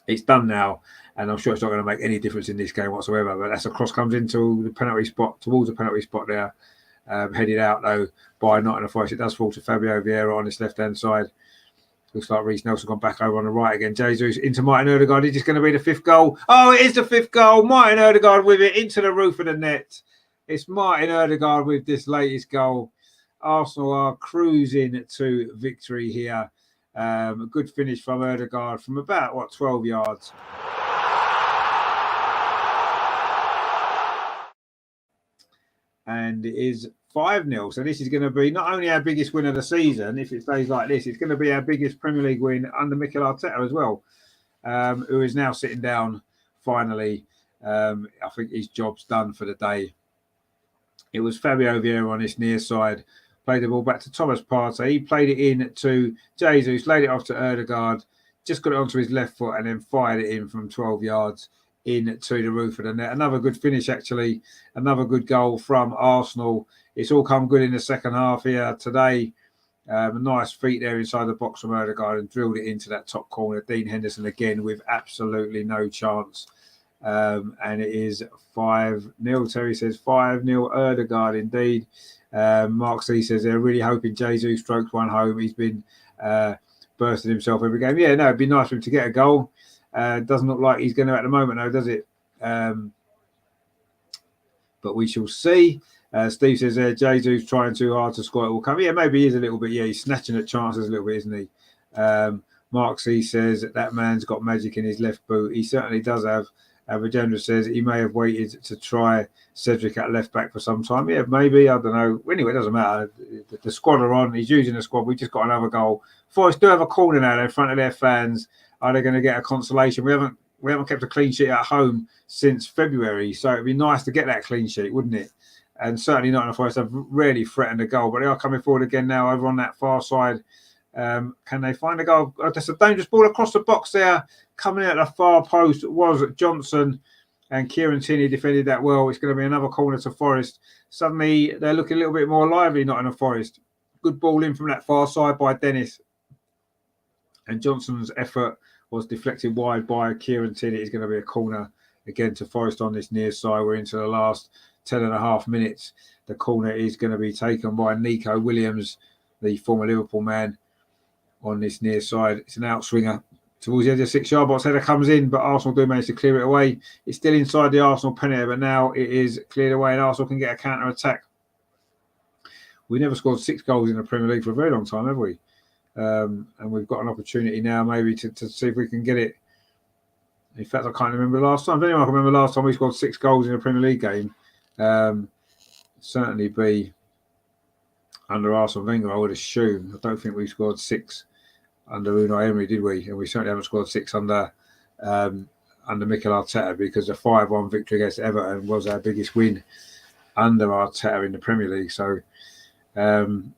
It's done now, and I'm sure it's not going to make any difference in this game whatsoever. But that's a cross comes into the penalty spot, towards the penalty spot there, headed out though by Nottingham Forest. It does fall to Fabio Vieira on this left-hand side. Looks like Reece Nelson gone back over on the right again. Jesus into Martin Ødegaard. Is this going to be the 5th goal? Oh, it is the 5th goal. Martin Ødegaard with it into the roof of the net. It's Martin Ødegaard with this latest goal. Arsenal are cruising to victory here. A good finish from Ødegaard from about, 12 yards. And it is 5-0. So this is going to be not only our biggest win of the season, if it stays like this, it's going to be our biggest Premier League win under Mikel Arteta as well, who is now sitting down finally. I think his job's done for the day. It was Fabio Vieira on this near side. Played the ball back to Thomas Partey. He played it in to Jesus, laid it off to Ødegaard, just got it onto his left foot and then fired it in from 12 yards into the roof of the net. Another good finish, actually. Another good goal from Arsenal. It's all come good in the second half here today. A nice feet there inside the box from Ødegaard and drilled it into that top corner. Dean Henderson again with absolutely no chance. And it is 5-0. Terry says 5-0 Ødegaard indeed. Mark C says they're really hoping Jesus strokes one home. He's been bursting himself every game. Yeah, no, it'd be nice for him to get a goal. Doesn't look like he's going to at the moment, though, does it? But we shall see. Steve says Jesus trying too hard to score. It will come. Yeah, maybe he is a little bit. Yeah, he's snatching at chances a little bit, isn't he? Mark C says that man's got magic in his left boot. He certainly does have. Vajendra says he may have waited to try Cedric at left back for some time. Yeah, maybe. I don't know. Anyway, it doesn't matter. The squad are on. He's using the squad. We just got another goal. Forest do have a corner now in front of their fans. Are they going to get a consolation? We haven't kept a clean sheet at home since February, so it'd be nice to get that clean sheet, wouldn't it? And certainly Nottingham Forest have really threatened a goal, but they are coming forward again now over on that far side. Can they find a goal? Oh, that's a dangerous ball across the box there. Coming out the far post was Johnson, and Kieran Tierney defended that well. It's going to be another corner to Forest. Suddenly they're looking a little bit more lively, Nottingham Forest. Good ball in from that far side by Dennis. And Johnson's effort was deflected wide by Kieran Tierney. It's going to be a corner again to Forest on this near side. We're into the last 10.5 minutes. The corner is going to be taken by Nico Williams, the former Liverpool man, on this near side. It's an outswinger towards the edge of the 6-yard box. Header comes in, but Arsenal do manage to clear it away. It's still inside the Arsenal penalty, but now it is cleared away and Arsenal can get a counter-attack. We never scored 6 goals in the Premier League for a very long time, have we? And we've got an opportunity now maybe to see if we can get it. In fact, I can't remember the last time. If anyone can remember the last time we scored 6 goals in a Premier League game, certainly be under Arsene Wenger, I would assume. I don't think we scored 6 under Unai Emery, did we? And we certainly haven't scored 6 under Mikel Arteta, because the 5-1 victory against Everton was our biggest win under Arteta in the Premier League. So, yeah, I'm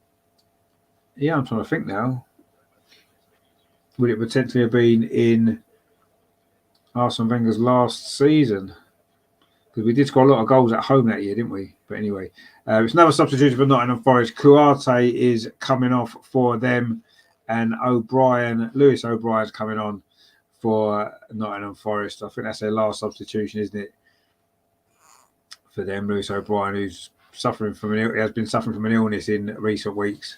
trying to think now. Would it potentially have been in Arsene Wenger's last season? Because we did score a lot of goals at home that year, didn't we? But anyway, it's another substitution for Nottingham Forest. Kuarte is coming off for them, and Lewis O'Brien's coming on for Nottingham Forest. I think that's their last substitution, isn't it? For them, Lewis O'Brien, who's has been suffering from an illness in recent weeks.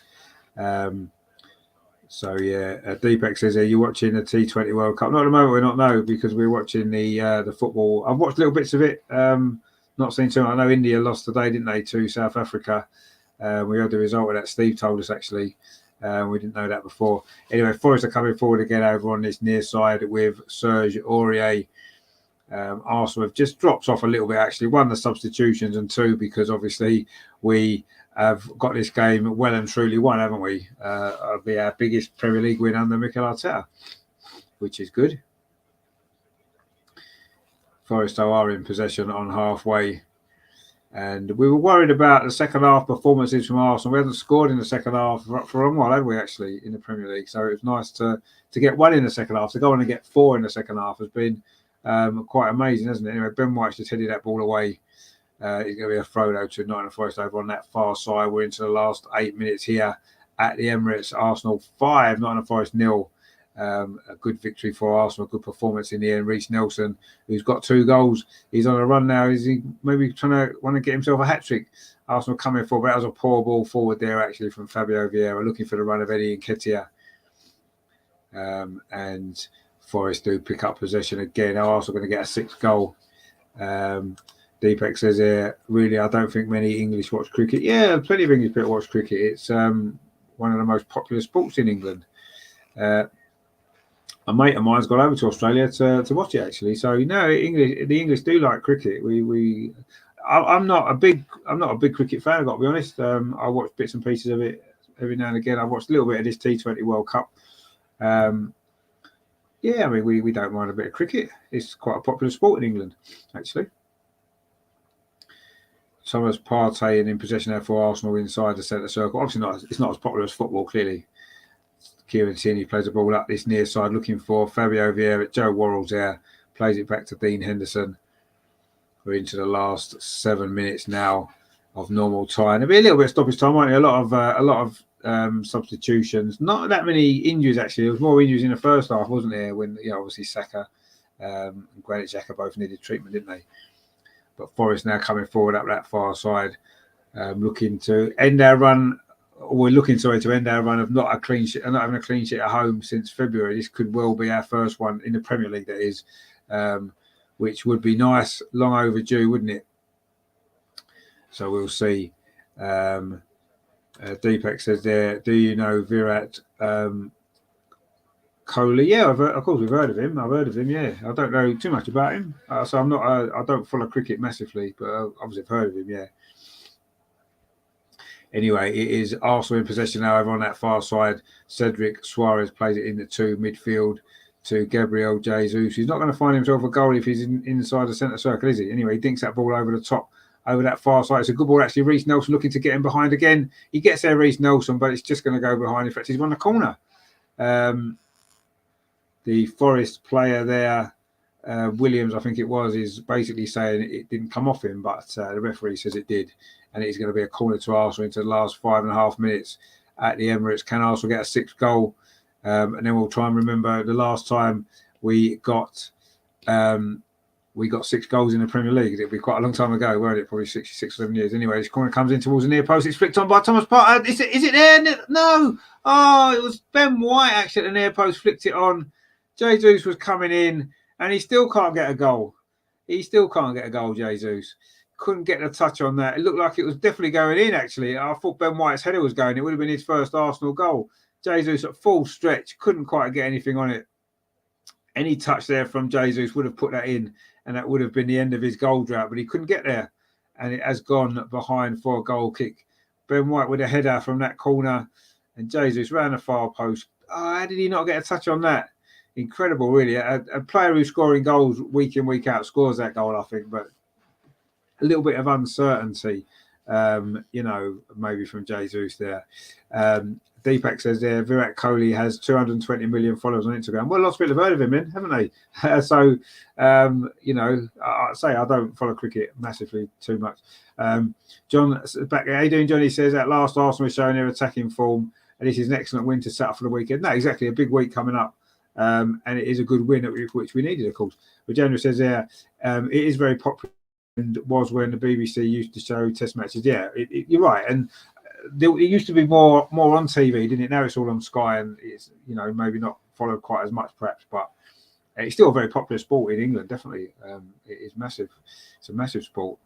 So yeah, Deepak says, "Are you watching the T20 World Cup?" Not at the moment. We're not, no, because we're watching the football. I've watched little bits of it. Not seen too much. I know India lost today, didn't they, to South Africa? We heard the result of that. Steve told us actually. We didn't know that before. Anyway, Forest are coming forward again over on this near side with Serge Aurier. Arsenal have just dropped off a little bit, actually. 1, the substitutions, and 2, because obviously we have got this game well and truly won, haven't we? It'll be our biggest Premier League win under Mikel Arteta, which is good. Forest are in possession on halfway. And we were worried about the second half performances from Arsenal. We hadn't scored in the second half for a while, had we, actually, in the Premier League? So it was nice to get 1 in the second half. To go on and get 4 in the second half has been quite amazing, hasn't it? Anyway, Ben White's just headed that ball away. It's going to be a throw though to Nottingham Forest over on that far side. We're into the last 8 minutes here at the Emirates. Arsenal 5, Nottingham Forest 0. A good victory for Arsenal, a good performance in the end. Reece Nelson, who's got 2 goals, he's on a run now. Is he maybe want to get himself a hat-trick? Arsenal coming forward, but that was a poor ball forward there actually from Fabio Vieira, looking for the run of Eddie Nketiah. And Forest do pick up possession again. Now Arsenal going to get a 6th goal. Deepak says here, really, I don't think many English watch cricket. Yeah, plenty of English people watch cricket. It's one of the most popular sports in England. A mate of mine's gone over to Australia to watch it actually. So the English do like cricket. I'm not a big cricket fan. I've got to be honest. I watch bits and pieces of it every now and again. I watched a little bit of this T20 World Cup. Yeah, I mean we don't mind a bit of cricket. It's quite a popular sport in England, actually. Thomas Partey in possession there for Arsenal inside the centre circle. Obviously, it's not as popular as football, clearly. Kieran Tierney plays the ball up this near side, looking for Fabio Vieira. Joe Worrell's there, plays it back to Dean Henderson. We're into the last 7 minutes now of normal time. There'll be a little bit of stoppage time, won't there? A lot of substitutions. Not that many injuries actually. There was more injuries in the first half, wasn't there? When obviously Saka and Granit Xhaka both needed treatment, didn't they? But Forest now coming forward up that far side, looking to end our run. We're looking to end our run of not having a clean sheet at home since February. This could well be our first one in the Premier League, that is, which would be nice, long overdue, wouldn't it? So we'll see. Deepak says there, do you know Virat Kohli? Yeah, of course we've heard of him. I've heard of him. Yeah, I don't know too much about him, so I'm not. I don't follow cricket massively, but obviously I've heard of him. Yeah. Anyway, it is Arsenal in possession now over on that far side. Cedric Suarez plays it in the 2 midfield to Gabriel Jesus. He's not going to find himself a goal if he's inside the centre circle, is he? Anyway, he dinks that ball over the top, over that far side. It's a good ball, actually. Reece Nelson looking to get him behind again. He gets there, Reece Nelson, but it's just going to go behind. In fact, he's on the corner. The Forest player there, Williams, I think it was, is basically saying it didn't come off him, but the referee says it did. And it's going to be a corner to Arsenal into the last 5.5 minutes at the Emirates. Can Arsenal get a 6th goal? And then we'll try and remember the last time we got 6 goals in the Premier League. It'll be quite a long time ago, won't it? Probably 66 or 7 years. Anyway, this corner comes in towards the near post. It's flicked on by Thomas Partey. Is it there? No. Oh, it was Ben White actually at the near post, flicked it on. Jesus was coming in, and he still can't get a goal. Jesus. Couldn't get the touch on that. It looked like it was definitely going in, actually. I thought Ben White's header was going. It would have been his first Arsenal goal. Jesus at full stretch. Couldn't quite get anything on it. Any touch there from Jesus would have put that in, and that would have been the end of his goal drought, but he couldn't get there. And it has gone behind for a goal kick. Ben White with a header from that corner, and Jesus ran the far post. Oh, how did he not get a touch on that? Incredible, really. A player who's scoring goals week in, week out scores that goal, I think, but a little bit of uncertainty, maybe from Jesus there. Deepak says there, Virat Kohli has 220 million followers on Instagram. Well, lots of people have heard of him, haven't they? So, I say I don't follow cricket massively too much. John, back, how you doing, John? He says, at last Arsenal is showing their attacking form, and this is an excellent win to set up for the weekend. No, exactly, a big week coming up. And it is a good win, which we needed, of course. But General says there, it is very popular, and was when the BBC used to show test matches. Yeah, you're right. And it used to be more on TV, didn't it? Now it's all on Sky, and it's maybe not followed quite as much, perhaps, but it's still a very popular sport in England. Definitely, it is massive. It's a massive sport.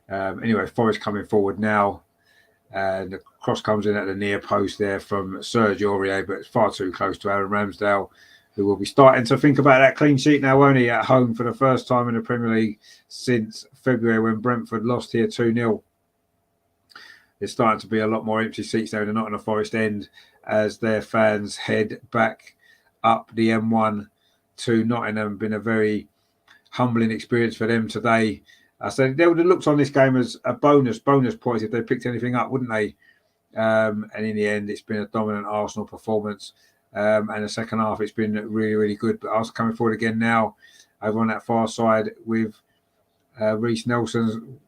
Anyway, Forest coming forward now. And the cross comes in at the near post there from Serge Aurier, but it's far too close to Aaron Ramsdale, who will be starting to think about that clean sheet now, won't he, at home for the first time in the Premier League since February when Brentford lost here 2-0. There's starting to be a lot more empty seats there in the Nottingham Forest end as their fans head back up the M1 to Nottingham. Been a very humbling experience for them today. So they would have looked on this game as a bonus points if they picked anything up, wouldn't they? And in the end, it's been a dominant Arsenal performance. And the second half, it's been really, really good. But Arsenal coming forward again now over on that far side with Reece Nelson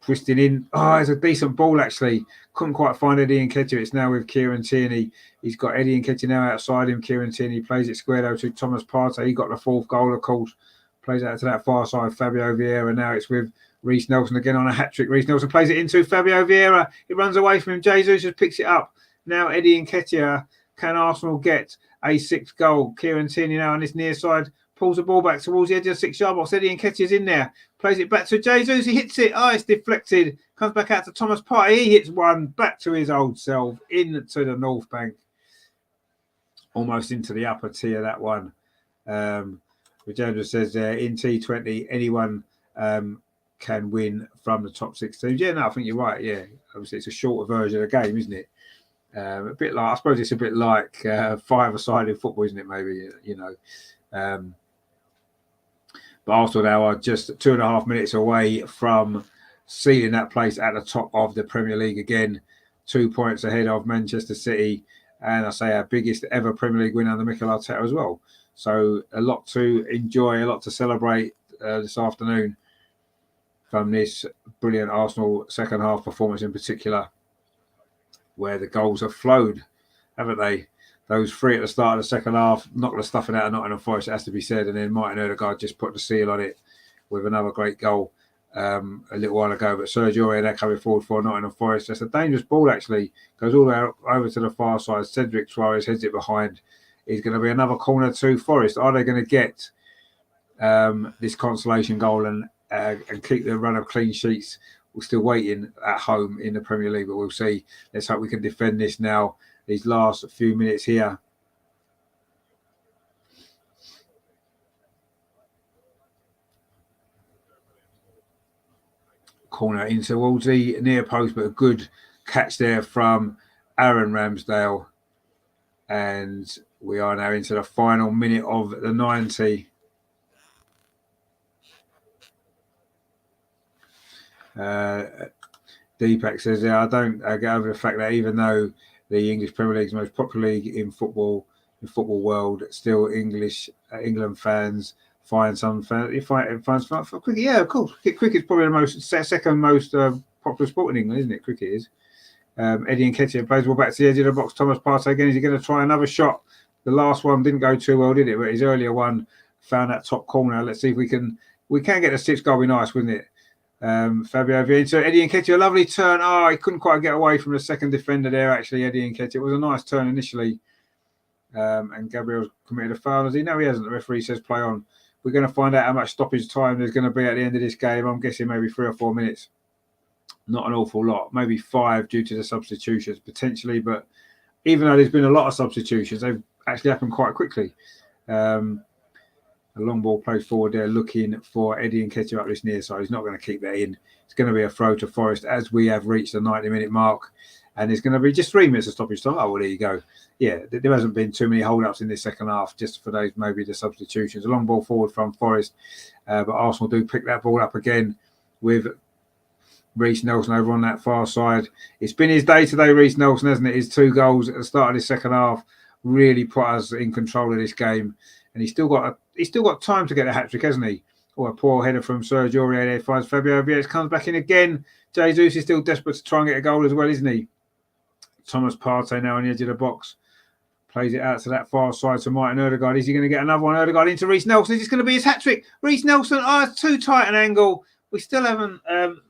twisting in. Oh, it's a decent ball, actually. Couldn't quite find Eddie Nketiah. It's now with Kieran Tierney. He's got Eddie Nketiah now outside him. Kieran Tierney plays it squared over to Thomas Partey. He got the fourth goal, of course. Plays out to that far side, Fabio Vieira. Now it's with Reece Nelson again on a hat-trick. Reece Nelson plays it into Fabio Vieira. It runs away from him. Jesus just picks it up. Now Eddie Nketiah. Can Arsenal get a sixth goal? Kieran Tierney now on this near side. Pulls the ball back towards the edge of the 6-yard box. Eddie Nketiah's in there. Plays it back to Jesus. He hits it. Oh, it's deflected. Comes back out to Thomas Partey. He hits one back to his old self into the North Bank. Almost into the upper tier, that one. Rajendra says in T20, anyone can win from the top 6 teams. Yeah, no, I think you're right. Yeah, obviously it's a shorter version of the game, isn't it? A bit like, I suppose it's a bit like 5-a-side football, isn't it? Maybe, you know. But Arsenal now are just 2.5 minutes away from sealing that place at the top of the Premier League again. 2 points ahead of Manchester City. And I say our biggest ever Premier League win under Mikel Arteta as well. So a lot to enjoy, a lot to celebrate this afternoon from this brilliant Arsenal second half performance in particular, where the goals have flowed, haven't they? Those 3 at the start of the second half, knocked the stuffing out of Nottingham Forest, it has to be said. And then Martin Odegaard just put the seal on it with another great goal a little while ago. But Sergio Aurier coming forward for Nottingham Forest. That's a dangerous ball, actually. Goes all the way over to the far side. Cedric Suarez heads it behind. It's going to be another corner to Forest. Are they going to get this consolation goal and keep the run of clean sheets? We're still waiting at home in the Premier League, but we'll see. Let's hope we can defend this now. These last few minutes here. Corner in towards the near post, but a good catch there from Aaron Ramsdale. And we are now into the final minute of the 90. Deepak says, I don't get over the fact that even though the English Premier League is the most popular league in football world, still England fans find some fans fun for cricket. Yeah, of course. Cricket's probably the second most popular sport in England, isn't it? Cricket is. Eddie Nketiah plays well back to the edge of the box. Thomas Partey again. Is he going to try another shot? The last one didn't go too well, did it? But his earlier one found that top corner. Let's see if we can get the 6th goal. Be nice, wouldn't it? Fabio Vieira. So Eddie Nketiah, a lovely turn. Oh, he couldn't quite get away from the second defender there, actually, Eddie Nketiah. It was a nice turn initially. And Gabriel's committed a foul. As he? No, he hasn't. The referee says play on. We're going to find out how much stoppage time there's going to be at the end of this game. I'm guessing maybe 3 or 4 minutes. Not an awful lot. Maybe 5 due to the substitutions, potentially. But even though there's been a lot of substitutions, they've actually happened quite quickly. A long ball played forward there, looking for Eddie Nketiah up this near side. He's not going to keep that in. It's going to be a throw to Forest as we have reached the 90-minute mark. And there's going to be just 3 minutes of stoppage time. Oh, well, there you go. Yeah, there hasn't been too many hold-ups in this second half, just for those, maybe the substitutions. A long ball forward from Forest. But Arsenal do pick that ball up again with Reece Nelson over on that far side. It's been his day today, Reece Nelson, hasn't it? His 2 goals at the start of this second half really put us in control of this game. And he's still got time to get a hat-trick, hasn't he? Or a poor header from Sergio Aurier there. Finds Fabio Vieira, comes back in again. Jesus is still desperate to try and get a goal as well, isn't he? Thomas Partey now on the edge of the box. Plays it out to that far side to Martin Odegaard. Is he going to get another one? Odegaard into Reece Nelson. Is this going to be his hat-trick? Reece Nelson, it's too tight an angle. We still haven't,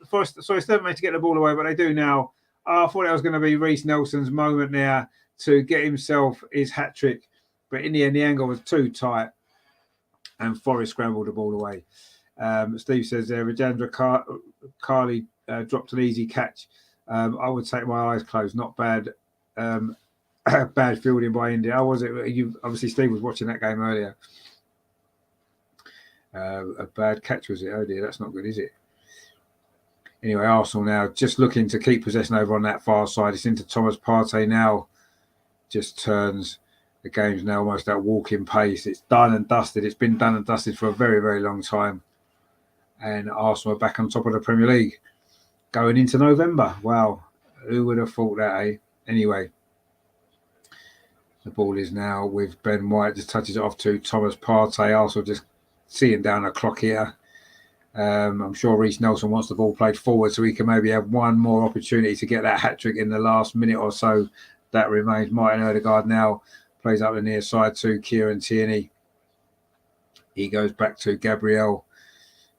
still haven't managed to get the ball away, but they do now. I thought it was going to be Reece Nelson's moment there to get himself his hat-trick. But in the end, the angle was too tight. And Forest scrambled the ball away. Steve says there, Rajendra Carly dropped an easy catch. I would take my eyes closed. Not bad. Bad fielding by India. How was it? Obviously, Steve was watching that game earlier. A bad catch, was it? Oh dear, that's not good, is it? Anyway, Arsenal now just looking to keep possession over on that far side. It's into Thomas Partey now. Just turns. The game's now almost at walking pace. It's done and dusted. It's been done and dusted for a very, very long time. And Arsenal are back on top of the Premier League going into November. Wow. Who would have thought that, eh? Anyway, the ball is now with Ben White. Just touches it off to Thomas Partey. Arsenal just seeing down the clock here. I'm sure Reece Nelson wants the ball played forward so he can maybe have one more opportunity to get that hat-trick in the last minute or so. That remains. Martin Odegaard now plays up the near side to Kieran Tierney. He goes back to Gabriel.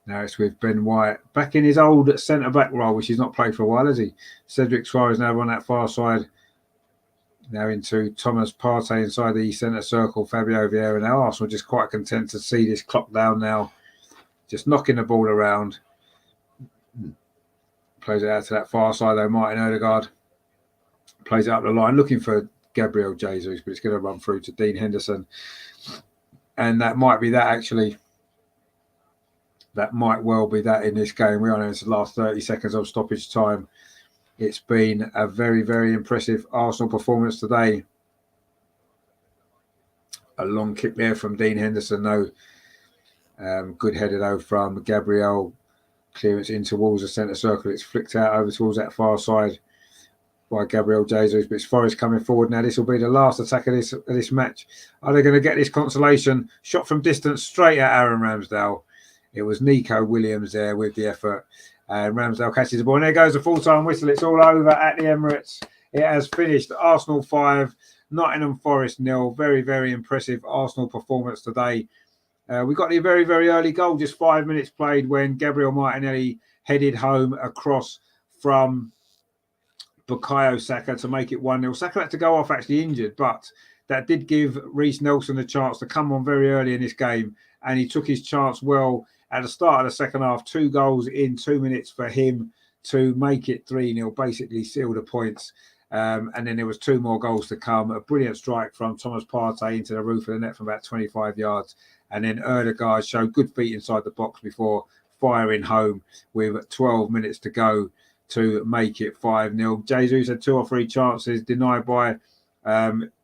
Now it's with Ben White. Back in his old centre-back role, which he's not played for a while, has he? Cedric Suarez now on that far side. Now into Thomas Partey inside the centre circle. Fabio Vieira. Now Arsenal just quite content to see this clock down now. Just knocking the ball around. Plays it out to that far side though. Martin Odegaard plays it up the line, looking for Gabriel Jesus, but it's going to run through to Dean Henderson. And that might be that actually. That might well be that in this game. We are in the last 30 seconds of stoppage time. It's been a very, very impressive Arsenal performance today. A long kick there from Dean Henderson, though. Good header, though, from Gabriel. Clearance in towards the centre circle. It's flicked out over towards that far side by Gabriel Jesus. But it's Forest coming forward now. This will be the last attack of this match. Are they going to get this consolation? Shot from distance straight at Aaron Ramsdale. It was Nico Williams there with the effort. And Ramsdale catches the ball. And there goes the full-time whistle. It's all over at the Emirates. It has finished. Arsenal 5, Nottingham Forest 0. Very, very impressive Arsenal performance today. We got the very, very early goal, just 5 minutes played, when Gabriel Martinelli headed home across from Bukayo Saka to make it 1-0. Saka had to go off actually injured, but that did give Reece Nelson a chance to come on very early in this game, and he took his chance well at the start of the second half. 2 goals in 2 minutes for him to make it 3-0, basically seal the points. And then there was 2 more goals to come. A brilliant strike from Thomas Partey into the roof of the net from about 25 yards. And then Odegaard showed good feet inside the box before firing home with 12 minutes to go to make it 5-0. Jesus had 2 or 3 chances denied by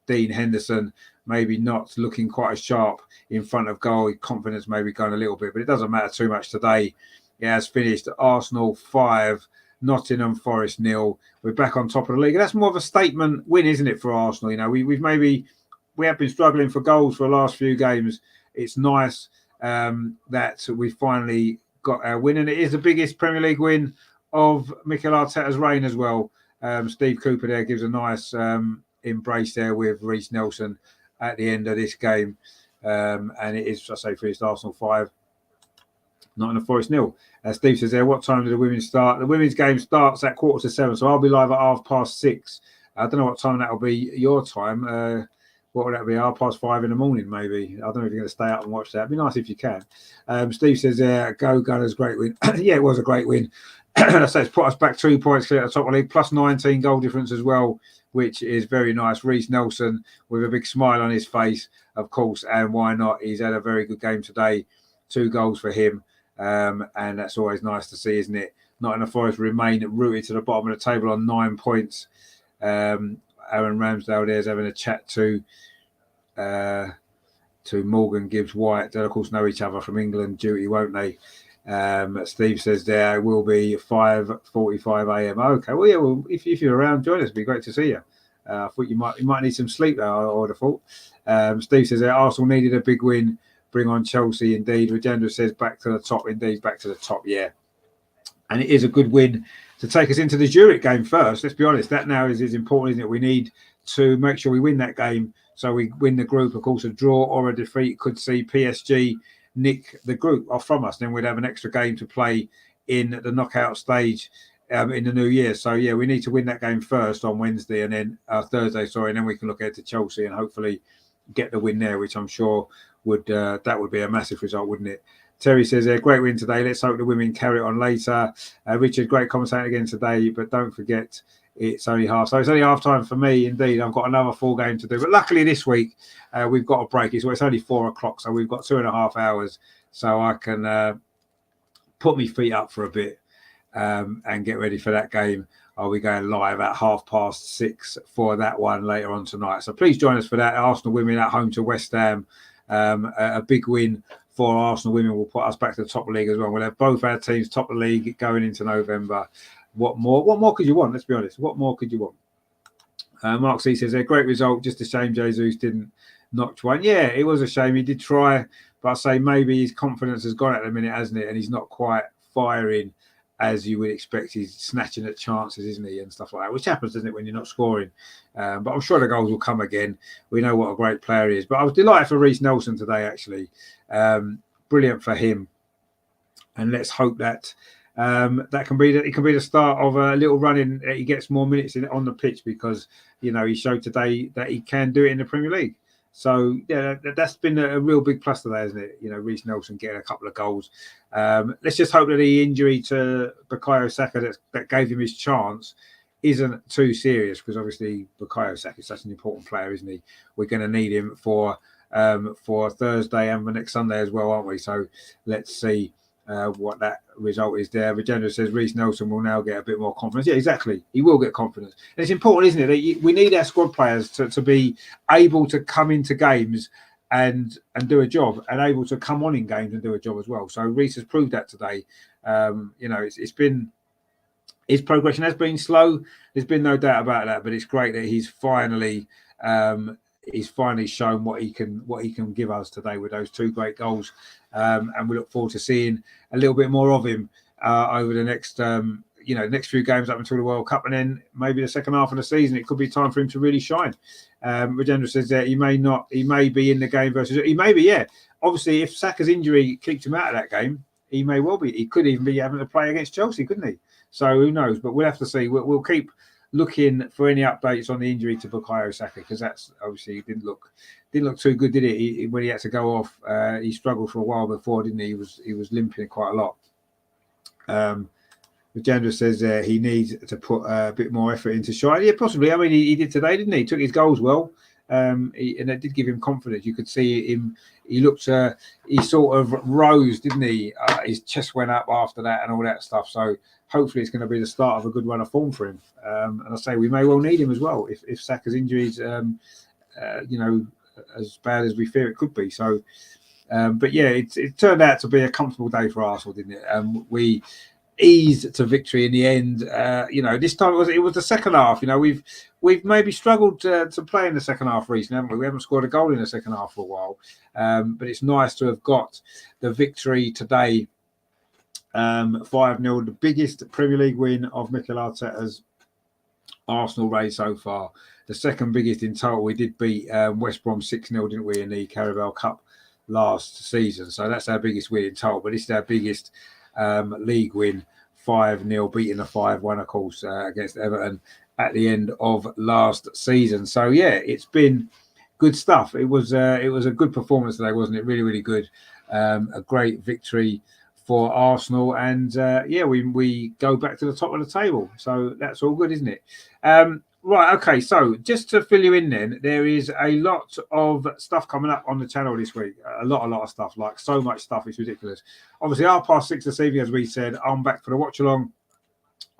Dean Henderson, maybe not looking quite as sharp in front of goal. His confidence maybe gone a little bit, but it doesn't matter too much today. It has finished Arsenal 5, Nottingham Forest 0. We're back on top of the league. And that's more of a statement win, isn't it, for Arsenal? You know, we have been struggling for goals for the last few games. It's nice that we finally got our win, and it is the biggest Premier League win of Mikel Arteta's reign as well. Steve Cooper there gives a nice embrace there with Reece Nelson at the end of this game. And it is, I say, finished Arsenal 5, Nottingham Forest 0. Steve says there, what time do the women start? The women's game starts at 7:15, so I'll be live at 6:30. I don't know what time that will be your time. What would that be? 5:30 in the morning, maybe. I don't know if you're going to stay up and watch that. It'd be nice if you can. Steve says, go Gunners, great win. Yeah, it was a great win. So it's put us back 2 points clear at the top of the league, plus 19 goal difference as well, which is very nice. Reece Nelson with a big smile on his face, of course, and why not? He's had a very good game today. 2 goals for him, and that's always nice to see, isn't it? Nottingham Forest remain rooted to the bottom of the table on 9 points. Aaron Ramsdale there's having a chat to Morgan Gibbs White. They'll of course know each other from England duty, won't they? Steve says there will be 5:45 a.m. Okay, well, yeah, well, if you're around, join us. It'd be great to see you. I thought you might need some sleep though, I would have thought. Steve says there, Arsenal needed a big win. Bring on Chelsea, indeed. Rajendra says back to the top, indeed, back to the top, yeah. And it is a good win to take us into the Zurich game first. Let's be honest, that now is important, isn't it? We need to make sure we win that game so we win the group. Of course, a draw or a defeat could see PSG nick the group off from us. Then we'd have an extra game to play in the knockout stage in the new year. So, yeah, we need to win that game first on Wednesday and then Thursday, and then we can look ahead to Chelsea and hopefully get the win there, which I'm sure would be a massive result, wouldn't it? Terry says, great win today. Let's hope the women carry it on later. Richard, great commentating again today, but don't forget it's only half. So it's only half time for me, indeed. I've got another full game to do. But luckily this week, we've got a break. It's only 4 o'clock, so we've got 2.5 hours. So I can put my feet up for a bit and get ready for that game. I'll be going live at 6:30 for that one later on tonight. So please join us for that. Arsenal women at home to West Ham. A big win for Arsenal women will put us back to the top of the league as well. We'll have both our teams top of the league going into November. What more could you want? Let's be honest. What more could you want? Mark C says, a great result. Just a shame Jesus didn't notch one. Yeah, it was a shame. He did try, But I say maybe his confidence has gone at the minute, hasn't it? And he's not quite firing as you would expect. He's snatching at chances, isn't he, and stuff like that, which happens, doesn't it, when you're not scoring. But I'm sure the goals will come again. We know what a great player he is. But I was delighted for Reece Nelson today, actually. Brilliant for him. And let's hope that it can be the start of a little running. He gets more minutes on the pitch, because he showed today that he can do it in the Premier League. So yeah, that's been a real big plus today, isn't it? Reece Nelson getting a couple of goals. Let's just hope that the injury to Bukayo Saka that gave him his chance isn't too serious, because obviously Bukayo Saka is such an important player, isn't he? We're going to need him for Thursday and for next Sunday as well, aren't we? So let's see what that result is there. Vijendra says Reece Nelson will now get a bit more confidence. Yeah, exactly. He will get confidence. And it's important, isn't it, that we need our squad players to be able to come into games and do a job, and able to come on in games and do a job as well. So Reece has proved that today. It's been, his progression has been slow. There's been no doubt about that, but it's great that he's finally shown what he can give us today with those 2 great goals. And we look forward to seeing a little bit more of him over the next next few games up until the World Cup, and then maybe the second half of the season. It could be time for him to really shine. Rajendra says that he may be in the game versus, he may be, yeah. Obviously, if Saka's injury keeps him out of that game, he may well be. He could even be having to play against Chelsea, couldn't he? So who knows? But we'll have to see. We'll keep looking for any updates on the injury to Bukayo Saka, because that's obviously didn't look too good, did it? When he had to go off, he struggled for a while before, didn't he? He was limping quite a lot. Vijendra says he needs to put a bit more effort into shine. Yeah, possibly. I mean, he did today, didn't he? He took his goals well, and that did give him confidence. You could see him. He looked. He sort of rose, didn't he? His chest went up after that, and all that stuff. So hopefully, it's going to be the start of a good run of form for him. And I say we may well need him as well if Saka's injuries, as bad as we fear it could be. So, but yeah, it turned out to be a comfortable day for Arsenal, didn't it? We eased to victory in the end. This time it was the second half. We've maybe struggled to play in the second half recently, haven't we? We haven't scored a goal in the second half for a while. But it's nice to have got the victory today. 5-0, the biggest Premier League win of Mikel Arteta's Arsenal race so far. The second biggest in total. We did beat West Brom 6-0, didn't we, in the Carabao Cup last season? So that's our biggest win in total. But this is our biggest league win, 5-0, beating a 5-1, of course, against Everton at the end of last season. So yeah, it's been good stuff. It was a good performance today, wasn't it? Really, really good. A great victory for Arsenal, and we go back to the top of the table. So that's all good, isn't it? Right, okay, so just to fill you in then, there is a lot of stuff coming up on the channel this week. A lot of stuff, like so much stuff, it's ridiculous. Obviously, 6:30 this evening, as we said, I'm back for the Watchalong.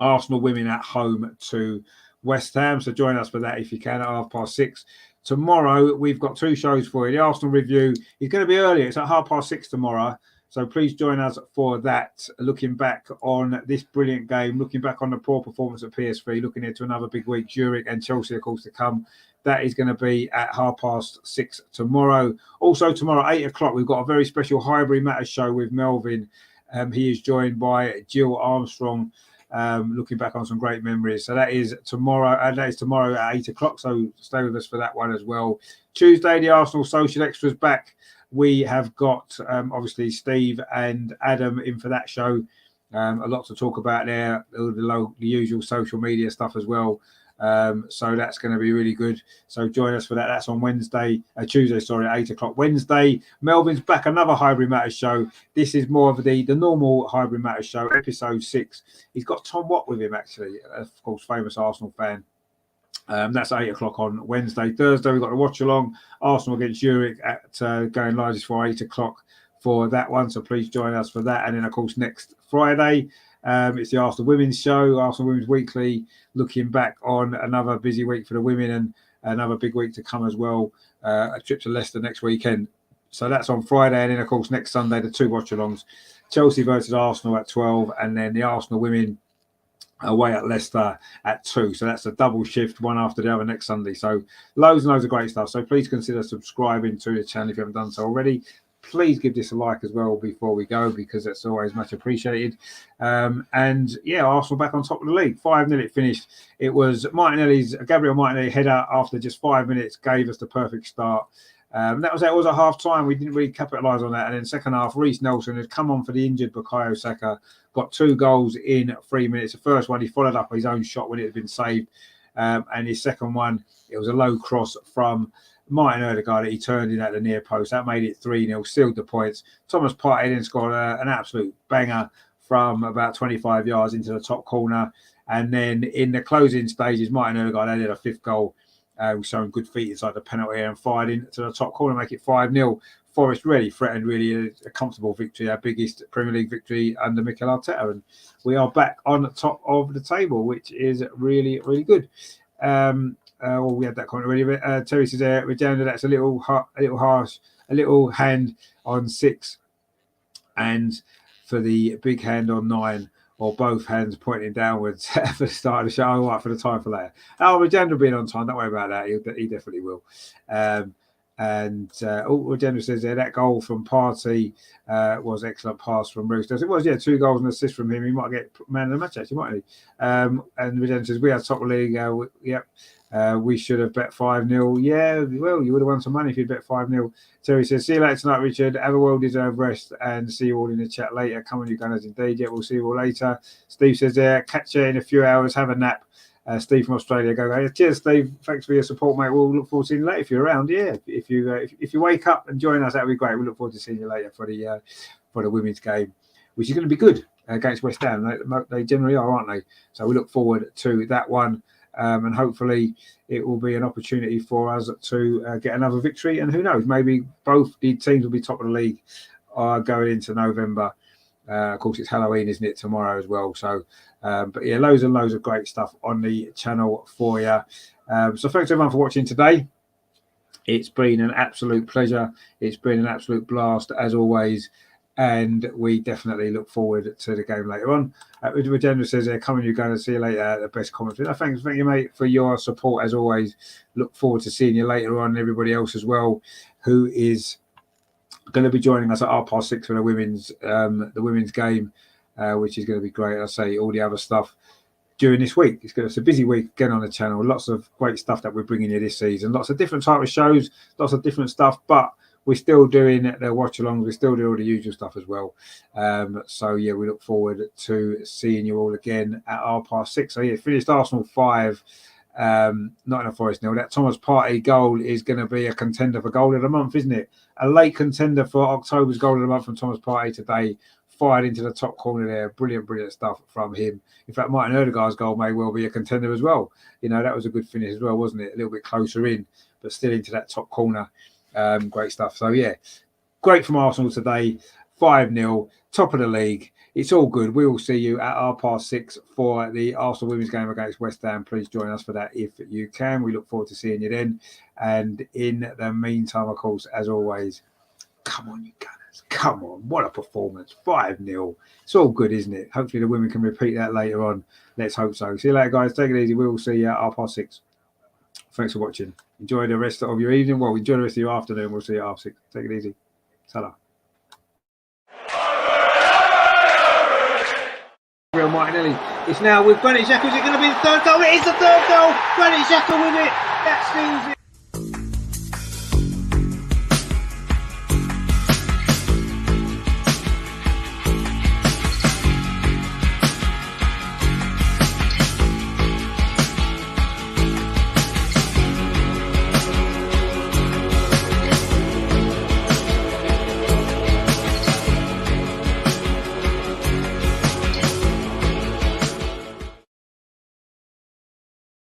Arsenal women at home to West Ham, so join us for that if you can at 6:30. Tomorrow, we've got 2 shows for you. The Arsenal review is going to be earlier. It's at 6:30 tomorrow. So please join us for that, looking back on this brilliant game, looking back on the poor performance at PSV, looking into another big week, Zurich and Chelsea, of course, to come. That is going to be at 6:30 tomorrow. Also tomorrow, 8 o'clock, we've got a very special Highbury Matters show with Melvin. He is joined by Jill Armstrong, looking back on some great memories. So that is tomorrow, and that is tomorrow at 8 o'clock. So stay with us for that one as well. Tuesday, the Arsenal Social Extras back. We have got, obviously, Steve and Adam in for that show. A lot to talk about there, the usual social media stuff as well. So that's going to be really good. So join us for that. That's on Tuesday, at 8 o'clock. Wednesday, Melvin's back, another Highbury Matters show. This is more of the normal Highbury Matters show, episode 6. He's got Tom Watt with him, actually, of course, famous Arsenal fan. That's 8 o'clock on Wednesday. Thursday, we've got the Watchalong, Arsenal against Zurich at going live just for 8 o'clock for that one. So please join us for that. And then, of course, next Friday, it's the Arsenal Women's Show, Arsenal Women's Weekly, looking back on another busy week for the women and another big week to come as well. A trip to Leicester next weekend. So that's on Friday. And then, of course, next Sunday, the 2 Watchalongs, Chelsea versus Arsenal at 12, and then the Arsenal Women away at Leicester at 2. So that's a double shift, one after the other next Sunday. So loads and loads of great stuff. So please consider subscribing to the channel if you haven't done so already. please give this a like as well before we go, because that's always much appreciated. And yeah, Arsenal back on top of the league. 5-0 it finished. It was Gabriel Martinelli header after just 5 minutes gave us the perfect start. That was it. It was at half time. We didn't really capitalise on that. And then second half, Reece Nelson had come on for the injured Bukayo Saka, got 2 goals in 3 minutes. The first one, he followed up his own shot when it had been saved. And his second one, it was a low cross from Martin Odegaard that he turned in at the near post. That made it 3-0, sealed the points. Thomas Partey then scored an absolute banger from about 25 yards into the top corner. And then in the closing stages, Martin Odegaard added a 5th goal, showing good feet inside the penalty area and fired into the top corner, make it 5-0. Forest really threatened a comfortable victory, our biggest Premier League victory under Mikel Arteta. And we are back on top of the table, which is really, really good. Well, we had that comment already. But Terry says there, Regenda, that's a little harsh, a little hand on 6, and for the big hand on 9, or both hands pointing downwards for the start of the show. All right, for the time for later. Oh, Regenda being on time, don't worry about that. He definitely will. Regenda says there, that goal from Partey was excellent pass from Roos. It was, 2 goals and an assist from him. He might get man of the match, actually, mightn't he? And Regenda says, we are top of the league. Yep. We should have bet 5-0. Yeah, well, you would have won some money if you'd bet 5-0. Terry says, see you later tonight, Richard. Have a well-deserved rest, and see you all in the chat later. Come on, you gunners, indeed. Yeah, we'll see you all later. Steve says there, catch you in a few hours. Have a nap. Steve from Australia, go. Cheers, Steve. Thanks for your support, mate. We'll look forward to seeing you later if you're around. Yeah, if you wake up and join us, that would be great. We look forward to seeing you later for the women's game, which is going to be good against West Ham. They generally are, aren't they? So we look forward to that one. And hopefully it will be an opportunity for us to get another victory. And who knows, maybe both the teams will be top of the league going into November. Of course, it's Halloween, isn't it, tomorrow as well. So, but yeah, loads and loads of great stuff on the channel for you. So thanks everyone for watching today. It's been an absolute pleasure. It's been an absolute blast as always. And we definitely look forward to the game later on. Regenda says, come on, you're going to see you later. The best comment. Thank you, mate, for your support as always. Look forward to seeing you later on, and everybody else as well, who is going to be joining us at 6:30 for the women's game, which is going to be great. I say all the other stuff during this week. It's a busy week again on the channel. Lots of great stuff that we're bringing you this season. Lots of different type of shows, lots of different stuff, but we're still doing the watch-alongs. We still do all the usual stuff as well. So, yeah, we look forward to seeing you all again at 6:30. So, yeah, finished Arsenal 5, Nottingham Forest 0. That Thomas Partey goal is going to be a contender for goal of the month, isn't it? A late contender for October's goal of the month from Thomas Partey today. Fired into the top corner there. Brilliant, brilliant stuff from him. In fact, Martin Odegaard's goal may well be a contender as well. That was a good finish as well, wasn't it? A little bit closer in, but still into that top corner. Great stuff. So yeah, great from Arsenal today. 5-0, top of the league. It's all good. We will see you at 6:30 for the Arsenal women's game against West Ham. Please join us for that if you can. We look forward to seeing you then. And in the meantime, of course, as always, come on, you gunners. Come on. What a performance. 5-0. It's all good, isn't it? Hopefully the women can repeat that later on. Let's hope so. See you later, guys. Take it easy. We will see you at 6:30. Thanks for watching. Enjoy the rest of your evening. Well, enjoy the rest of your afternoon. We'll see you at 6:30. Take it easy. Salah. Gabriel Martinelli. It's now with Granit Xhaka. Is it going to be the third goal? It is the third goal. Granit Xhaka with it. That seals it.